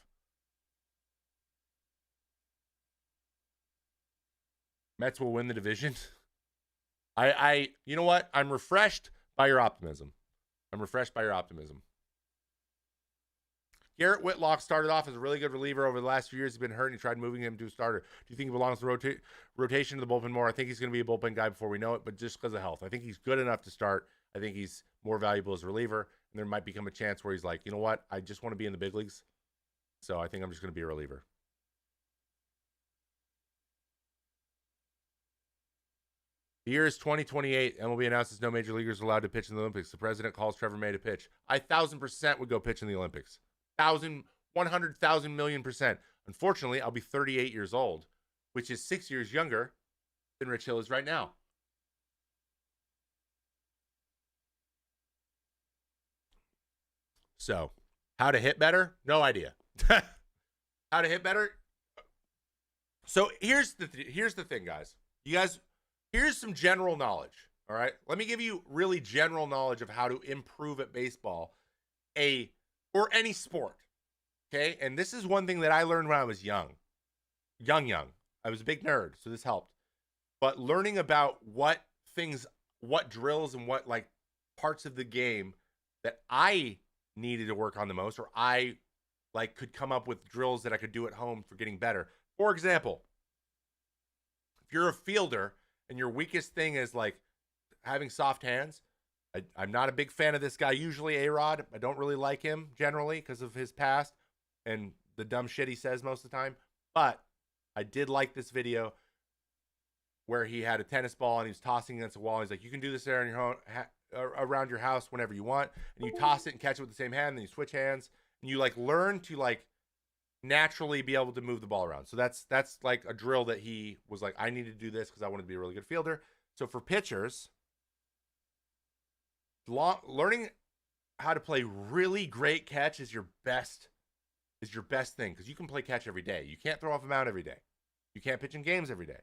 Mets will win the division. You know what? I'm refreshed by your optimism. Garrett Whitlock started off as a really good reliever over the last few years. He's been hurt and he tried moving him to a starter. Do you think he belongs to rotation to the bullpen more? I think he's going to be a bullpen guy before we know it, but just because of health. I think he's good enough to start. I think he's more valuable as a reliever, and there might become a chance where he's like, you know what? I just want to be in the big leagues, so I think I'm just going to be a reliever. The year is 2028. MLB announces no major leaguers allowed to pitch in the Olympics. The president calls Trevor May to pitch. I 1,000% would go pitch in the Olympics. 100,000 million percent. Unfortunately, I'll be 38 years old, which is 6 years younger than Rich Hill is right now. So, how to hit better? No idea. How to hit better? So here's the thing, guys. Here's some general knowledge. All right, let me give you really general knowledge of how to improve at baseball, or any sport. Okay, and this is one thing that I learned when I was young. I was a big nerd, so this helped. But learning about what drills and what like parts of the game that I needed to work on the most, or I like could come up with drills that I could do at home for getting better. For example, if you're a fielder and your weakest thing is like having soft hands, I'm not a big fan of this guy usually, A-Rod. I don't really like him generally because of his past and the dumb shit he says most of the time. But I did like this video where he had a tennis ball and he was tossing against a wall. He's like, you can do this there in your home, around your house whenever you want. And you toss it and catch it with the same hand. And then you switch hands. And you like learn to like naturally be able to move the ball around. So that's like a drill that he was like, I need to do this because I want to be a really good fielder. So for pitchers, learning how to play really great catch is your best thing, because you can play catch every day. You can't throw off a mound every day. You can't pitch in games every day.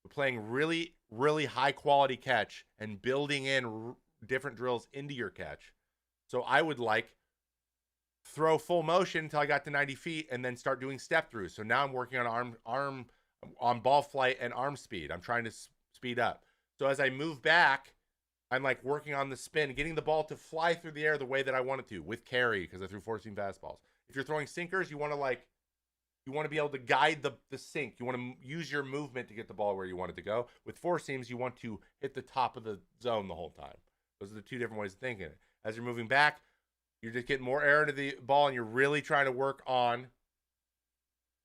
But playing really, really high quality catch and building in different drills into your catch. So I would like throw full motion until I got to 90 feet and then start doing step throughs. So now I'm working on on ball flight and arm speed. I'm trying to speed up. So as I move back, I'm like working on the spin, getting the ball to fly through the air the way that I want it to with carry, because I threw 14 fastballs. If you're throwing sinkers, you want to be able to guide the sink. You want to use your movement to get the ball where you want it to go. With four seams, you want to hit the top of the zone the whole time. Those are the two different ways of thinking it. As you're moving back, you're just getting more air into the ball, and you're really trying to work on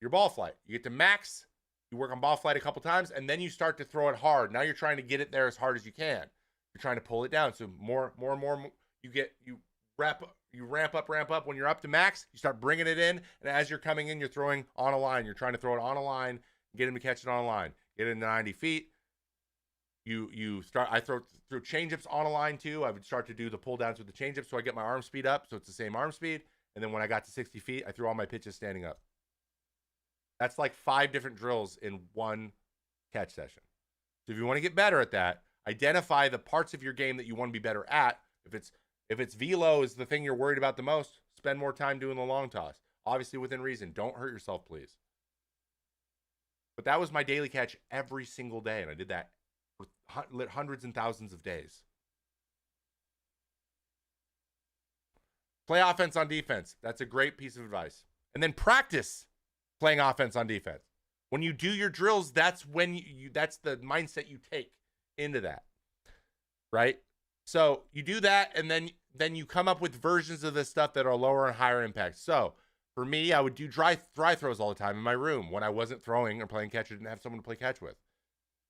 your ball flight. You get to max, you work on ball flight a couple times, and then you start to throw it hard. Now you're trying to get it there as hard as you can. You're trying to pull it down. So more and more you ramp up. When you're up to max, you start bringing it in, and as you're coming in, you're throwing on a line. You're trying to throw it on a line, get him to catch it on a line. Get it into 90 feet. I throw change-ups on a line too. I would start to do the pull downs with the change-ups, so I get my arm speed up, so it's the same arm speed. And then when I got to 60 feet, I threw all my pitches standing up. That's like 5 different drills in one catch session. So if you want to get better at that, identify the parts of your game that you want to be better at. If it's velo is the thing you're worried about the most, spend more time doing the long toss. Obviously within reason. Don't hurt yourself, please. But that was my daily catch every single day, and I did that for hundreds and thousands of days. Play offense on defense. That's a great piece of advice. And then practice playing offense on defense. When you do your drills, that's when that's the mindset you take into that, right? So you do that, and then you come up with versions of this stuff that are lower and higher impact. So for me, I would do dry throws all the time in my room when I wasn't throwing or playing catch or didn't have someone to play catch with.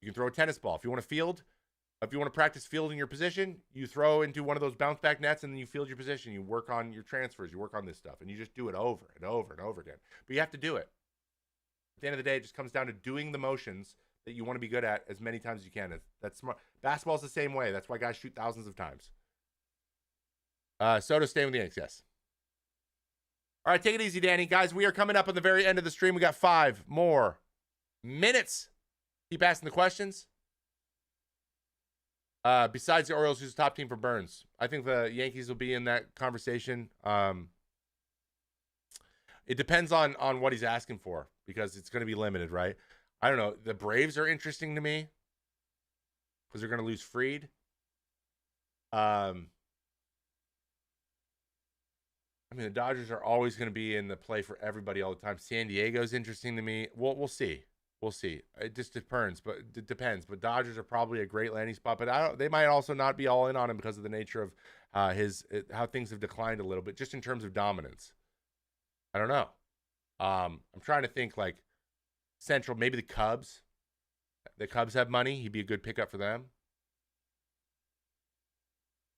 You can throw a tennis ball. If you want to practice fielding your position, you throw into one of those bounce back nets and then you field your position. You work on your transfers. You work on this stuff, and you just do it over and over and over again. But you have to do it. At the end of the day, it just comes down to doing the motions that you want to be good at as many times as you can. That's smart. Basketball's the same way. That's why guys shoot thousands of times. Soto staying with the Yanks, yes. All right, take it easy, Danny. Guys, we are coming up on the very end of the stream. We got 5 more minutes. Keep asking the questions. Besides the Orioles, who's the top team for Burns? I think the Yankees will be in that conversation. It depends on what he's asking for, because it's going to be limited, right? I don't know. The Braves are interesting to me because they're going to lose Fried. I mean, the Dodgers are always going to be in the play for everybody all the time. San Diego's interesting to me. We'll see. We'll see. It just depends, but it depends. But Dodgers are probably a great landing spot, but they might also not be all in on him because of the nature of how things have declined a little bit, just in terms of dominance. I don't know. I'm trying to think like Central, maybe the Cubs. The Cubs have money. He'd be a good pickup for them.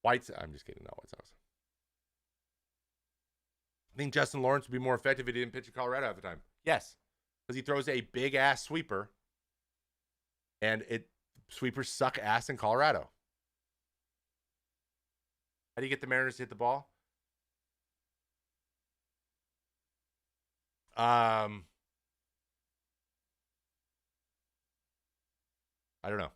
I'm just kidding. No, White Sox. I think Justin Lawrence would be more effective if he didn't pitch in Colorado half the time. Yes, because he throws a big ass sweeper, and sweepers suck ass in Colorado. How do you get the Mariners to hit the ball? I don't know.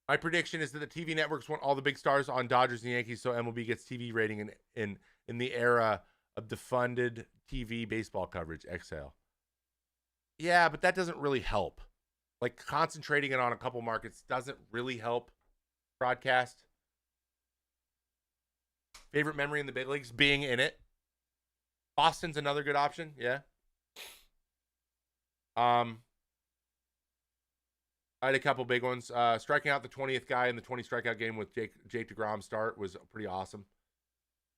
My prediction is that the TV networks want all the big stars on Dodgers and Yankees, so MLB gets TV rating in the era of defunded TV baseball coverage. Exhale. Yeah, but that doesn't really help. Like, concentrating it on a couple markets doesn't really help broadcast. Favorite memory in the big leagues? Being in it. Boston's another good option. Yeah. I had a couple big ones. Striking out the 20th guy in the 20 strikeout game with Jake DeGrom start was pretty awesome.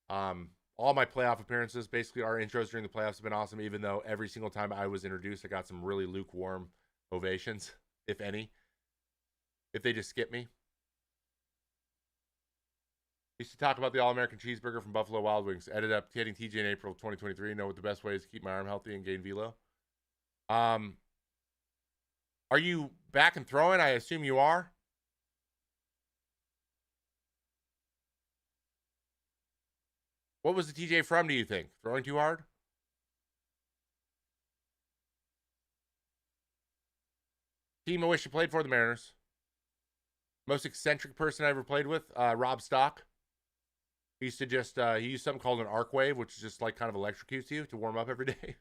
All my playoff appearances, basically our intros during the playoffs have been awesome, even though every single time I was introduced, I got some really lukewarm ovations, if any. If they just skip me. Used to talk about the All-American Cheeseburger from Buffalo Wild Wings. Ended up hitting TJ in April of 2023. Know what the best way is to keep my arm healthy and gain velo. Are you back and throwing? I assume you are. What was the TJ from, do you think? Throwing too hard? Team I wish you played for, the Mariners. Most eccentric person I ever played with, Rob Stock. He used to just, he used something called an arc wave, which is just like kind of electrocutes you to warm up every day.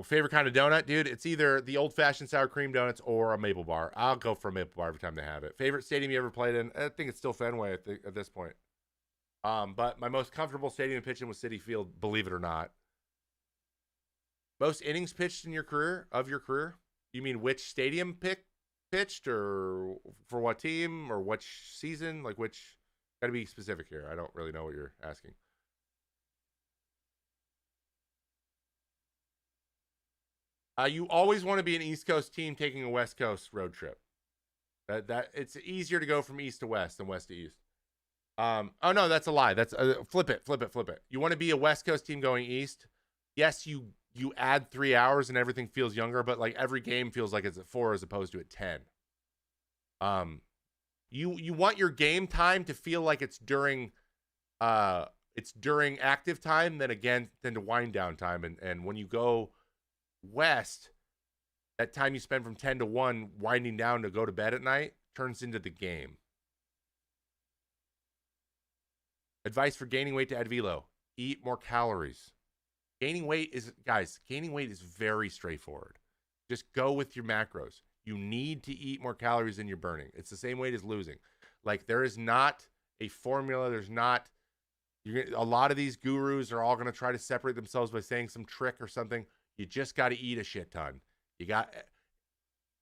Favorite kind of donut, dude? It's either the old-fashioned sour cream donuts or a maple bar. I'll go for a maple bar every time they have it. Favorite stadium you ever played in? I think it's still Fenway at this point. But my most comfortable stadium to pitch in was Citi Field, believe it or not. Most innings pitched in your career, of your career? You mean which stadium pitched, or for what team, or which season? Like which? Got to be specific here. I don't really know what you're asking. You always want to be an East Coast team taking a West Coast road trip. That it's easier to go from east to west than west to east. Oh no, that's a lie. That's flip it. You want to be a West Coast team going east. Yes, you add 3 hours and everything feels younger, but like every game feels like it's at 4 as opposed to at 10. You want your game time to feel like it's during active time, then to wind down time. And when you go west, that time you spend from 10 to 1 winding down to go to bed at night turns into the game. Advice for gaining weight to add velo: eat more calories. Gaining weight is very straightforward. Just go with your macros. You need to eat more calories than you're burning. It's the same weight as losing. Like, there is not a formula. There's not, a lot of these gurus are all going to try to separate themselves by saying some trick or something. You just got to eat a shit ton. You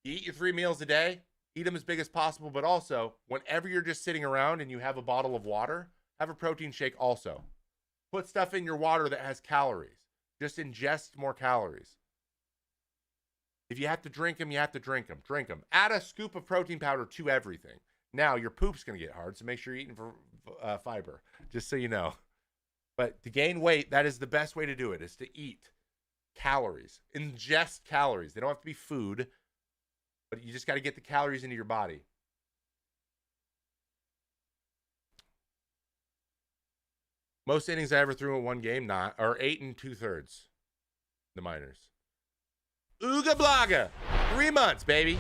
eat your 3 meals a day, eat them as big as possible, but also whenever you're just sitting around and you have a bottle of water, have a protein shake also. Put stuff in your water that has calories. Just ingest more calories. If you have to drink them, you have to drink them. Drink them. Add a scoop of protein powder to everything. Now, your poop's going to get hard, so make sure you're eating for fiber, just so you know. But to gain weight, that is the best way to do it, is to eat calories. Ingest calories. They don't have to be food, but you just got to get the calories into your body. Most innings I ever threw in one game, or 8 2/3. The minors. Ooga blaga. 3 months, baby.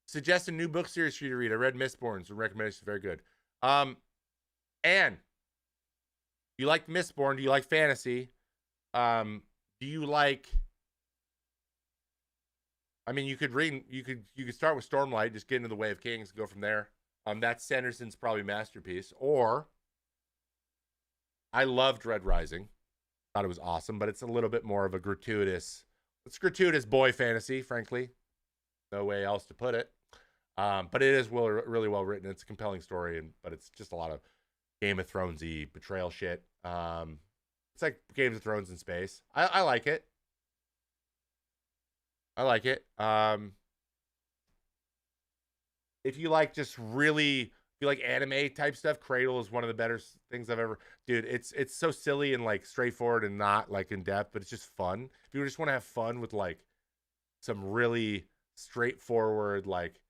Suggest a new book series for you to read. I read Mistborn, so recommendation is very good. And you like Mistborn? Do you like fantasy? Do you like? I mean, you could start with Stormlight, just get into the Way of Kings, and go from there. That's Sanderson's probably masterpiece. Or I loved Red Rising. Thought it was awesome, but it's a little bit more of a gratuitous boy fantasy, frankly. No way else to put it. But it is really well written. It's a compelling story, but it's just a lot of Game of Thrones-y betrayal shit. It's like Game of Thrones in space. I like it. If you like anime type stuff, Cradle is one of the better things I've ever. Dude, it's so silly and like straightforward and not like in depth, but it's just fun. If you just want to have fun with like some really straightforward like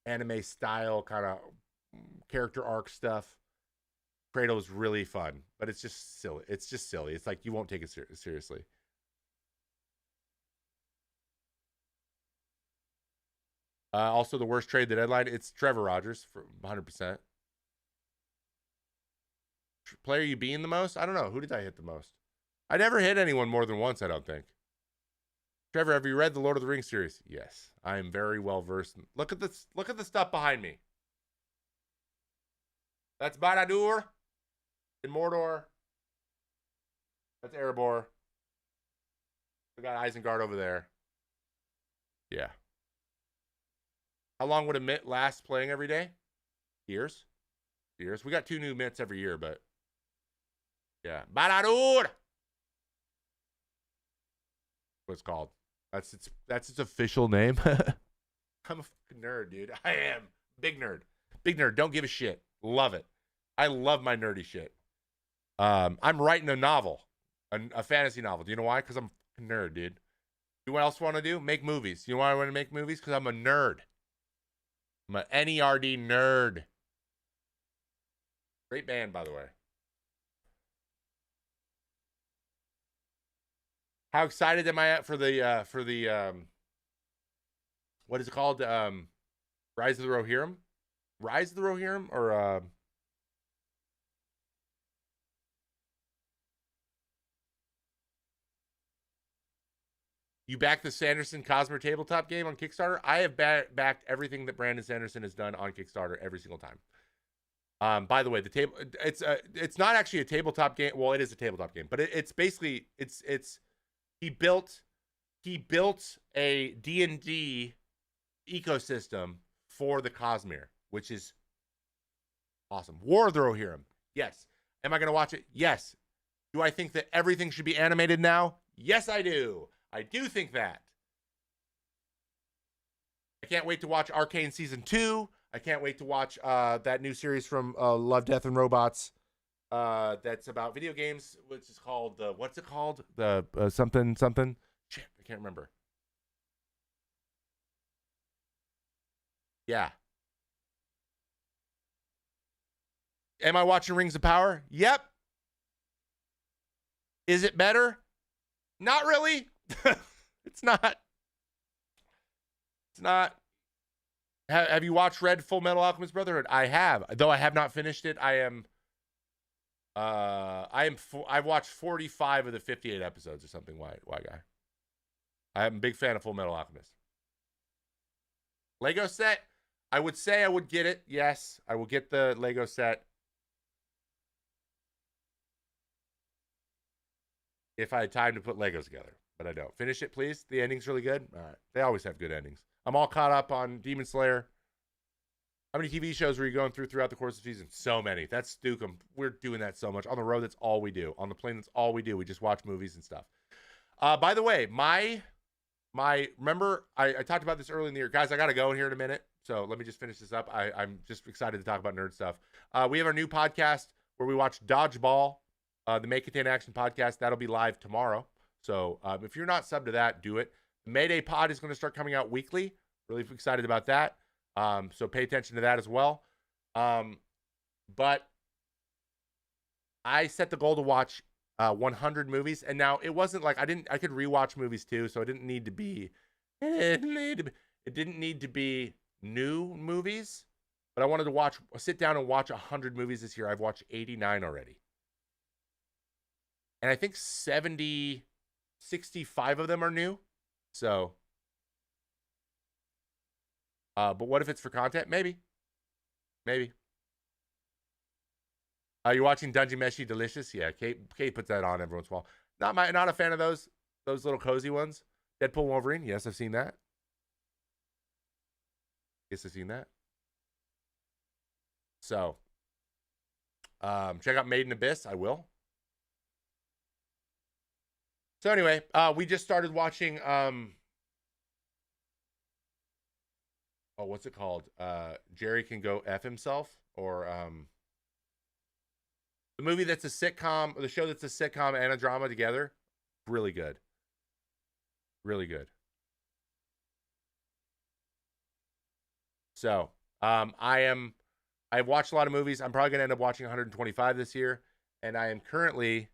anime style kind of character arc stuff, Cradle is really fun, but it's just silly. It's like you won't take it seriously. Also, the worst trade, the deadline, it's Trevor Rogers for 100%. Player you being the most? I don't know. Who did I hit the most? I never hit anyone more than once, I don't think. Trevor, have you read the Lord of the Rings series? Yes. I am very well versed. Look at this. Look at the stuff behind me. That's Barad-dûr in Mordor. That's Erebor. We got Isengard over there. Yeah. How long would a mitt last playing every day? Years. We got 2 new mitts every year, but yeah. Barad-dûr! What it's called. That's its official name. I'm a fucking nerd, dude. I am. Big nerd. Don't give a shit. Love it. I love my nerdy shit. I'm writing a novel. A fantasy novel. Do you know why? Because I'm a nerd, dude. You know what else I want to do? Make movies. You know why I want to make movies? Because I'm a nerd. I'm an NERD nerd. Great band, by the way. How excited am I for the what is it called? Rise of the Rohirrim? Rise of the Rohirrim or you backed the Sanderson Cosmer tabletop game on Kickstarter? I have backed everything that Brandon Sanderson has done on Kickstarter every single time. By the way, the table it's not actually a tabletop game. Well, it is a tabletop game, but it's basically he built a D&D ecosystem for the Cosmere, which is awesome. War of the Rohirrim. Yes. Am I going to watch it? Yes. Do I think that everything should be animated now? Yes, I do. I do think that. I can't wait to watch Arcane Season 2. I can't wait to watch that new series from Love, Death, and Robots that's about video games, which is called, what's it called? The something. Shit, I can't remember. Yeah. Am I watching Rings of Power? Yep. Is it better? Not really. It's not. It's not. Have you watched Red Full Metal Alchemist Brotherhood? I have, though I have not finished it. I've watched 45 of the 58 episodes or something. Why guy? I'm a big fan of Full Metal Alchemist. Lego set. I would say I would get it. Yes, I will get the Lego set if I had time to put Legos together, but I don't. Finish it, please. The ending's really good. All right. They always have good endings. I'm all caught up on Demon Slayer. How many TV shows were you going throughout the course of the season? So many. That's Stukem. We're doing that so much. On the road, that's all we do. On the plane, that's all we do. We just watch movies and stuff. By the way, remember, I talked about this early in the year. Guys, I got to go in here in a minute. So let me just finish this up. I'm just excited to talk about nerd stuff. We have our new podcast where we watch Dodgeball, the Make Contain Action podcast. That'll be live tomorrow. So if you're not subbed to that, do it. The Mayday pod is going to start coming out weekly. Really excited about that. So pay attention to that as well. But I set the goal to watch 100 movies, and now it wasn't like I could rewatch movies too, so it didn't need to be new movies, but I wanted to sit down and watch 100 movies this year. I've watched 89 already. And I think 65 of them are new. So, but what if it's for content? Maybe. You're watching Dungeon Meshi Delicious? Yeah, Kate puts that on every once in a while. Not a fan of those little cozy ones. Deadpool Wolverine? Yes, I've seen that. So, check out Made in Abyss. I will. So anyway, we just started watching. What's it called? Jerry Can Go F Himself, or the movie that's a sitcom, or the show that's a sitcom and a drama together. Really good. So, I've watched a lot of movies. I'm probably going to end up watching 125 this year, and I am currently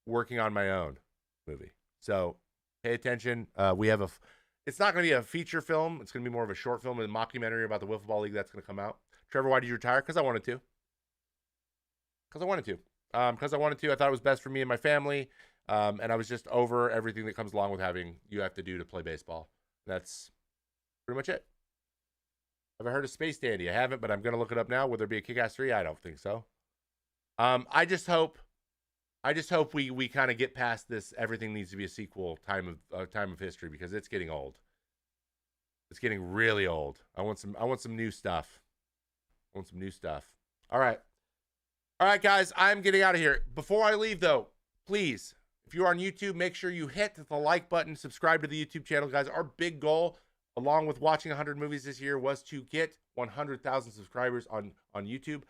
working on my own movie. So, pay attention. It's not going to be a feature film. It's going to be more of a short film, a mockumentary about the Wiffle Ball League that's going to come out. Trevor, why did you retire? Because I wanted to. I thought it was best for me and my family. And I was just over everything that comes along with you have to do to play baseball. That's pretty much it. Have I heard of Space Dandy? I haven't, but I'm going to look it up now. Will there be a Kick-Ass 3? I don't think so. I just hope we kind of get past this. Everything needs to be a sequel time of history, because it's getting old. It's getting really old. I want some new stuff. All right, guys, I'm getting out of here. Before I leave, though, please, if you're on YouTube, make sure you hit the like button, subscribe to the YouTube channel, guys. Our big goal, along with watching 100 movies this year, was to get 100,000 subscribers on YouTube.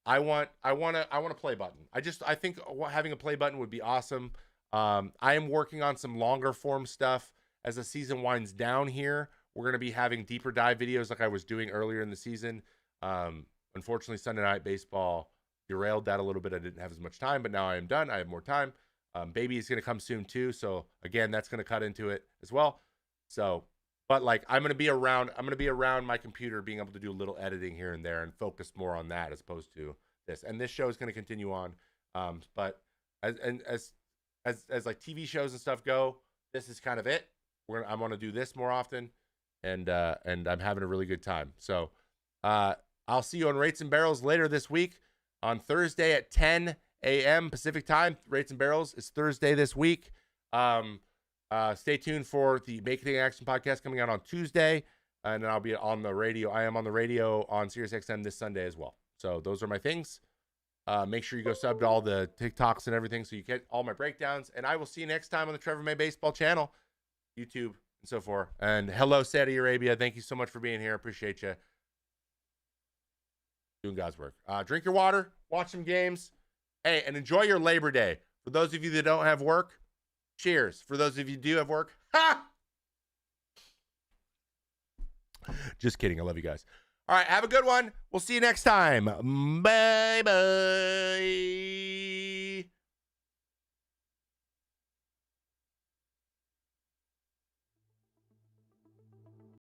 I want a play button. I think having a play button would be awesome. I am working on some longer form stuff as the season winds down here. We're going to be having deeper dive videos like I was doing earlier in the season. Unfortunately, Sunday Night Baseball derailed that a little bit. I didn't have as much time, but now I am done. I have more time. Baby is going to come soon too. So again, that's going to cut into it as well. So, but like, I'm going to be around my computer, being able to do a little editing here and there and focus more on that as opposed to this. And this show is going to continue on. But as like TV shows and stuff go, this is kind of it. I'm going to do this more often, and I'm having a really good time. So, I'll see you on Rates and Barrels later this week. on Thursday at 10 a.m. Pacific time. Rates and Barrels is Thursday this week. Stay tuned for the Make It Action podcast coming out on Tuesday. And then I'll be on the radio. I am on the radio on SiriusXM this Sunday as well. So those are my things. Make sure you go sub to all the TikToks and everything so you get all my breakdowns. And I will see you next time on the Trevor May Baseball channel, YouTube, and so forth. And hello, Saudi Arabia. Thank you so much for being here. Appreciate you. Doing God's work. Drink your water. Watch some games. Hey, and enjoy your Labor Day. For those of you that don't have work, cheers. For those of you who do have work, ha! Just kidding. I love you guys. All right. Have a good one. We'll see you next time. Bye-bye.